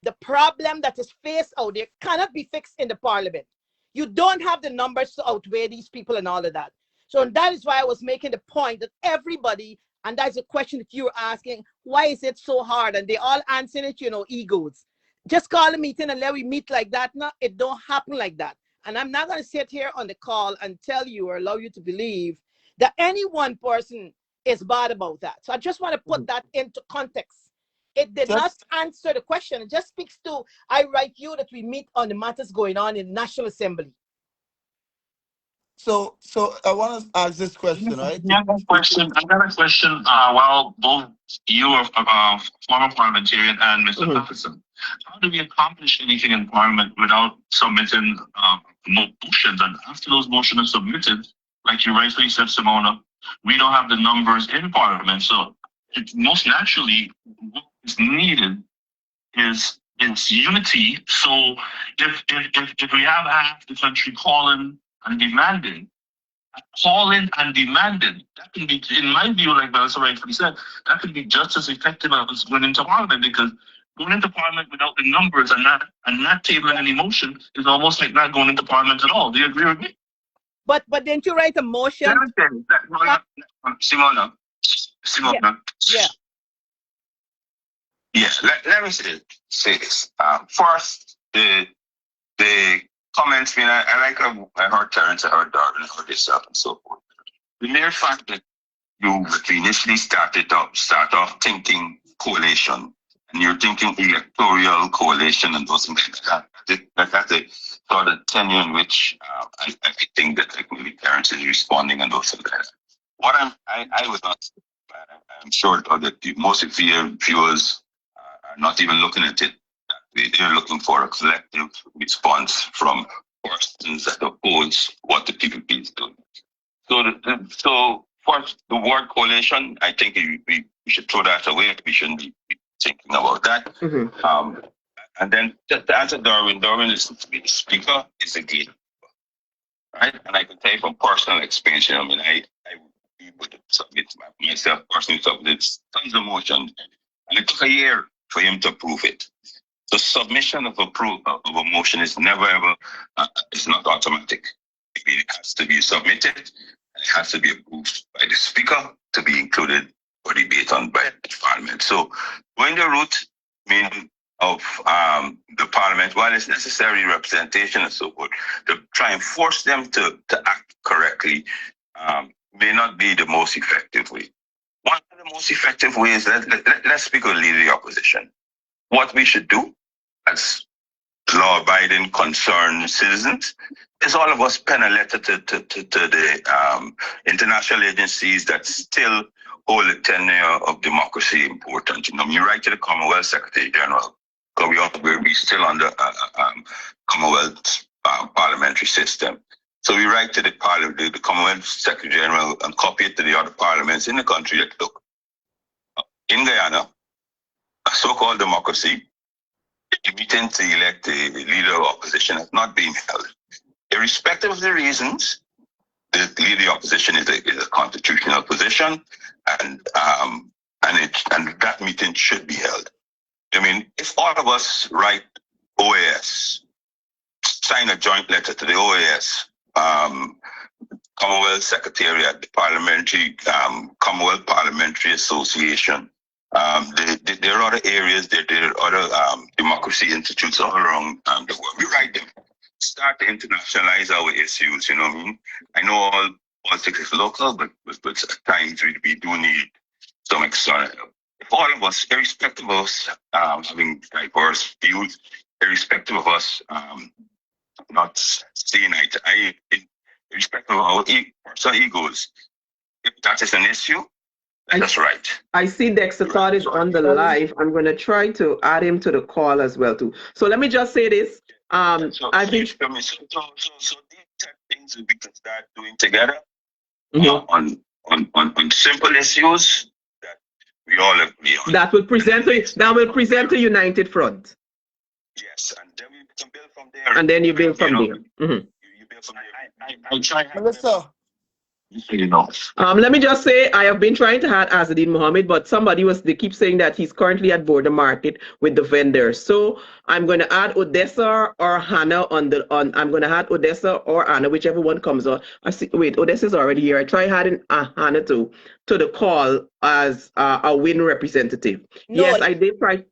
the problem that is faced out there cannot be fixed in the parliament. You don't have the numbers to outweigh these people and all of that. So that is why I was making the point that everybody, and that's a question that you're asking, why is it so hard? And they all answering it, egos. Just call a meeting and let we meet like that. No, it don't happen like that. And I'm not going to sit here on the call and tell you or allow you to believe that any one person is bad about that. So I just want to put that into context. It did not Just answer the question. It just speaks to, I write you that we meet on the matters going on in National Assembly. so I want to ask this question, right? Yeah, I got a question. While both you are former parliamentarian and Mr. Patterson, how do we accomplish anything in Parliament without submitting motions? And after those motions are submitted, like you rightly said, Simona, we don't have the numbers in Parliament. So most naturally, what is needed is unity. So if we have half the country calling and demanding, that can be, in my view, like Melissa rightfully said, that could be just as effective as going into Parliament, because going into Parliament without the numbers and not tabling any motion is almost like not going into Parliament at all. Do you agree with me? But didn't you write a motion? Let me tell you, Simona. Yeah. Yeah, let me say this. First, the comments, I like I heard Terrence, I heard Darwin, I heard yourself and so forth. The mere fact that you initially start off thinking coalition, and you're thinking electoral coalition and those things like that, that's a sort of tenure in which I think that like maybe Terrence is responding and those things like that. What I was not, I'm sure that most of your viewers are not even looking at it. They're looking for a collective response from persons that oppose what the PPP is doing. So first, the word coalition, I think we should throw that away. We shouldn't be thinking about that. And then to answer Darwin is the speaker is a gatekeeper, right? And I can tell you from personal experience, I would submit myself personally submitted tons of motions, and it took a year for him to approve it. The submission of a motion is never ever, it's not automatic. It has to be submitted, and it has to be approved by the speaker to be included for debate on by the parliament. So going the route of the parliament, while it's necessary representation and so forth, to try and force them to act correctly may not be the most effective way. One of the most effective ways, let's speak of leader of the opposition. What we should do as law-abiding, concerned citizens is all of us pen a letter to the international agencies that still hold the tenure of democracy important. You write to the Commonwealth Secretary General, because we're still under Commonwealth parliamentary system. So we write to the Commonwealth Secretary General and copy it to the other parliaments in the country that, look, in Guyana, a so-called democracy, the meeting to elect a leader of opposition has not been held. Irrespective of the reasons, the leader of the opposition is a constitutional position, and that meeting should be held. If all of us write OAS, sign a joint letter to the OAS, Commonwealth Secretariat, the Parliamentary Commonwealth Parliamentary Association. There are other areas, there are other democracy institutes all around the world. We write them. Start to internationalize our issues, I know all politics is local, but at times we do need some external help. If all of us, irrespective of us having diverse views, irrespective of us not seeing eye to eye, irrespective of our personal egos, if that is an issue, that's right. I see Dexter Todd is on the live. I'm going to try to add him to the call as well too. So let me just say this. I think so these things we can start doing together on simple issues that we all agree on. That will present a united front. Yes, and then we can build from there. And then you build from there. You build from there. I'll try. Melissa. Let me just say, I have been trying to add Azadine Mohammed, but they keep saying that he's currently at border market with the vendors. So I'm going to add Odessa or Hannah I'm going to add Odessa or Anna, whichever one comes on. Wait, Odessa's already here. I try adding Hannah to the call as a WIN representative. No, yes, I did try.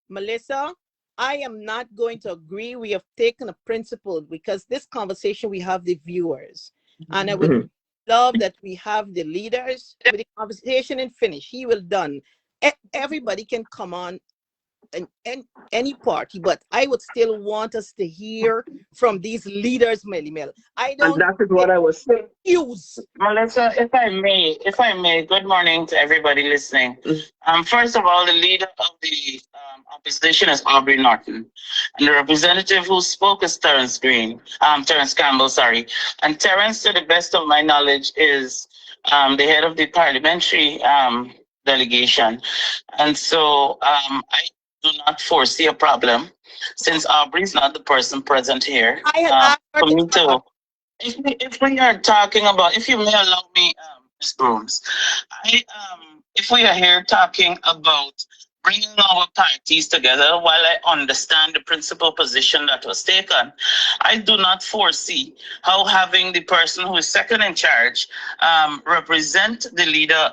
Melissa, I am not going to agree. We have taken a principle because this conversation we have the viewers, and I would love that we have the leaders with the conversation and finish. He will done. Everybody can come on and any party, but I would still want us to hear from these leaders, Melly Mel. I And don't that is what I was saying. use. Melissa, if I may, good morning to everybody listening. First of all, the leader of the opposition is Aubrey Norton, and the representative who spoke is Terrence Campbell, sorry. And Terrence, to the best of my knowledge, is the head of the parliamentary delegation. And so I do not foresee a problem since Aubrey's not the person present here. I had asked her For to me come up. to if we are talking about, if you may allow me, Ms. Brooms, if we are here talking about bringing our parties together, while I understand the principal position that was taken, I do not foresee how having the person who is second in charge represent the leader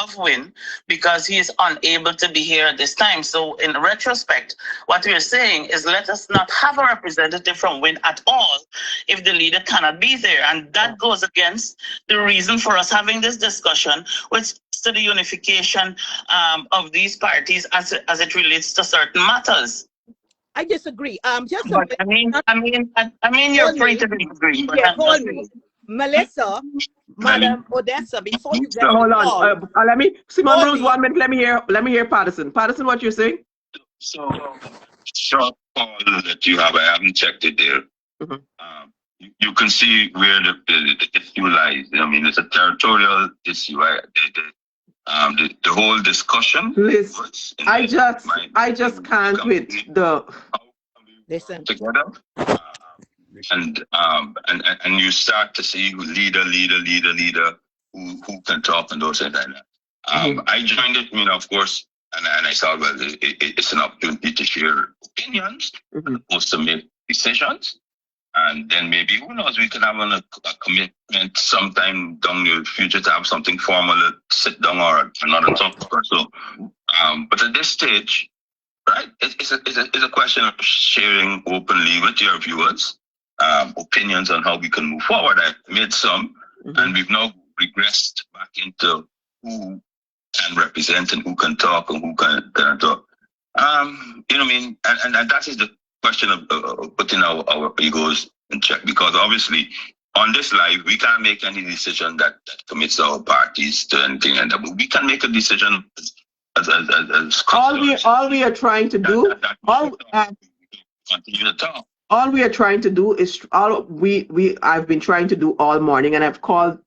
of WIN because he is unable to be here at this time. So in retrospect, what we are saying is let us not have a representative from WIN at all if the leader cannot be there. And that goes against the reason for us having this discussion, which to the unification of these parties as it relates to certain matters. I disagree. Just a But I mean, you're free to disagree. But yeah, I'm call just me. Melissa, Madam Odessa, before you get So hold the on. call, Let me Simon call Bruce, me. 1 minute. Let me hear Patterson. Patterson, what you're saying? So, short call that you have, I haven't checked it there. You can see where the issue lies. I mean, it's a territorial issue. The whole discussion. Listen, I just can't with the Listen. together. And you start to see leader who can talk and those things like that. I joined it, of course, and I thought, well, it's an opportunity to share opinions, opposed to make decisions. And then maybe, who knows, we can have a commitment sometime down the future to have something formal to sit down or another talk. So, but at this stage, right, it's a question of sharing openly with your viewers opinions on how we can move forward. I made some, and we've now regressed back into who can represent and who can talk and who can talk. You know what I mean? And that is the question of putting our egos in check, because obviously on this live we can't make any decision that commits our parties to anything, and we can make a decision as all we are trying to do. Continue to talk. All we are trying to do is I've been trying to do all morning, and I've called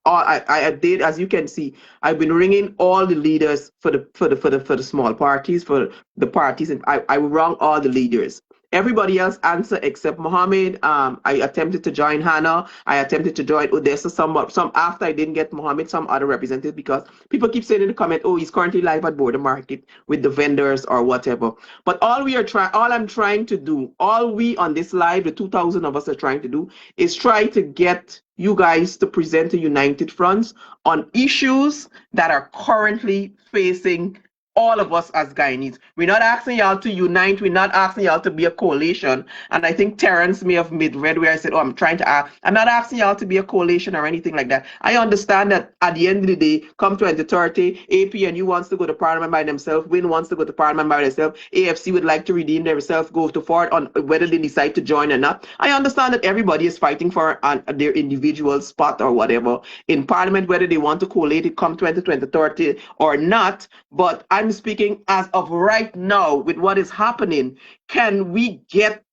all I did, as you can see, I've been ringing all the leaders for the small parties, for the parties, and I rang all the leaders. Everybody else answered except Mohammed. I attempted to join Hannah. I attempted to join Odessa. Some after I didn't get Mohammed, some other representative, because people keep saying in the comment, oh, he's currently live at Border Market with the vendors or whatever. But all I'm trying to do, all we on this live, the 2,000 of us are trying to do, is try to get you guys to present a united front on issues that are currently facing all of us as Guyanese. We're not asking y'all to unite. We're not asking y'all to be a coalition. And I think Terrence may have made read where I said, oh, I'm not asking y'all to be a coalition or anything like that. I understand that at the end of the day, come 2030, APNU wants to go to Parliament by themselves, WIN wants to go to Parliament by themselves, AFC would like to redeem themselves, go to forward on whether they decide to join or not. I understand that everybody is fighting for their individual spot or whatever in Parliament, whether they want to collate it come 2030 or not. But I'm speaking as of right now with what is happening. Can we get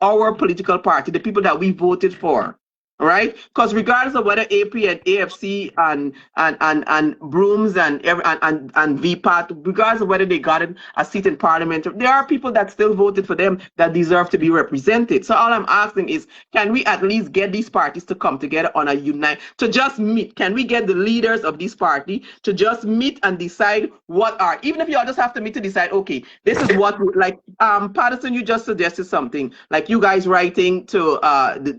our political party, the people that we voted for, right? Because regardless of whether AP and AFC and Brooms and VPAT, regardless of whether they got a seat in Parliament, there are people that still voted for them that deserve to be represented. So all I'm asking is, can we at least get these parties to come together on a unite, to just meet? Can we get the leaders of this party to just meet and decide what are, even if you all just have to meet to decide, okay, this is what, like Patterson, you just suggested something, like you guys writing to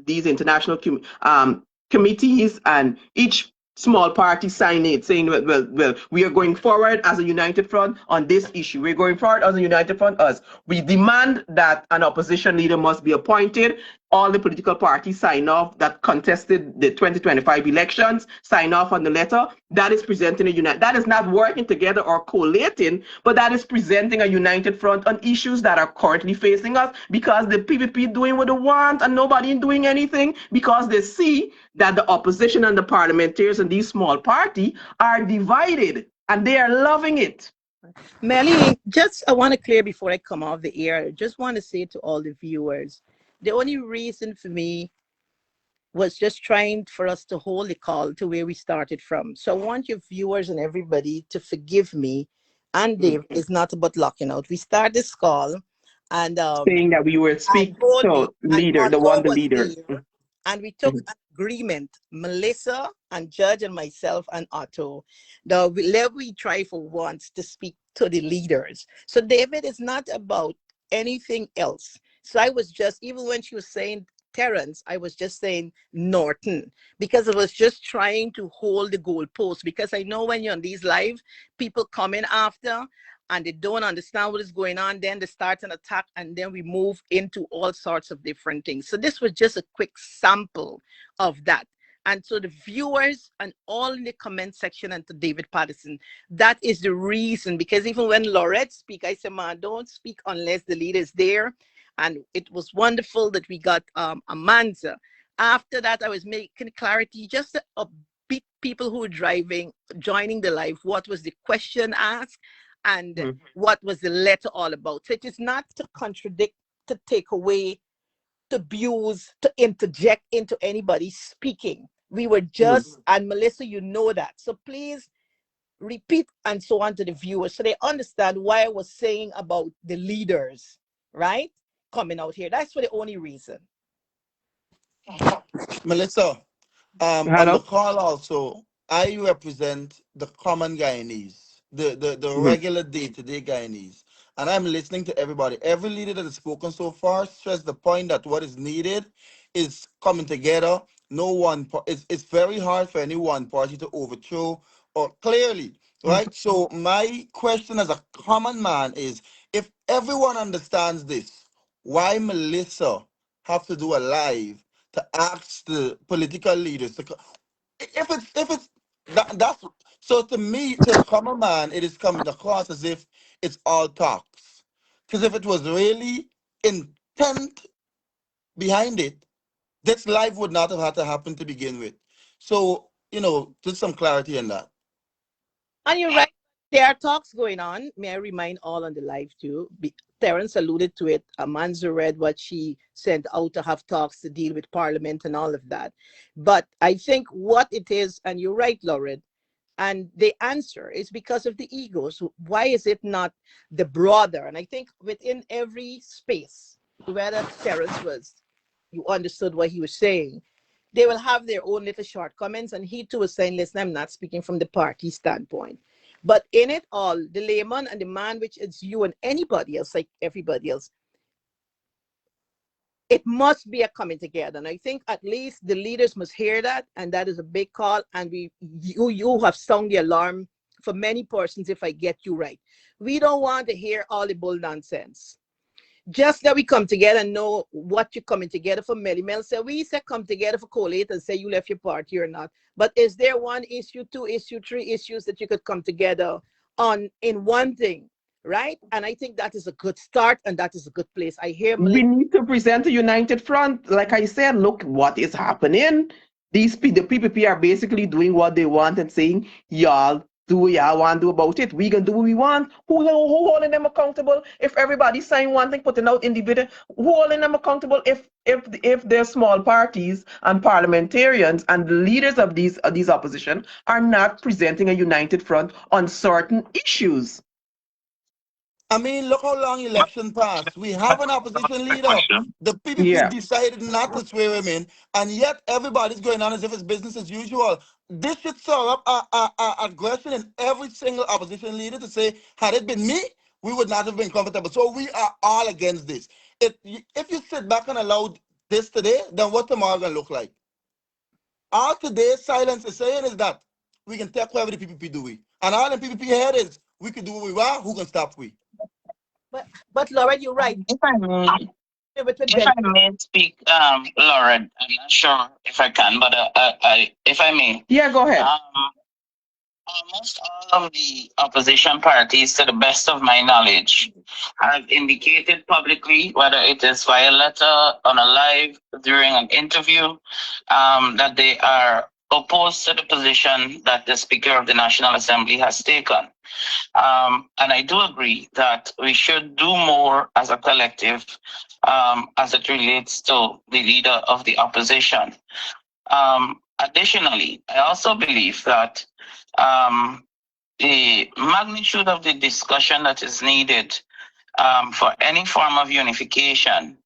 these international committees, and each small party sign it, saying, well, we are going forward as a united front on this issue. We're going forward as a united front. We demand that an opposition leader must be appointed all the political parties sign off that contested the 2025 elections, sign off on the letter. That is presenting a unite. That is not working together or collating, but that is presenting a united front on issues that are currently facing us, because the PPP doing what they want and nobody doing anything, because they see that the opposition and the parliamentarians and these small parties are divided and they are loving it. Melly, just I want to clear before I come off the air. I just want to say to all the viewers, the only reason for me was just trying for us to hold the call to where we started from. So I want your viewers and everybody to forgive me. And Dave is not about locking out. We start this call, and Saying that we will I speak told to you, and leader, the Otto one, the was leader. there, and we took an agreement. Melissa and Judge and myself and Otto, we try for once to speak to the leaders. So David is not about anything else. So I was just, even when she was saying Terrence, I was just saying Norton, because I was just trying to hold the goalpost, because I know when you're on these live, people come in after and they don't understand what is going on, then they start an attack, and then we move into all sorts of different things. So this was just a quick sample of that. And so the viewers and all in the comment section, and to David Patterson, that is the reason, because even when Laurette speak, I said, man, don't speak unless the leader is there. And it was wonderful that we got Amanda. After that, I was making clarity just to upbeat people who were driving, joining the live. What was the question asked? And what was the letter all about? So it is not to contradict, to take away, to abuse, to interject into anybody speaking. We were just, and Melissa, you know that. So please repeat and so on to the viewers so they understand why I was saying about the leaders, right? Coming out here. That's for the only reason. Melissa, on the Hello? call also, I represent the common Guyanese, the regular day-to-day Guyanese. And I'm listening to everybody. Every leader that has spoken so far stressed the point that what is needed is coming together. No one, it's very hard for any one party to overthrow or clearly, right? So my question as a common man is, if everyone understands this, why Melissa have to do a live to ask the political leaders to if it's that's so to me, to the common man, it is coming across as if it's all talks, because if it was really intent behind it, this life would not have had to happen to begin with. So just some clarity in that. And you're right. There are talks going on. May I remind all on the live too? Terence alluded to it. Amanza read what she sent out to have talks to deal with Parliament and all of that. But I think what it is, and you're right, Lauren, and the answer is because of the egos. Why is it not the broader? And I think within every space, whether Terence was, you understood what he was saying, they will have their own little shortcomings. And he too was saying, listen, I'm not speaking from the party standpoint. But in it all, the layman and the man, which is you and anybody else, like everybody else, it must be a coming together. And I think at least the leaders must hear that. And that is a big call. And you have sounded the alarm for many persons, if I get you right. We don't want to hear all the bull nonsense. Just that we come together and know what you're coming together for. Melly Mel said, we said come together for collate and say you left your party or not. But is there one issue, two issue, three issues that you could come together on in one thing, right? And I think that is a good start and that is a good place. I hear We Melissa. need to present a united front. Like I said, look what is happening. The PPP are basically doing what they want and saying, y'all do what y'all want to do about it. We can do what we want. Who holding them accountable? If everybody sign one thing, putting out individual, who holding them accountable? If they're small parties and parliamentarians and the leaders of these opposition are not presenting a united front on certain issues. I mean, look how long election passed. We have an opposition leader. Question. The PPP Yeah. decided not to swear him in, and yet everybody's going on as if it's business as usual. This should stir up aggression in every single opposition leader to say, had it been me, we would not have been comfortable. So we are all against this. If you sit back and allow this today, then what tomorrow going to look like? All today's silence is saying is that we can take whatever the PPP do we. And all the PPP head is, we can do what we want, who can stop we? But Laura, you're right. If I may, If I may speak, Laura, I'm not sure if I can, but if I may. Yeah, go ahead. Almost all of the opposition parties, to the best of my knowledge, have indicated publicly, whether it is via letter, on a live, during an interview, that they are opposed to the position that the Speaker of the National Assembly has taken. And I do agree that we should do more as a collective as it relates to the leader of the opposition. Additionally, I also believe that the magnitude of the discussion that is needed for any form of unification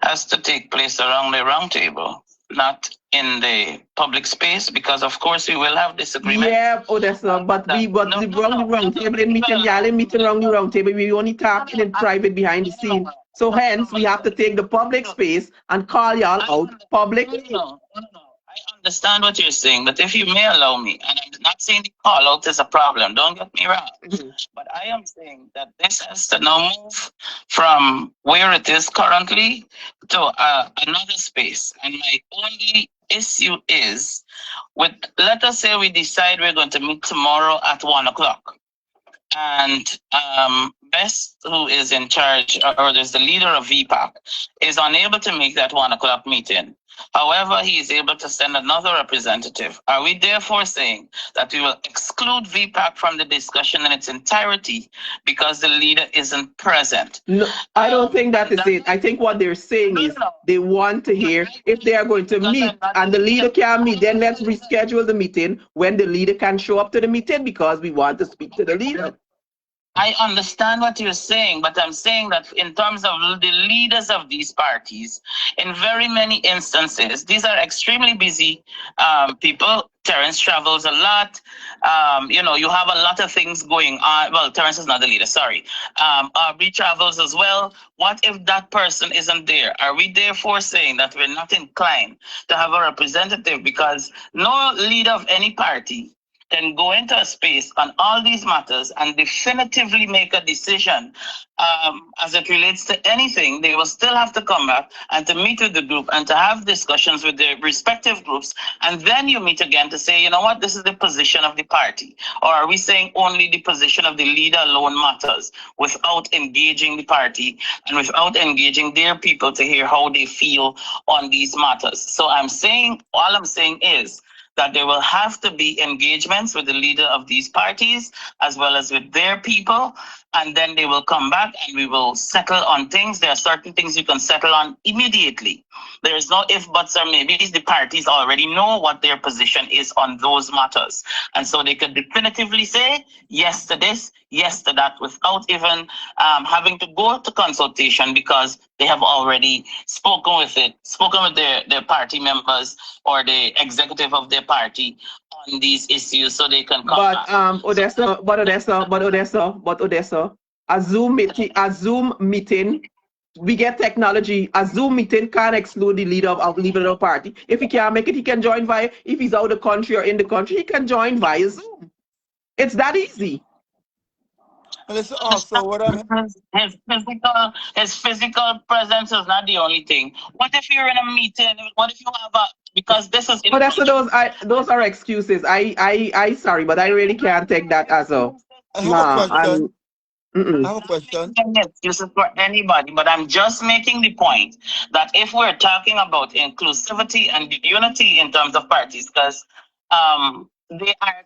has to take place around the round table, not in the public space, because of course we will have disagreement. Yeah, Odessa, but the round table in meeting, y'all in meeting around the round table, we only talking in private behind the scene. So hence we have to take the public space and call y'all out publicly. No. I understand what you're saying, but if you may allow me, and I'm not saying the call out is a problem, don't get me wrong, but I am saying that this has to now move from where it is currently to another space. And my only issue is with, let us say we decide we're going to meet tomorrow at 1:00. And Best, who is in charge, or there's the leader of VPAC, is unable to make that 1:00 meeting. However, he is able to send another representative. Are we therefore saying that we will exclude VPAC from the discussion in its entirety because the leader isn't present? No, I don't think that is it. I think what they're saying is they want to hear if they are going to meet and the leader can't meet, then let's reschedule the meeting when the leader can show up to the meeting because we want to speak to the leader. I understand what you're saying, but I'm saying that in terms of the leaders of these parties, in very many instances, these are extremely busy people. Terence travels a lot. You have a lot of things going on. Well, Terence is not the leader, sorry. Aubrey travels as well. What if that person isn't there? Are we therefore saying that we're not inclined to have a representative? Because no leader of any party can go into a space on all these matters and definitively make a decision as it relates to anything. They will still have to come back and to meet with the group and to have discussions with their respective groups. And then you meet again to say, you know what, this is the position of the party. Or are we saying only the position of the leader alone matters without engaging the party and without engaging their people to hear how they feel on these matters? So all I'm saying is, that there will have to be engagements with the leader of these parties as well as with their people, and then they will come back and we will settle on things. There are certain things you can settle on immediately. There is no if, buts, or maybes. The parties already know what their position is on those matters. And so they could definitively say yes to this, yes to that, without even having to go to consultation because they have already spoken with their party members or the executive of their party on these issues so they can come back. Odessa, a Zoom meeting, we get technology. A Zoom meeting can't exclude the leader of the party. If he can't make it, he can join via, if he's out of the country or in the country, he can join via Zoom. It's that easy. And it's also what I'm his physical presence is not the only thing. What if you're in a meeting? What if you have because this is those are excuses. I sorry, but I really can't take that as a I have a question. Excuses for anybody, but I'm just making the point that if we're talking about inclusivity and unity in terms of parties, because there are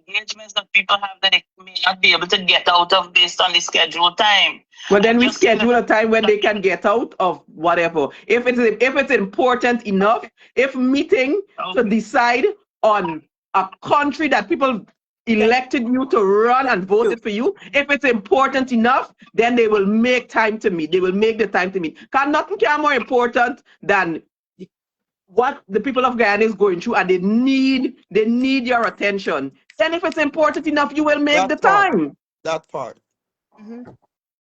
engagements that people have that they may not be able to get out of based on the scheduled time. Well, then we schedule a time when they can get out of whatever. If it's important enough, if meeting to decide on a country that people elected you to run and voted for you, if it's important enough, then they will make time to meet. They will make the time to meet. Because nothing can be more important than what the people of Guyana is going through, and they need your attention. Then if it's important enough, you will make the time. That part.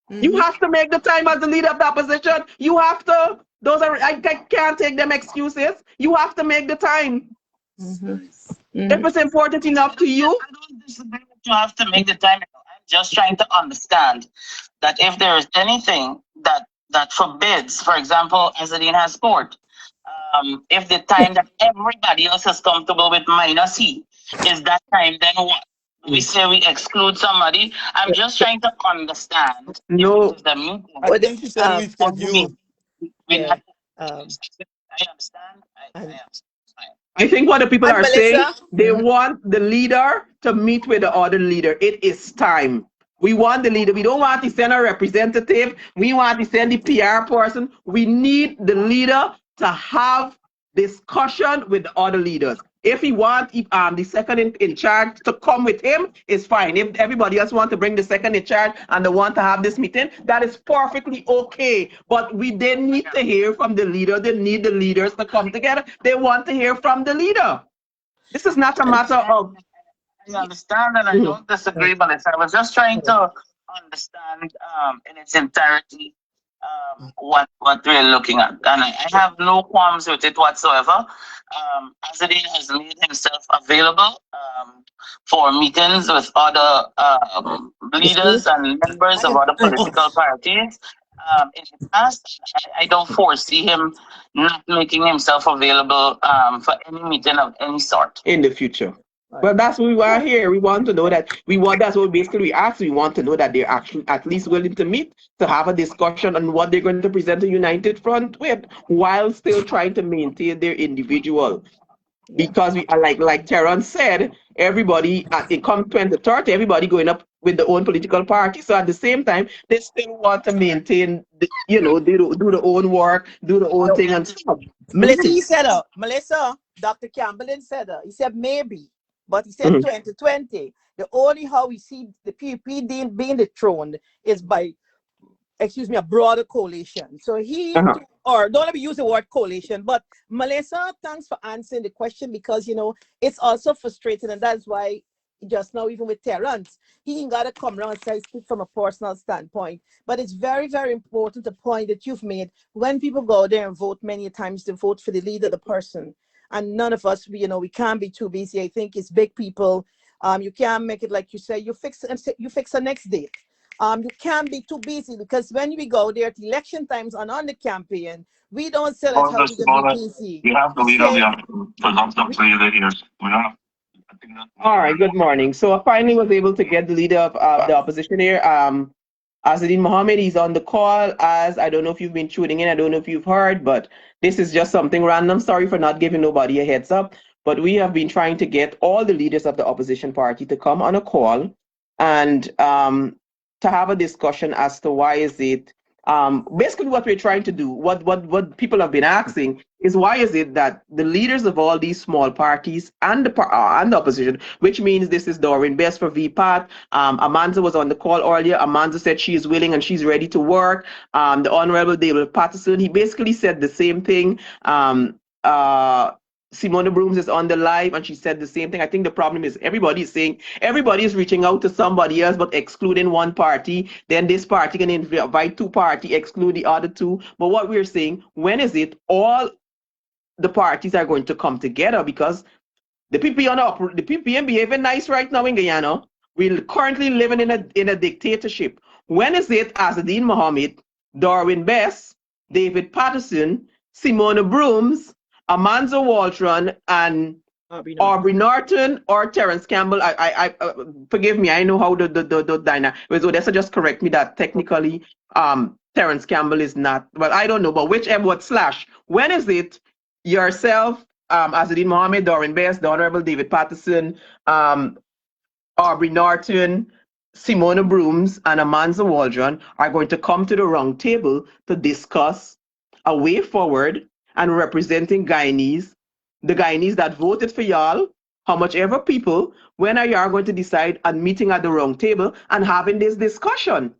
You have to make the time as the leader of the opposition. You have to. I can't take them excuses. You have to make the time. If it's important enough to you. I don't disagree that you have to make the time. I'm just trying to understand that if there is anything that that forbids, for example, as the Dean has court, if the time that everybody else is comfortable with minus he is that time, then what? We say we exclude somebody. I'm just trying to understand if No, this is the meeting. I think she said Then reschedule. we Yeah. not, Um, I understand. I and understand. I think what the people And are saying, Melissa, they want the leader to meet with the other leader. It is time. We want the leader. We don't want to send a representative. We want to send the PR person. We need the leader to have discussion with the other leaders. If he wants the second in charge to come with him, it's fine. If everybody else want to bring the second in charge and they want to have this meeting, that is perfectly okay. But they need to hear from the leader. They need the leaders to come together. They want to hear from the leader. This is not a matter of I understand and I Mhm. don't disagree, but I was just trying to understand in its entirety what we're looking at. And I have no qualms with it whatsoever. Azadine has made himself available for meetings with other leaders and members of other political parties. In the past, I don't foresee him not making himself available for any meeting of any sort. in the future. Well, that's what we want here. We want to know that that's what basically we ask. We want to know that they're actually at least willing to meet to have a discussion on what they're going to present a united front with while still trying to maintain their individual. Because we are like Terrence said, everybody it comes 2030, everybody going up with their own political party. So at the same time, they still want to maintain do the own work, do the own thing and stuff. Melissa, he said, Melissa, Dr. Campbell said, he said maybe, but he said Mhm. 2020. The only how we see the PUP being dethroned is by, excuse me, a broader coalition. So Uh-huh. or don't let me use the word coalition, but Melissa, thanks for answering the question because, it's also frustrating. And that's why just now, even with Terrence, he ain't got to come around and say, speak from a personal standpoint. But it's very, very important, the point that you've made. When people go there and vote, many times they vote for the leader, the person. And none of us, we can't be too busy. I think it's big people. You can't make it like you say, you fix the next date. You can't be too busy because when we go there at election times and on the campaign, we don't say that how we're going to be busy. You have to We lead up say, for not for you to hear. We don't have. I think All right, good morning. So I finally was able to get the leader of the opposition here. Asadin Mohammed, he's on the call. As I don't know if you've been tuning in, I don't know if you've heard, but this is just something random. Sorry for not giving nobody a heads up. But we have been trying to get all the leaders of the opposition party to come on a call and to have a discussion as to why is it basically what we're trying to do, what people have been asking is why is it that the leaders of all these small parties and the opposition, which means this is Doreen Best for VPAT. Amanda was on the call earlier. Amanda said she is willing and she's ready to work. The Honorable David Patterson, he basically said the same thing. Simona Brooms is on the live and she said the same thing. I think the problem is everybody is saying everybody is reaching out to somebody else but excluding one party. Then this party can invite two party, exclude the other two. But what we're saying, when is it all the parties are going to come together? Because the PPM behaving nice right now in Guyana. We're currently living in a dictatorship. When is it Azadine Mohammed, Darwin Bess, David Patterson, Simona Brooms, Amanza Waltron, and Aubrey Norton or Terence Campbell? Forgive me. I know how the dynamic. So Odessa just correct me that technically, Terence Campbell is not. Well, I don't know, but whichever what slash. When is it yourself, Azadine Mohammed, Doreen Bess, the Honorable David Patterson, Aubrey Norton, Simona Brooms, and Amanza Waldron are going to come to the round table to discuss a way forward and representing Guyanese, the Guyanese that voted for y'all, how much ever people, when are y'all going to decide on meeting at the round table and having this discussion?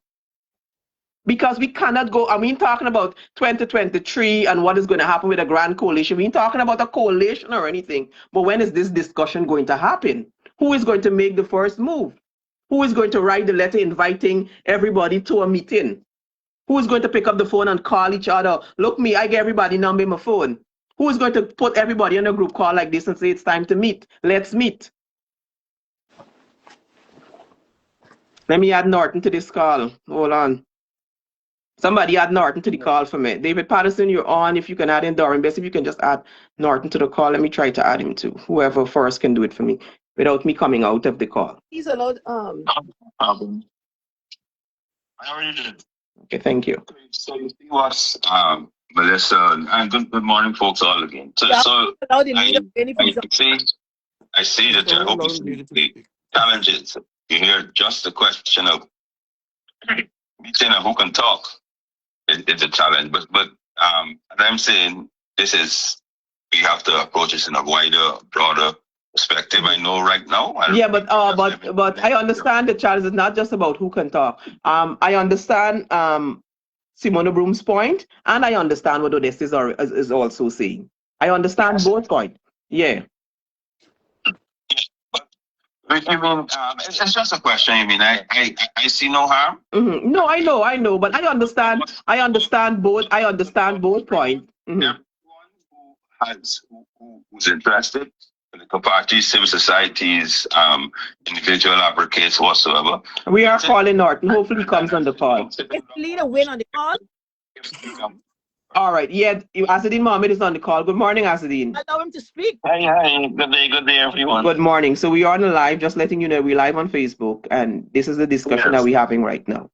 Because we cannot go, I mean, talking about 2023 and what is going to happen with a grand coalition. We ain't talking about a coalition or anything. But when is this discussion going to happen? Who is going to make the first move? Who is going to write the letter inviting everybody to a meeting? Who is going to pick up the phone and call each other? Look, me, I get everybody number in my phone. Who is going to put everybody in a group call like this and say it's time to meet? Let's meet. Let me add Norton to this call. Hold on. Somebody add Norton to the call for me. David Patterson, you're on. If you can add in Doran Best, if you can just add Norton to the call. Let me try to add him too. Whoever first can do it for me without me coming out of the call. He's allowed. I already did. Okay, thank you. So you see what's Melissa, and good morning, folks, all again. So, Yeah, so allowed the I, leader benefits. I see that I hope the challenges. You hear just the question of meeting and who can talk. It's a challenge, but as I'm saying, this is we have to approach this in a wider, broader perspective. I know right now. Yeah, but I understand the challenge is not just about who can talk. I understand Simona Broom's point, and I understand what Odessa is also saying. I understand both points. Yeah. But you mean it's just a question. I mean, I see no harm. Mm-hmm. No, I know, but I understand both. I understand both points. Mm-hmm. Everyone who's interested, political parties, civil societies, individual advocates, whatsoever. We are calling Norton. Hopefully, he comes on the call. Is the leader win on the call? All right. Yeah, Asadine Mohammed is on the call. Good morning, Asadine. Allow him to speak. Hi. Good day, everyone. Good morning. So we are on the live, just letting you know we're live on Facebook, and this is the discussion that we're having right now.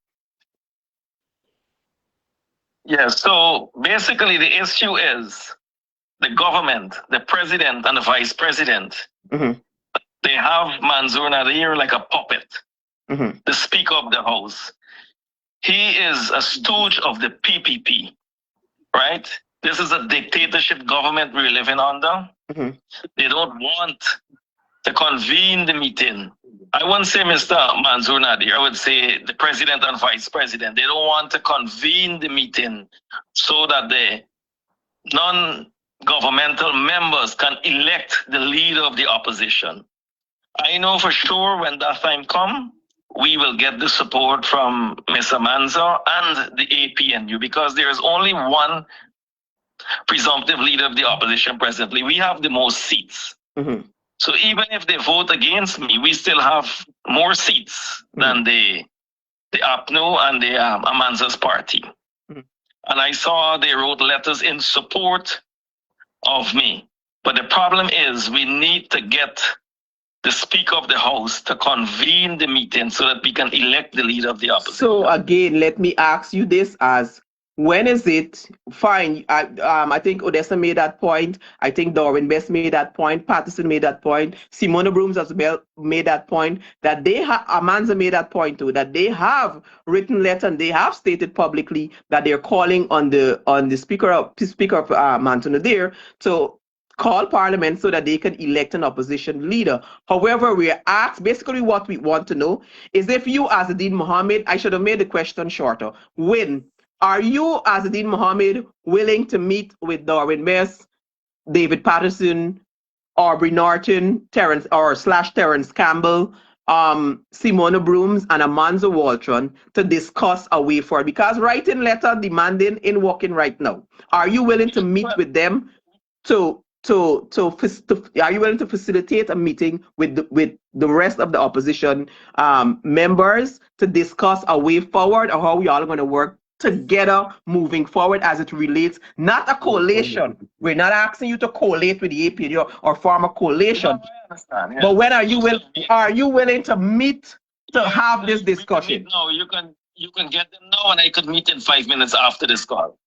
Yes, so basically the issue is the government, the president and the vice president, they have Mansour Nadir like a puppet, the Speaker of the House. He is a stooge of the PPP, right? This is a dictatorship government we're living under. They don't want to convene the meeting. I wouldn't say Mr. Mansour Nadir, I would say the president and vice president. They don't want to convene the meeting so that the non-governmental members can elect the leader of the opposition. I know for sure when that time comes, we will get the support from Mr. Mansour and the APNU because there is only one presumptive leader of the opposition presently. We have the most seats. So even if they vote against me, we still have more seats than the APNU and the Amanza's party. And I saw they wrote letters in support of me. But the problem is we need to get the Speaker of the House to convene the meeting so that we can elect the leader of the opposition. So again, let me ask you this as when is it fine? I think Odessa made that point. I think Darwin Best made that point. Patterson made that point. Simona Brooms as well made that point. That they have, Amanza made that point too. That they have written letter and they have stated publicly that they're calling on the Speaker of Mansour Nadir to call Parliament so that they can elect an opposition leader. However, we are asked, basically what we want to know is if you, Asadine Mohammed, I should have made the question shorter. When are you, Asadine Mohammed, willing to meet with Darwin Best, David Patterson, Aubrey Norton, Terence Campbell, Simona Brooms, and Amanza Waltron to discuss a way forward? Because writing letter demanding in working right now. Are you willing to meet with them are you willing to facilitate a meeting with the rest of the opposition members to discuss a way forward or how we all going to work together moving forward as it relates, not a coalition. We're not asking you to collate with the APD or form a coalition. No, I understand, yeah. But when are you willing to meet to have this discussion? No, you can get them now and I could meet in 5 minutes after this call.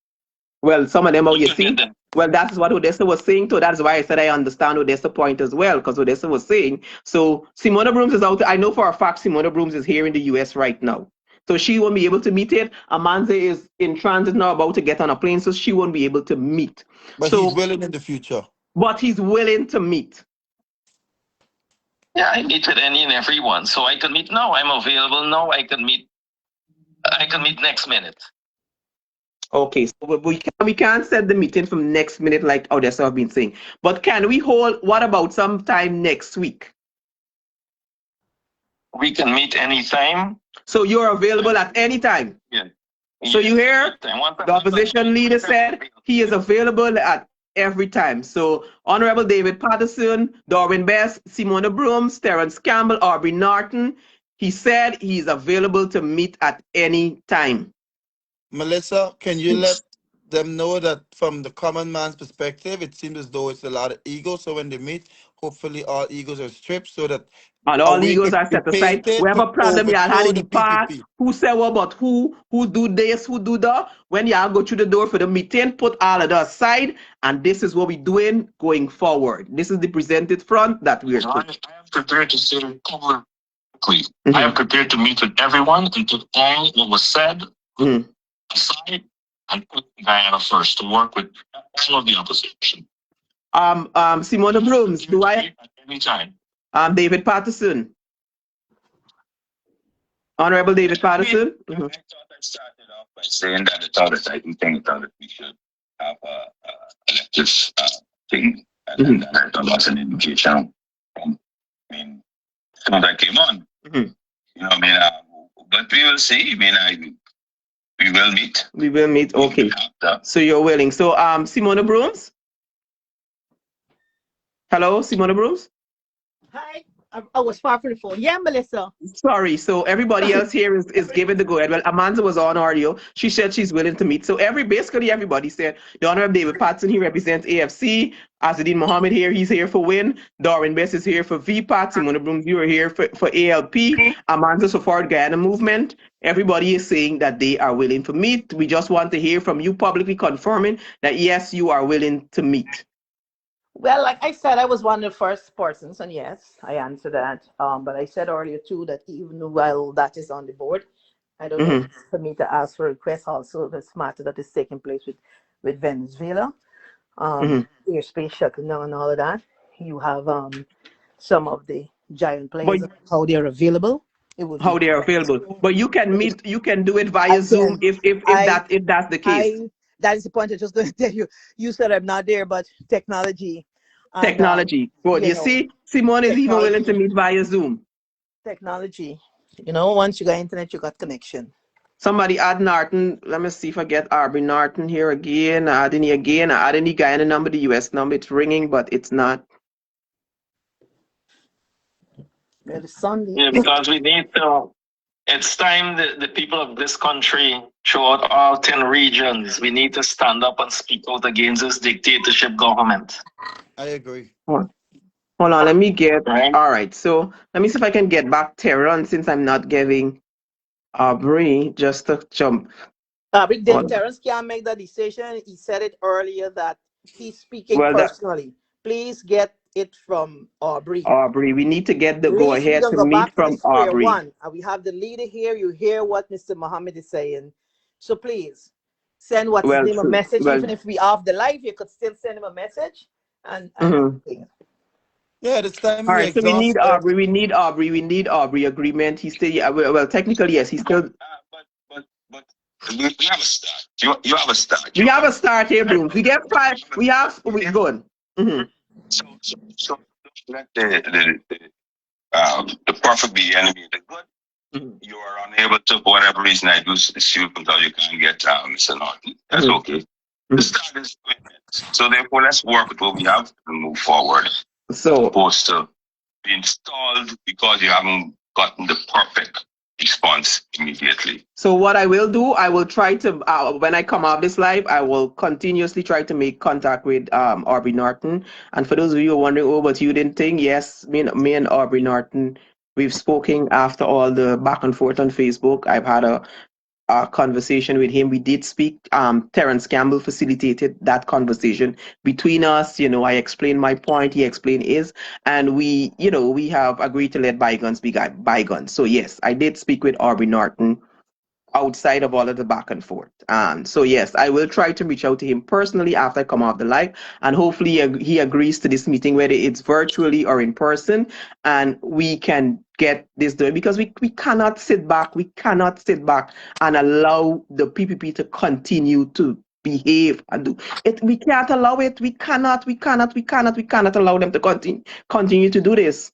Well, some of them are, you see. Well, that's what Odessa was saying too. That's why I said I understand Odessa's point as well, because Odessa was saying. So Simona Brooms is out. I know for a fact Simona Brooms is here in the US right now. So she won't be able to meet it. Amanza is in transit now, about to get on a plane, so she won't be able to meet. But he's willing in the future. But he's willing to meet. Yeah, I meet with any and everyone. So I can meet now. I'm available now. I can meet next minute. Okay, so we can't set the meeting from next minute like Odessa have been saying. But can we hold, what about sometime next week? We can meet anytime. So you're available at any time? Yeah. So you hear? The opposition leader said he is available at every time. So Honorable David Patterson, Darwin Best, Simona Brooms, Terence Campbell, Aubrey Norton, he said he's available to meet at any time. Melissa, can you let them know that from the common man's perspective, it seems as though it's a lot of ego. So when they meet, hopefully all egos are stripped so that And a all way egos could are be set aside. We painted have a to problem y'all had overthrow in the the past. PPP. Who say what about who do this, who do that? When y'all go through the door for the meeting, put all of that aside, and this is what we're doing going forward. This is the presented front that we're I am prepared to say publicly. I am prepared to meet with everyone and put all what was said aside and put Guyana first to work with all of the opposition. Simona Brooms, do I? At any time. David Patterson. Honorable David Patterson. I thought I started off by saying that it's all exciting thing. I thought that we should have a elective thing, and I thought that's an indication from, I mean, someone that came on. You know, I mean, but we will see. I mean, we will meet. We will meet. Okay. So you're willing. So Simona Brooms. Hello, Simona Brooms. Hi. I was far from the phone. Yeah, Melissa. Sorry. So everybody else here is giving the go ahead. Well, Amanda was on audio. She said she's willing to meet. So basically everybody said the Honorable David Patson, he represents AFC. Asadine Mohammed here, he's here for WIN. Darwin Best is here for VPAT. Simona Brooms, you are here for ALP. Amanda Support Guyana Movement. Everybody is saying that they are willing to meet. We just want to hear from you publicly confirming that yes, you are willing to meet. Well, like I said, I was one of the first persons, and yes, I answered that. But I said earlier too that even while that is on the board, I don't know if it's for me to ask for a request also this matter that is taking place with Venezuela, airspace shutting down and all of that. You have some of the giant planes, how they're available. It would how be they are available. But you can meet, you can do it via Zoom if that's the case. That is the point I was just going to tell you. You said I'm not there, but technology. And, technology. But you see, Simone is even willing to meet via Zoom. Technology. You know, once you got internet, you got connection. Somebody add Norton. Let me see if I get Aubrey Norton here again. Add any again. Add any Guyana number, the US number. It's ringing, but it's not. Yeah, because we need to. It's time the people of this country, throughout all 10 regions, we need to stand up and speak out against this dictatorship government. I agree. Hold on, let me get, all right. So let me see if I can get back Terran since I'm not giving Aubrey just to jump. Terrence can't make the decision. He said it earlier that he's speaking personally. Please get it from Aubrey. Aubrey, we need to get the go ahead to meet from Aubrey. And we have the leader here. You hear what Mr. Mohammed is saying. So please send what's his name a message. Even if we off the live, you could still send him a message. Yeah, this time. All right, so we need Aubrey. We need Aubrey. We need Aubrey agreement. He's still, well, technically yes, he's still. But we have a start. You have a start. We have a start here, Brooms. We get 5. We have. We're good. So let the perfect be the enemy of the good. You are unable to, for whatever reason, I do assume because you can't get Mr. Norton. That's okay. The start is good. So therefore, let's work with what we have and move forward. So opposed to being stalled because you haven't gotten the perfect response immediately. So what I will do, I will try to, when I come out this live, I will continuously try to make contact with Aubrey Norton. And for those of you who are wondering, oh, but you didn't think, yes, me and Aubrey Norton, we've spoken after all the back and forth on Facebook. I've had a conversation with him. We did speak. Terrence Campbell facilitated that conversation between us. You know, I explained my point, he explained his, and we, you know, we have agreed to let bygones be bygones. So yes, I did speak with Aubrey Norton outside of all of the back and forth. So yes, I will try to reach out to him personally after I come off the live, and hopefully he agrees to this meeting, whether it's virtually or in person, and we can get this done, because we cannot sit back. We cannot sit back and allow the PPP to continue to behave and do it. We can't allow it. We cannot allow them to continue to do this.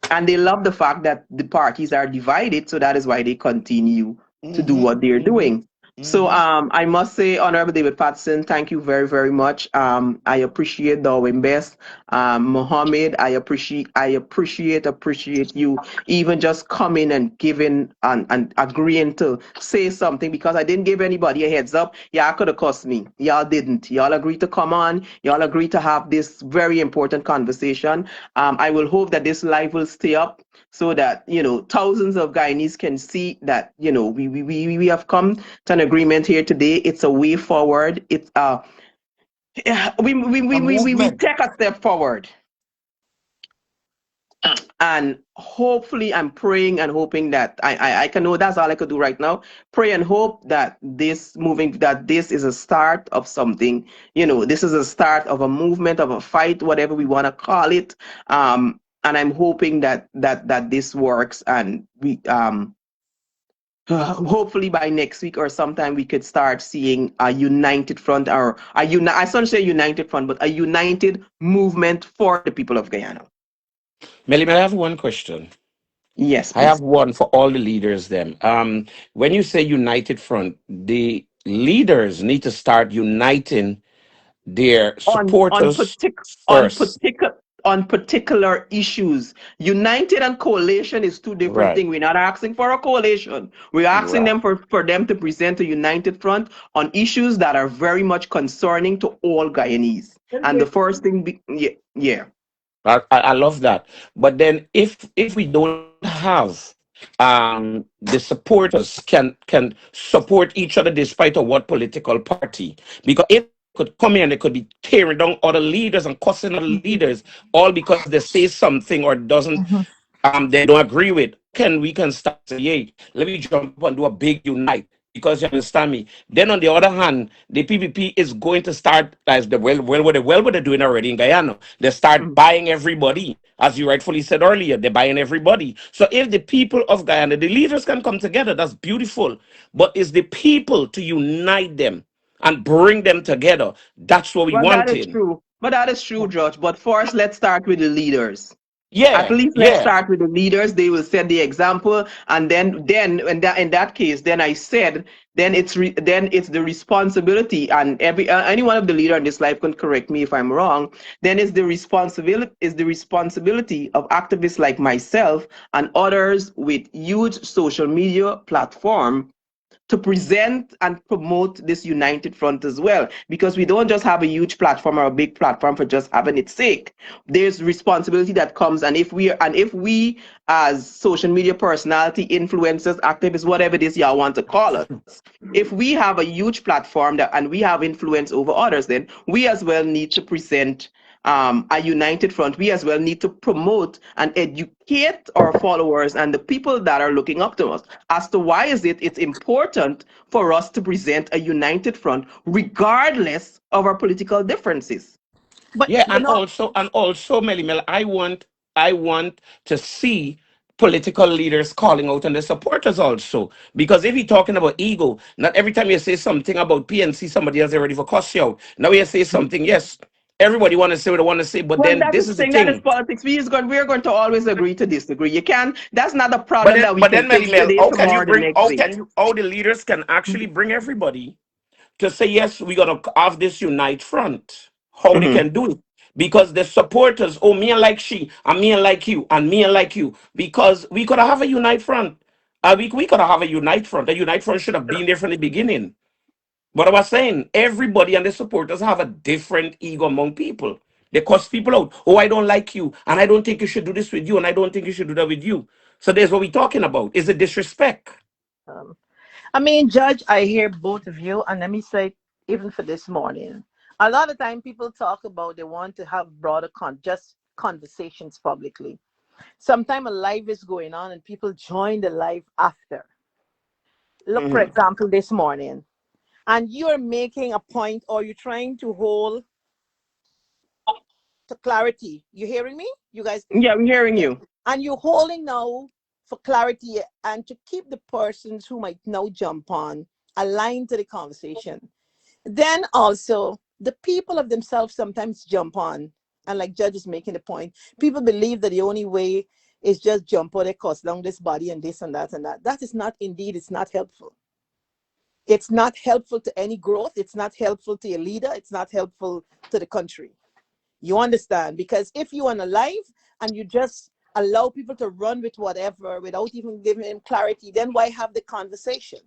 And they love the fact that the parties are divided, so that is why they continue to do what they're doing. So Mm-hmm. I must say, Honorable David Patson, thank you very, very much. I appreciate the best. Mohammed, I appreciate you even just coming and giving and agreeing to say something, because I didn't give anybody a heads up. Y'all could have cost me. Y'all didn't. Y'all agreed to come on. Y'all agreed to have this very important conversation. I will hope that this live will stay up so that thousands of Guyanese can see that we have come to an agreement here today. It's a way forward. It's A we movement. take a step forward, and hopefully I'm praying and hoping that I can know that's all I could do right now. Pray and hope that this is a start of something. This is a start of a movement, of a fight, whatever we want to call it. And I'm hoping that this works, and we hopefully by next week or sometime we could start seeing a united front, or I don't say united front, but a united movement for the people of Guyana. Melly, may I have one question? Yes, I have please. one for all the leaders. Then, when you say united front, the leaders need to start uniting their on on supporters partic on first. particular on particular issues. United and coalition is two different Right. things. We're not asking for a coalition. We're asking Right. them for them to present a united front on issues that are very much concerning to all Guyanese. And the first thing, yeah, yeah. I love that. But then if we don't have the supporters can support each other despite of what political party, because if they could come here and they could be tearing down other leaders and cussing other leaders all because they say something or doesn't Mhm. they don't agree with, can we can start say, hey, let me jump up and do a big unite, because you understand me. Then on the other hand, the PPP is going to start, as the what they're doing already in Guyana. They start Mhm. buying everybody, as you rightfully said earlier. They're buying everybody. So if the people of Guyana, the leaders can come together, that's beautiful. But it's the people to unite them and bring them together. That's what we Well, that is wanted. true. But that is true, George. But first, let's start with the leaders. At Yeah, least let's yeah. start with the leaders. They will set the example, and then in that case, then I said, then it's the responsibility, and any one of the leader in this life can correct me if I'm wrong. Then it's the responsibility of activists like myself and others with huge social media platform to present and promote this united front as well, because we don't just have a huge platform or a big platform for just having its sake. There's responsibility that comes, and if we as social media personality, influencers, activists, whatever it is y'all want to call us, if we have a huge platform and we have influence over others, then we as well need to present a united front. We as well need to promote and educate our followers and the people that are looking up to us as to why it's important for us to present a united front regardless of our political differences. But Yeah, you know, and also, Melly Mel, I want to see political leaders calling out on the supporters also. Because if you're talking about ego, not every time you say something about PNC, somebody else is ready for cuss you out. Now you say something, yes, everybody want to say what they want to say, but Well, then that this is is the the thing. That is thing. politics. We're going to always agree to disagree. You can. That's not a But problem then, that we but can then, Melly fix Mel, today, how can you tomorrow, the bring? next How day. can you? How the leaders can actually bring everybody to say yes, we're gonna have this unite front. How they Mhm. can do it? Because the supporters, oh, me and like she, and me and like you, and me and like you, because we could have a unite front. We could have a unite front. A unite front should have been there from the beginning. But I was saying, everybody and the supporters have a different ego among people. They cuss people out. Oh, I don't like you, and I don't think you should do this with you, and I don't think you should do that with you. So there's what we're talking about. Is it disrespect? um, I mean, Judge, I hear both of you, and let me say, even for this morning, a lot of time people talk about they want to have broader just conversations publicly. Sometimes a live is going on, and people join the live after. Look, for Mhm. example, this morning, and you're making a point, or you're trying to hold to clarity. You hearing me? You guys? Yeah, I'm hearing Yeah. you. And you're holding now for clarity and to keep the persons who might now jump on aligned to the conversation. Then also, the people of themselves sometimes jump on. And like Judge is making the point, people believe that the only way is just jump or they cost down this body and this and that and that. That is not, indeed, it's not helpful. It's not helpful to any growth. It's not helpful to your leader. It's not helpful to the country. You understand? Because if you are alive and you just allow people to run with whatever without even giving them clarity, then why have the conversation?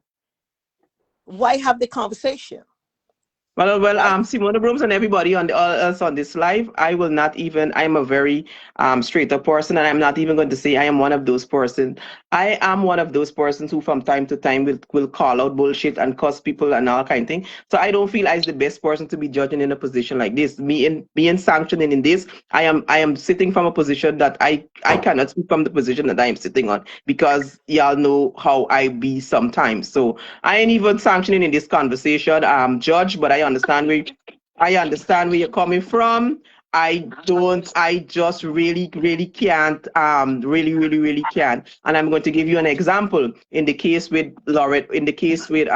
Why have the conversation? Well, Right? Simona Brooms and everybody on else on this live, I will not even. I'm a very straight up person, and I'm not even going to say I am one of those persons. I am one of those persons who, from time to time, will call out bullshit and cuss people and all kind of thing. So I don't feel I'm the best person to be judging in a position like this. Me in sanctioning in this, I am sitting from a position that I cannot speak from the position that I am sitting on because y'all know how I be sometimes. So I ain't even sanctioning in this conversation, Judge, but I understand where you're coming from. I just really can't, really can't. And I'm going to give you an example in the case with Lauret, in the case with,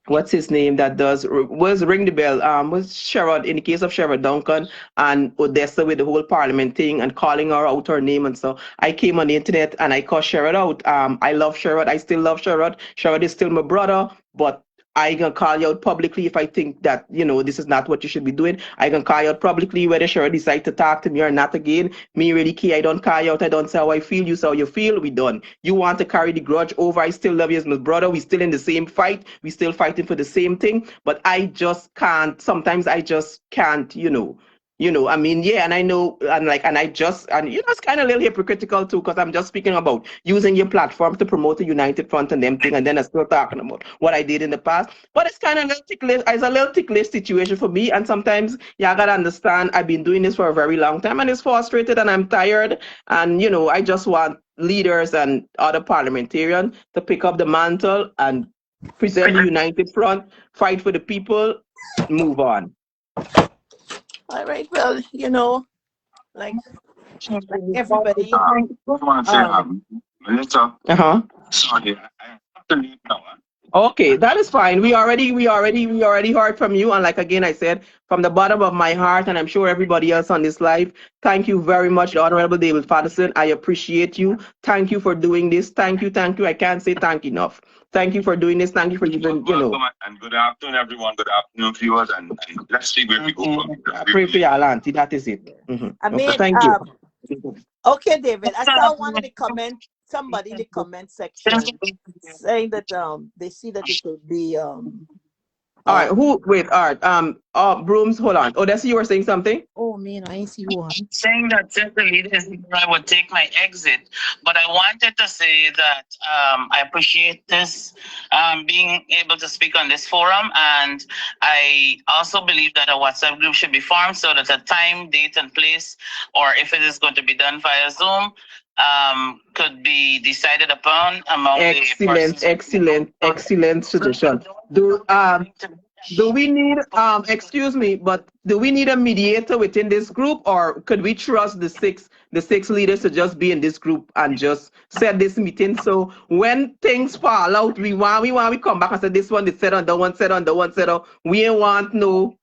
what's his name that does was ring the bell was Sherrod, in the case of Sherrod Duncan and Odessa with the whole parliament thing and calling her out her name. And so I came on the internet and I called Sherrod out. I love Sherrod. I still love Sherrod. Sherrod is still my brother, but I can call you out publicly if I think that, this is not what you should be doing. I can call you out publicly whether Sherrod decide to talk to me or not again. Me really care. I don't call you out. I don't say how I feel. You say how you feel. We done. You want to carry the grudge over. I still love you as my brother. We still in the same fight. We still fighting for the same thing. But I just can't. Sometimes I just can't, I mean, yeah, and I know, and I just, and it's kind of a little hypocritical too, because I'm just speaking about using your platform to promote a united front and them thing, and then I'm still talking about what I did in the past. But it's kind of a little ticklish, it's a little ticklish situation for me, and sometimes you gotta understand, I've been doing this for a very long time, and it's frustrated, and I'm tired, and I just want leaders and other parliamentarians to pick up the mantle and present the united front, fight for the people, move on. All right. Well, like everybody, I just want to say, um, Melissa, Uh-huh. sorry, I have to leave now. Okay, that is fine. We already heard from you. And like again, I said, from the bottom of my heart, and I'm sure everybody else on this live, thank you very much, Honorable David Patterson. I appreciate you. Thank you for doing this. Thank you, thank you. I can't say thank enough. Thank you for doing this. Thank you for even, Welcome and good afternoon, everyone. Good afternoon, viewers, and let's see where we go from here. I pray for your auntie. That is it. I Okay, mean, thank you. okay, David. I saw one in the somebody in the comment section saying that they see that it could be All right, wait, all right. Brooms, hold on. Odessa, you were saying something? oh man, I ain't see who on. Saying that since the leader is here, I would take my exit. But I wanted to say that I appreciate this being able to speak on this forum. And I also believe that a WhatsApp group should be formed so that a time, date, and place, or if it is going to be done via Zoom, could be decided upon among excellent suggestion. Do we need excuse me, but do we need a mediator within this group, or could we trust the six leaders to just be in this group and just set this meeting? So when things fall out, we come back and say this one is said on, the one said on, the one said on. We ain't want no.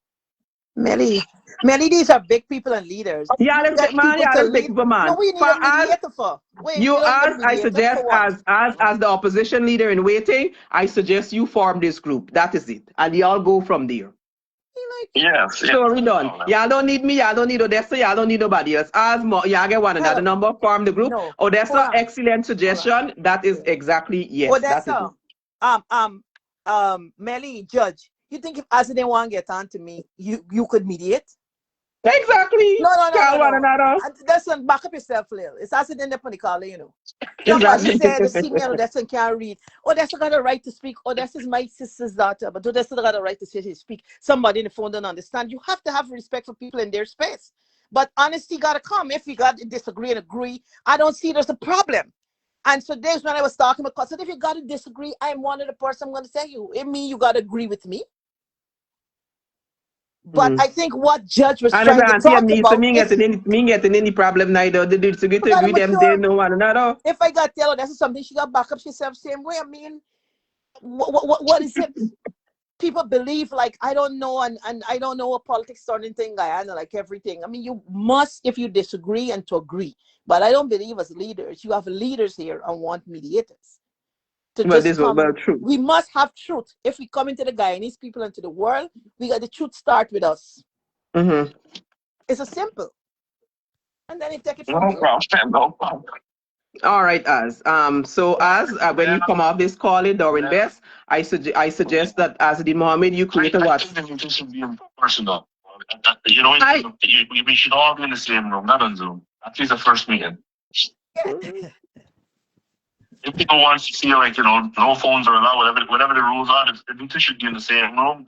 Melly, these are big people and leaders. Yeah, You let's get take man. people Yeah, to let's take lead. people, No, man. we need For a us, mediator for. Wait, you we don't need a as I mediator suggest for what? as the opposition leader in waiting, I suggest you form this group. That is it, and y'all go from there. Yes. Story done. Y'all don't need me. Y'all don't need Odessa. Y'all don't need nobody else. As more, y'all get one another Hell, number. Form the group. no. Hold Odessa, on. excellent suggestion. That is exactly yes. That is Odessa, Melly, Judge. You think if Asa didn't want to get on to me, you could mediate? it. Exactly. Call one No. another. Listen, back up yourself, Lil. It's Asa didn't put the call, Somebody Exactly. said the senior Odessa can't read. Odessa got a right to speak. Odessa's my sister's daughter, but Odessa got a right to say she speak. Somebody in the phone don't understand. You have to have respect for people in their space. But honesty gotta come. If you got to disagree and agree, I don't see there's a problem. And so there's when I was talking about, so if you got to disagree, I'm one of the person I'm going to tell you. It mean you got to agree with me. But I think what Judge was And if trying to auntie and talk niece, so about me is getting any problem neither. They disagree to got to agree them. They mature. know one another. If I got to tell her that's something she got back up herself same way, I mean, what is it? People believe like I don't know, and I don't know what politics or anything. I know like everything. I mean, you must, if you disagree, and to agree. But I don't believe as leaders, you have leaders here and want mediators to Well, just this was come. well true. We must have truth. If we come into the Guyanese people and to the world, we got the truth start with us. Mm-hmm. It's a simple. And then you take it from No there. problem, no problem. All right, when you come off this call in Darwin Best, I suggest that as the Mohammed, you create a I what? think the meeting should be in personal. You know, I we should all be in the same room, not on Zoom. At least the first meeting. If people want to see, like, no phones are allowed, whatever the rules are, the meeting should be in the same room,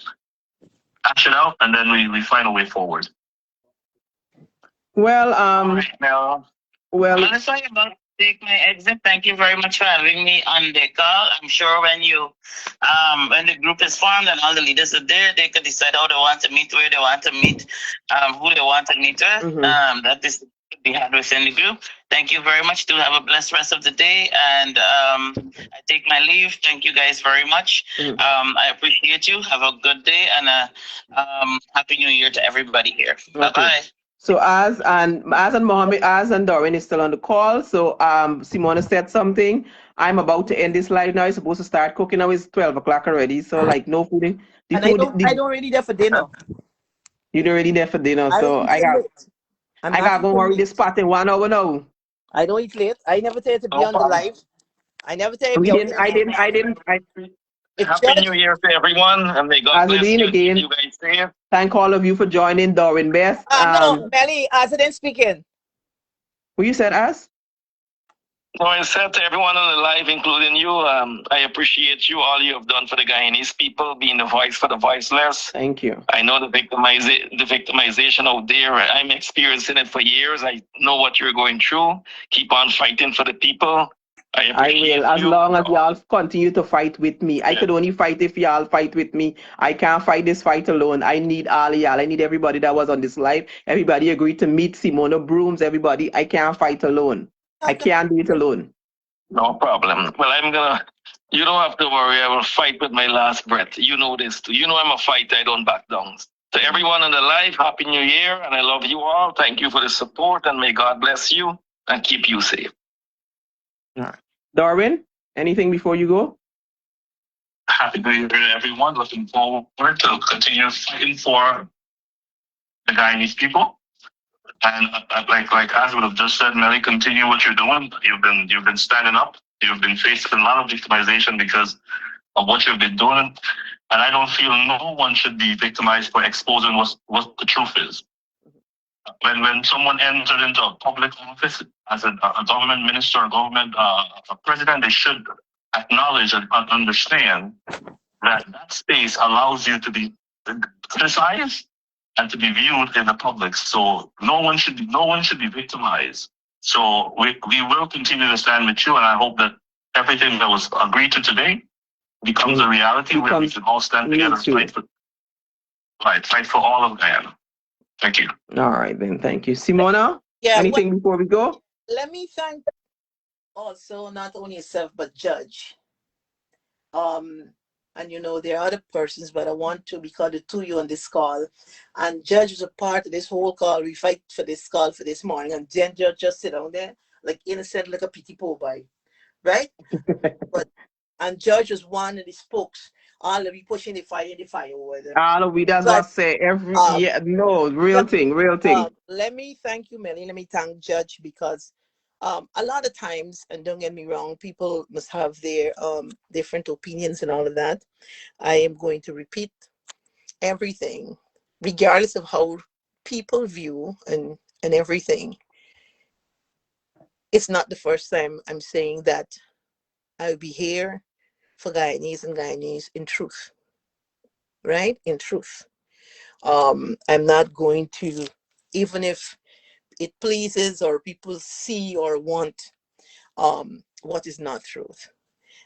hash it out, and then we find a way forward. well All right, Mel. well Melissa, I'm about to take my exit. Thank you very much for having me on the call. I'm sure when the group is formed and all the leaders are there, they could decide how they want to meet, where they want to meet, who they want to meet with. mhm. That is to be had within the group. Thank you very much. Do have a blessed rest of the day, and I take my leave. Thank you guys very much. Mhm. I appreciate you. Have a good day and happy New Year to everybody here. Bye Okay. bye. So as and Doreen is still on the call. So Simona said something. I'm about to end this live now. It's supposed to start cooking now. It's 12 o'clock already. So like no food. The And food I don't really there for dinner. you're already there for dinner. I don't So eat I got late. I'm I not got to eating worry late. this spot in 1 hour now. I don't eat late. I never tell you to be No on the problem. live. I never tell you to We be out didn't. there. I didn't. If Happy Judge, New Year to everyone, and may God bless Azadine you. Keep again. you guys safe. Thank all of you for joining Doreen Best. no, Melly, as it speaking. Who you said as? So I said to everyone on the live, including you, I appreciate you, all you have done for the Guyanese people, being the voice for the voiceless. Thank you. I know the victimization out there. I'm experiencing it for years. I know what you're going through. Keep on fighting for the people. I I appreciate will, as you. long as y'all continue to fight with me. I could only fight if y'all fight with me. I can't fight this fight alone. I need all y'all. I need everybody that was on this live. Everybody agreed to meet Simona Brooms. Everybody. I can't fight alone. I can't do it alone. No problem. Well, you don't have to worry. I will fight with my last breath. You know this too. You know I'm a fighter. I don't back down. To everyone on the live, Happy New Year, and I love you all. Thank you for the support, and may God bless you and keep you safe. All right. Darwin, anything before you go? Happy New Year to everyone. Looking forward to continue fighting for the Guyanese people. And like as would have just said, Melly, continue what you're doing. You've been standing up. You've been facing a lot of victimization because of what you've been doing. And I don't feel no one should be victimized for exposing what the truth is. When someone enters into a public office as a government minister, a government a president, they should acknowledge and understand that space allows you to be criticized and to be viewed in the public. So no one should be victimized. So we will continue to stand with you, and I hope that everything that was agreed to today becomes a reality where we can all stand together and fight for all of Guyana. Thank you. All right, then. Thank you. Simona, Yeah. anything before we go? Let me thank also not only yourself but Judge. And there are other persons, but I want to, because the two of you on this call, and Judge was a part of this whole call. We fight for this call for this morning, and then Judge just sit down there like innocent, like a pity poor boy, right? And Judge was one of the spokes. All of you pushing the fire over there. All of we, that's what I say. Real thing. Let me thank you, Melly. Let me thank Judge, because a lot of times, and don't get me wrong, people must have their different opinions and all of that. I am going to repeat everything, regardless of how people view and everything. It's not the first time I'm saying that I'll be here for Guyanese and Guyanese in truth, right? In truth. I'm not going to, even if it pleases or people see or want what is not truth.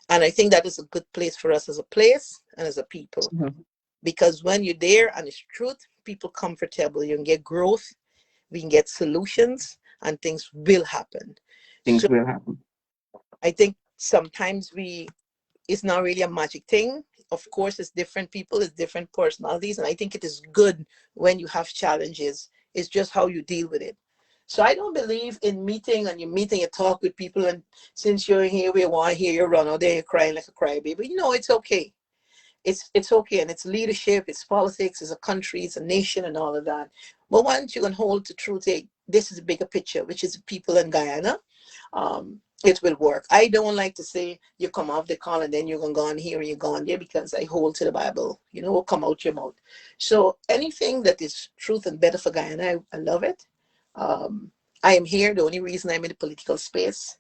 And I think that is a good place for us as a place and as a people. Mm-hmm. Because when you're there and it's truth, people comfortable. You can get growth, we can get solutions, and things will happen. Things will happen. I think sometimes it's not really a magic thing. Of course, it's different people, it's different personalities. And I think it is good when you have challenges. It's just how you deal with it. So I don't believe in meeting and you meeting and talk with people, and since you're here, we want to hear you run out there, you're crying like a crybaby. It's okay. It's okay, and it's leadership, it's politics, it's a country, it's a nation, and all of that. But once you can hold the truth, hey, this is a bigger picture, which is the people in Guyana. It will work. I don't like to say you come off the call and then you're gonna go on here and you're gone there, because I hold to the Bible. Will come out your mouth. So anything that is truth and better for Guyana, I love it. Um, I am here. The only reason I'm in the political space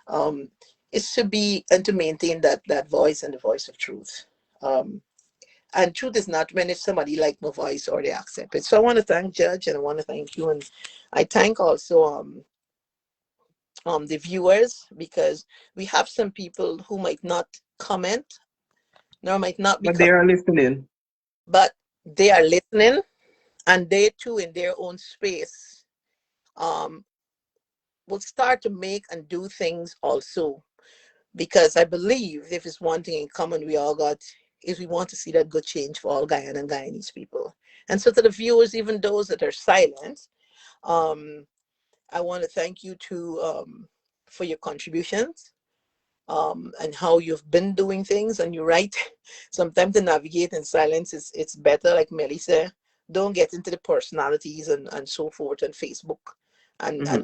um, is to be and to maintain that voice and the voice of truth. Um, and truth is not when if somebody like my voice or they accept it. So I want to thank Judge, and I want to thank you, and I thank also the viewers, because we have some people who might not comment nor might not be But they are listening. but they are listening, and they too in their own space um, will start to make and do things also, because I believe if it's one thing in common we all got is we want to see that good change for all Guyana and Guyanese people. And so to the viewers, even those that are silent, um, I want to thank you too for your contributions, and how you've been doing things. And you're right, sometimes to navigate in silence is it's better. Like Melly said, don't get into the personalities and so forth on Facebook, and Mm-hmm.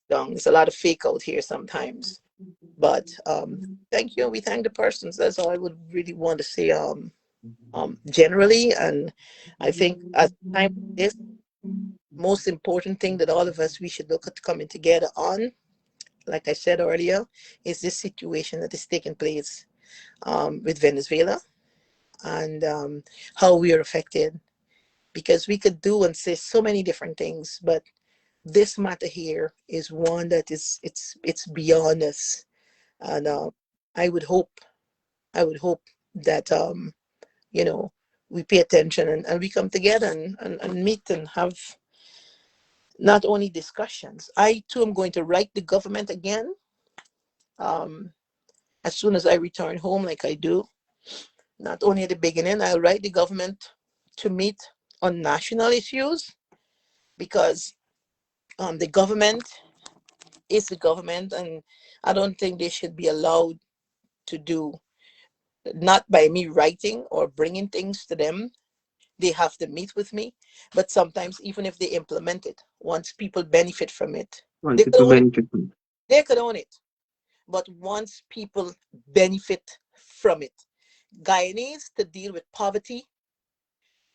down. There's a lot of fake out here sometimes. But thank you. We thank the persons. That's all I would really want to say generally. And I think at a time like this, most important thing that all of us we should look at coming together on, like I said earlier, is this situation that is taking place with Venezuela, and how we are affected. Because we could do and say so many different things, but this matter here is one that is it's beyond us. And I would hope I would hope that you know we pay attention, and we come together and meet and have not only discussions. I too am going to write the government again um, as soon as I return home, like I do. Not only at the beginning, I'll write the government to meet on national issues, because the government is the government, and I don't think they should be allowed to do, not by me writing or bringing things to them. They have to meet with me, but sometimes even if they implement it, once people benefit from it, Want they it could to own it. benefit. They could own it, but once people benefit from it, Guyanese to deal with poverty,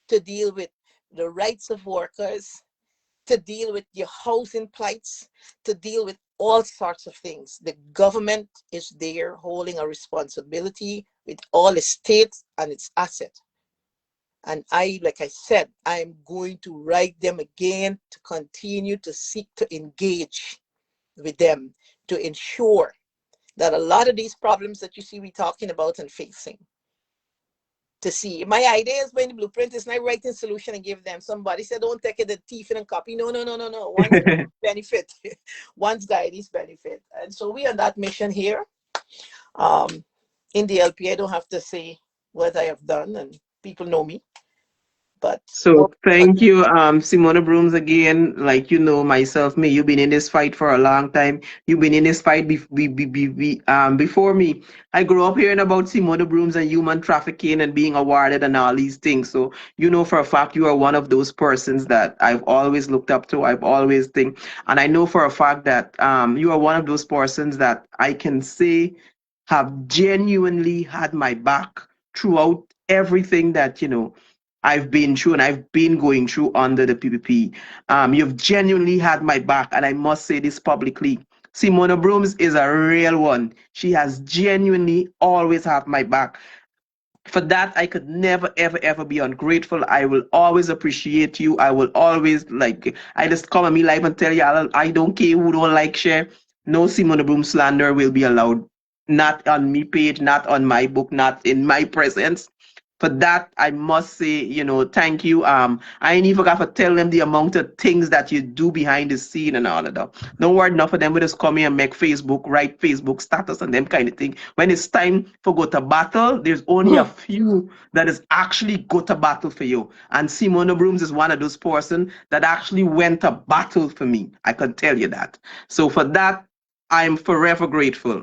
to deal with the rights of workers, to deal with your housing plights, to deal with all sorts of things. The government is there holding a responsibility with all its state and its asset. And I, like I said, I'm going to write them again to continue to seek to engage with them to ensure that a lot of these problems that you see we talking about and facing, to see. My idea is when the blueprint is not writing solution and give them. Somebody said, don't take it the thief and copy. No, no, no, no, no. One's benefit, one's guide's benefit. And so we on that mission here. Um, in the LP, I don't have to say what I have done, and people know me. But more, So thank you, Simona Brooms again. Like myself, me, you've been in this fight for a long time. You've been in this fight before me. I grew up hearing about Simona Brooms and human trafficking and being awarded and all these things. So for a fact you are one of those persons that I've always looked up to. I've always think, and I know for a fact that you are one of those persons that I can say have genuinely had my back throughout everything that I've been through and I've been going through under the PPP. You've genuinely had my back, and I must say this publicly. Simona Brooms is a real one. She has genuinely always had my back. For that, I could never, ever, ever be ungrateful. I will always appreciate you. I will always I just come on me live and tell you, I don't care who don't like share. No Simona Broom slander will be allowed. Not on me page, not on my book, not in my presence. for that, I must say, thank you. I ain't even forgot to tell them the amount of things that you do behind the scene and all of that. Don't worry, enough of them will just come here and make Facebook, write Facebook status and them kind of thing. When it's time for go to battle, there's only a few that is actually go to battle for you. And Simona Brooms is one of those person that actually went to battle for me. I can tell you that. So for that, I'm forever grateful.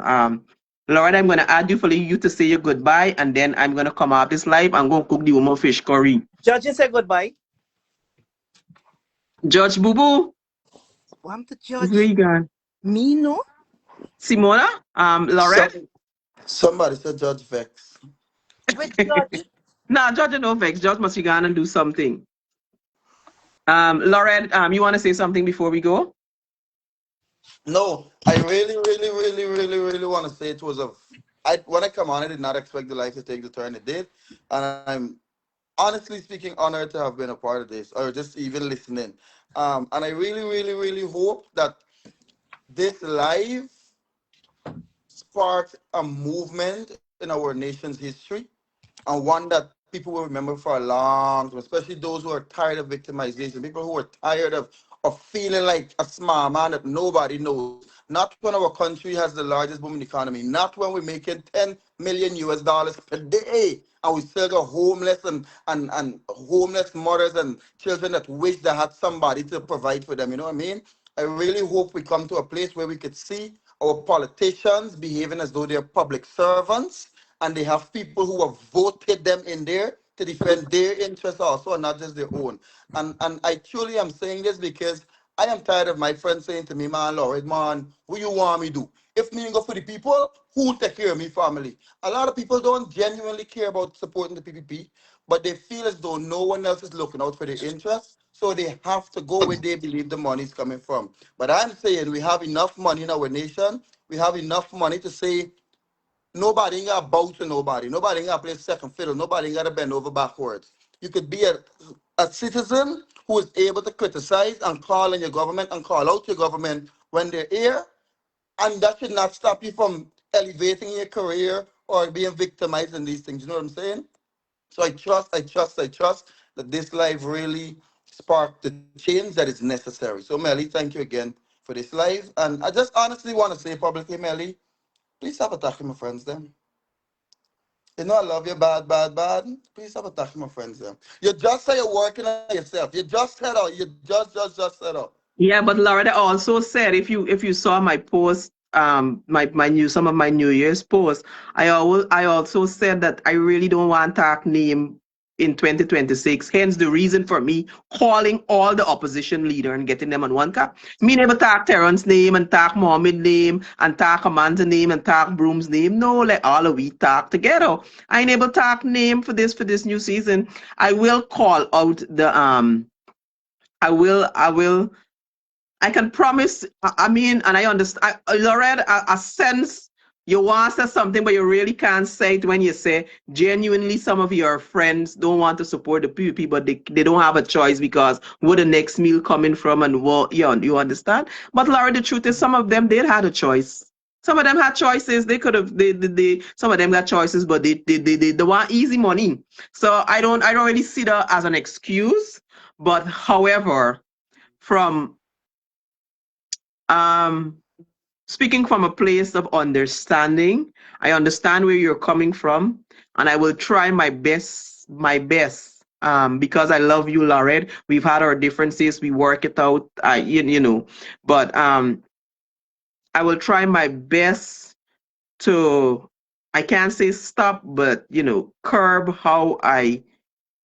Lord, I'm going to add you for you to say your goodbye, and then I'm going to come out this live and go cook the woman fish curry. Judge, say goodbye. Judge Boo Boo. I'm the Where judge. you going? Me, no? Simona? Lorette? Somebody said Judge Vex. Which judge? Nah, Judge no vex. Judge must be going and do something. Lorette, you want to say something before we go? No, I really, really, really, really, really want to say it was when I come on, I did not expect the life to take the turn it did, and I'm honestly speaking honored to have been a part of this or just even listening. And I really, really, really hope that this live sparked a movement in our nation's history and one that people will remember for a long time, especially those who are tired of victimization, people who are tired of feeling like a small man that nobody knows. Not when our country has the largest booming economy, not when we're making 10 million US dollars per day and we still got homeless and homeless mothers and children that wish they had somebody to provide for them. You know what I mean? I really hope we come to a place where we could see our politicians behaving as though they're public servants and they have people who have voted them in there to defend their interests also and not just their own. And I truly am saying this because I am tired of my friends saying to me, man, Lord, man, what you want me do? If me go for the people, who take care of me family? A lot of people don't genuinely care about supporting the PPP, but they feel as though no one else is looking out for their interests. So they have to go where they believe the money is coming from. But I'm saying we have enough money in our nation. We have enough money to say nobody ain't got to bow to nobody. Nobody ain't got to play second fiddle. Nobody ain't got to bend over backwards. You could be a citizen who is able to criticize and call on your government and call out your government when they're here, and that should not stop you from elevating your career or being victimized in these things. You know what I'm saying? So I trust that this live really sparked the change that is necessary. So Melly, thank you again for this live. And I just honestly want to say publicly, Melly, please have a talk with my friends then. You know I love you bad, bad, bad. Please have a talk with my friends then. You just say you're working on yourself. You just said out. You just said out. Yeah, but Loretta also said if you saw my post, my new some of my New Year's posts, I also said that I really don't want talk name in 2026. Hence the reason for me calling all the opposition leader and getting them on one cap. Me never talk Terrence name and talk Mohammed name and talk Amanda name and talk Broom's name. No, let all of we talk together. I never talk name for this new season. I will call out the I will I can promise, I mean, and I understand, Loretta, I sense you want to say something, but you really can't say it when you say genuinely some of your friends don't want to support the PvP, but they don't have a choice because where the next meal coming from and what, you understand? But Laura, the truth is some of them did have a choice. Some of them had choices. They could have, some of them got choices, but they want easy money. So I don't really see that as an excuse. But however, from um, speaking from a place of understanding, I understand where you're coming from, and I will try my best. Because I love you, Lorette. We've had our differences, we work it out. But I will try my best to. I can't say stop, but curb how I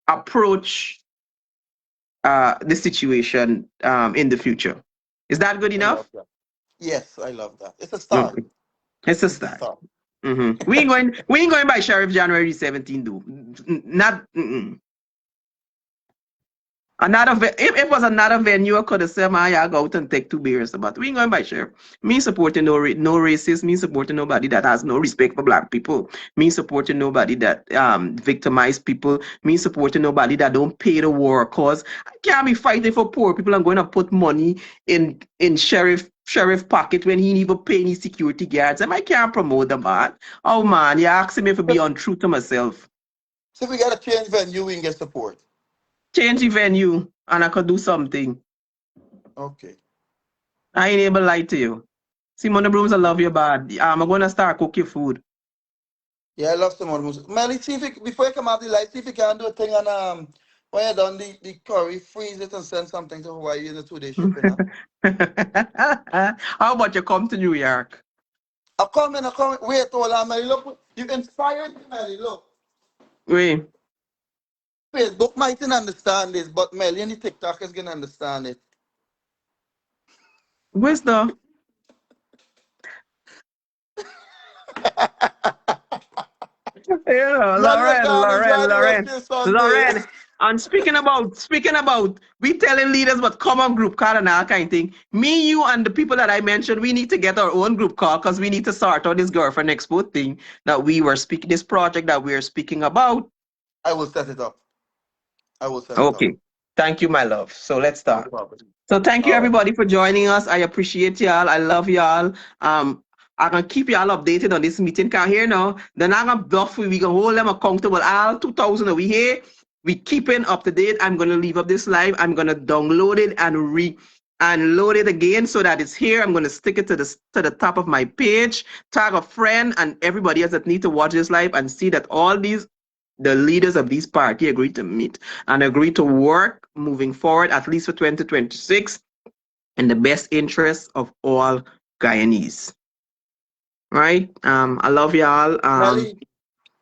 approach the situation in the future. Is that good I love enough? that. Yes, I love that. It's a start. Okay. It's a It's a start. start. We ain't going by Sheriff January 17, though. Not. If it was another venue, I could have said, man, yeah, go out and take two beers. But we ain't going by sheriff. Me supporting no racist. Me supporting nobody that has no respect for black people. Me supporting nobody that victimize people. Me supporting nobody that don't pay the war cause. I can't be fighting for poor people. I'm going to put money in sheriff pocket when he ain't even pay any security guards. And I can't promote the man. Oh man, you asking me to be untrue to myself. So if we gotta change venue, we can get support. Change the venue and I could do something. Okay. I ain't able to lie to you. Simone Brooms, I love you bad. I'm gonna start cook your food. Yeah, I love some more music. Melly, see if you, before you come out the light, see if you can do a thing on when you're done the curry, freeze it and send something to Hawaii in the 2 day shipping. Huh? How about you come to New York? I'm coming, I'm coming. Wait, hold on, Melly. Look, you inspired me, Melly. Look. Wait, Facebook might not understand this, but Melly and the TikTokers gonna understand it. where's the yeah, Melly was Lauren, gonna Lauren, enjoy the rest Lauren, of your Sunday. Lauren. And speaking about, we telling leaders what common group call and all kind of thing. Me, you, and the people that I mentioned, we need to get our own group call because we need to sort out this girlfriend expo thing that we were speaking, this project that we are speaking about. I will set it up. I will set it up. Okay. Thank you, my love. So let's No start. problem. So thank you All right. everybody for joining us. I appreciate y'all. I love y'all. I'm gonna keep y'all updated on this meeting. Can here now. Then I'm gonna bluff we can hold them accountable. All 2000 that we here. We keeping up to date. I'm gonna leave up this live. I'm gonna download it and load it again so that it's here. I'm gonna stick it to the top of my page, tag a friend and everybody else that need to watch this live and see that all these the leaders of this party agreed to meet and agreed to work moving forward, at least for 2026, in the best interest of all Guyanese. Right? I love y'all. Melly,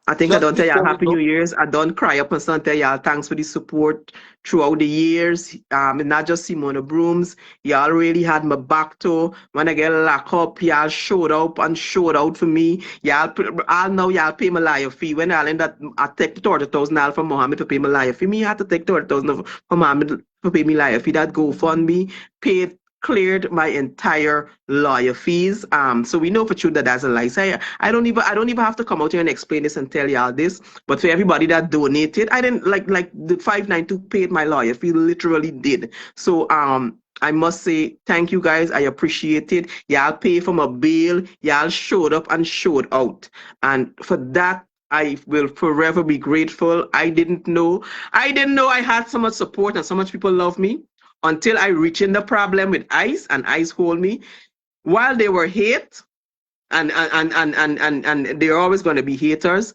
I think I just don't tell y'all before we Happy New go, Year's. I don't cry up and son tell y'all thanks for the support throughout the years. And not just Simona Brooms. Y'all really had my back too. When I get locked up, y'all showed up and showed out for me. I'll know y'all pay my lawyer fee. When I end up, I take the $30,000 from Mohammed to pay my lawyer fee. Me had to take 30,000 from Mohammed to pay me lawyer fee. That GoFundMe paid cleared my entire lawyer fees. So we know for sure that that's a lie. So I don't even have to come out here and explain this and tell y'all this. But for everybody that donated, I didn't like the 592 paid my lawyer fee, literally did. So I must say thank you guys. I appreciate it. Y'all pay for my bill. Y'all showed up and showed out. And for that, I will forever be grateful. I didn't know I had so much support and so much people love me until I reach in the problem with ICE and ICE hold me. While they were hate and they're always going to be haters,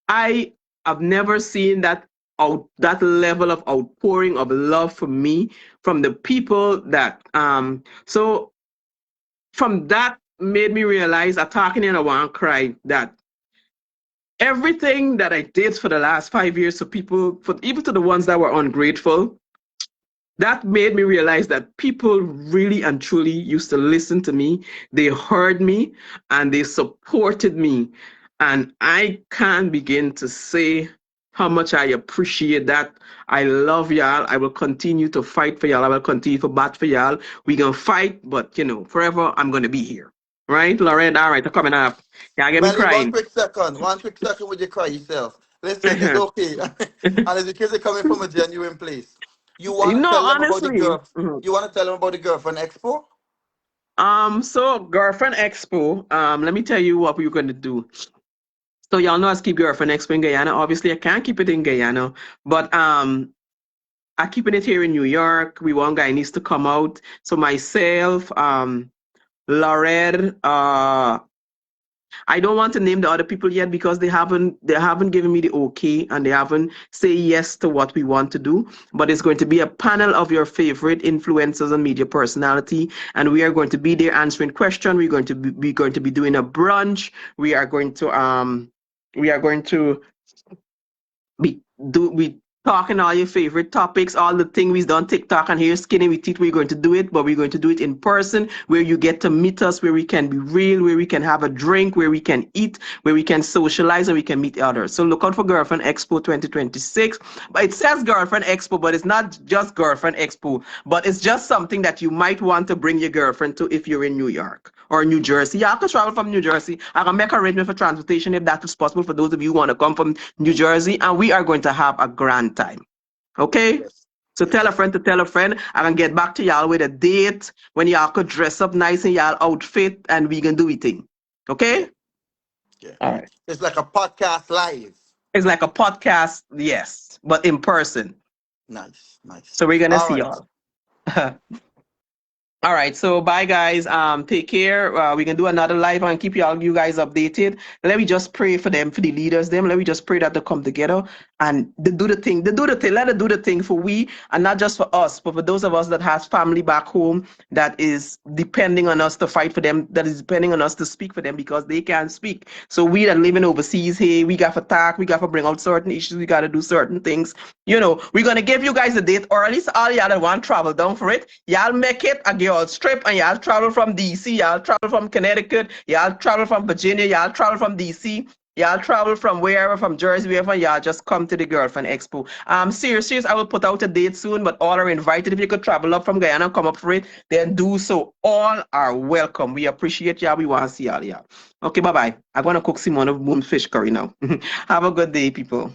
I have never seen that level of outpouring of love for me from the people that so from that made me realize I talking and I want to cry that everything that I did for the last 5 years for people, for even to the ones that were ungrateful, that made me realize that people really and truly used to listen to me. They heard me and they supported me. And I can't begin to say how much I appreciate that. I love y'all. I will continue to fight for y'all. I will continue to bat for y'all. We gonna fight, but forever I'm gonna be here. Right, Lauren? All right, I'm coming up. Yeah, get me Melly, crying. one quick second with you cry yourself. Listen, it's okay. And it's because it's coming from a genuine place. You want to No, tell them about the honestly. girl? You want to tell them about the girlfriend expo? So Girlfriend Expo, let me tell you what we're gonna do. So y'all know I keep Girlfriend Expo in Guyana. Obviously, I can't keep it in Guyana, but I keeping it here in New York. We want Guyanese to come out. So myself, Laurel, I don't want to name the other people yet because they haven't given me the okay and they haven't say yes to what we want to do. But it's going to be a panel of your favorite influencers and media personality, and we are going to be there answering questions. We're going to be doing a brunch. We are going to we talking all your favorite topics, all the things we done TikTok and here skinny with teeth. We're going to do it, but we're going to do it in person where you get to meet us, where we can be real, where we can have a drink, where we can eat, where we can socialize and we can meet others. So look out for Girlfriend Expo 2026. But it says Girlfriend Expo, but it's not just Girlfriend Expo, but it's just something that you might want to bring your girlfriend to if you're in New York or New Jersey. You have to travel from New Jersey. I can make arrangement for transportation if that is possible for those of you who want to come from New Jersey, and we are going to have a grand time. Okay? Yes. So tell a Yes. friend to tell a friend. I can get back to y'all with a date when y'all could dress up nice in y'all outfit and we can do it thing. Okay? Yeah. All right. It's like a podcast live. It's like a podcast, yes, but in person. Nice, nice. So we're gonna All see right. y'all. All right, so bye guys. Take care. We can do another live and keep you guys updated. Let me just pray for them, for the leaders. Them. Let me just pray that they come together and they do the thing. They do the thing. Let it do the thing for we, and not just for us, but for those of us that has family back home that is depending on us to fight for them. That is depending on us to speak for them because they can't speak. So we that living overseas, hey, we got to talk. We got to bring out certain issues. We got to do certain things. You know, we're gonna give you guys a date, or at least all y'all that want travel down for it. Y'all make it a girls trip, and y'all travel from DC, y'all travel from Connecticut, y'all travel from Virginia, y'all travel from DC, y'all travel from wherever, from Jersey, wherever, y'all just come to the Girlfriend Expo. Serious, I will put out a date soon, but all are invited. If you could travel up from Guyana and come up for it, then do so. All are welcome. We appreciate y'all. We want to see y'all. Yeah. Okay, bye-bye. I'm gonna cook Simone of moon fish curry now. Have a good day, people.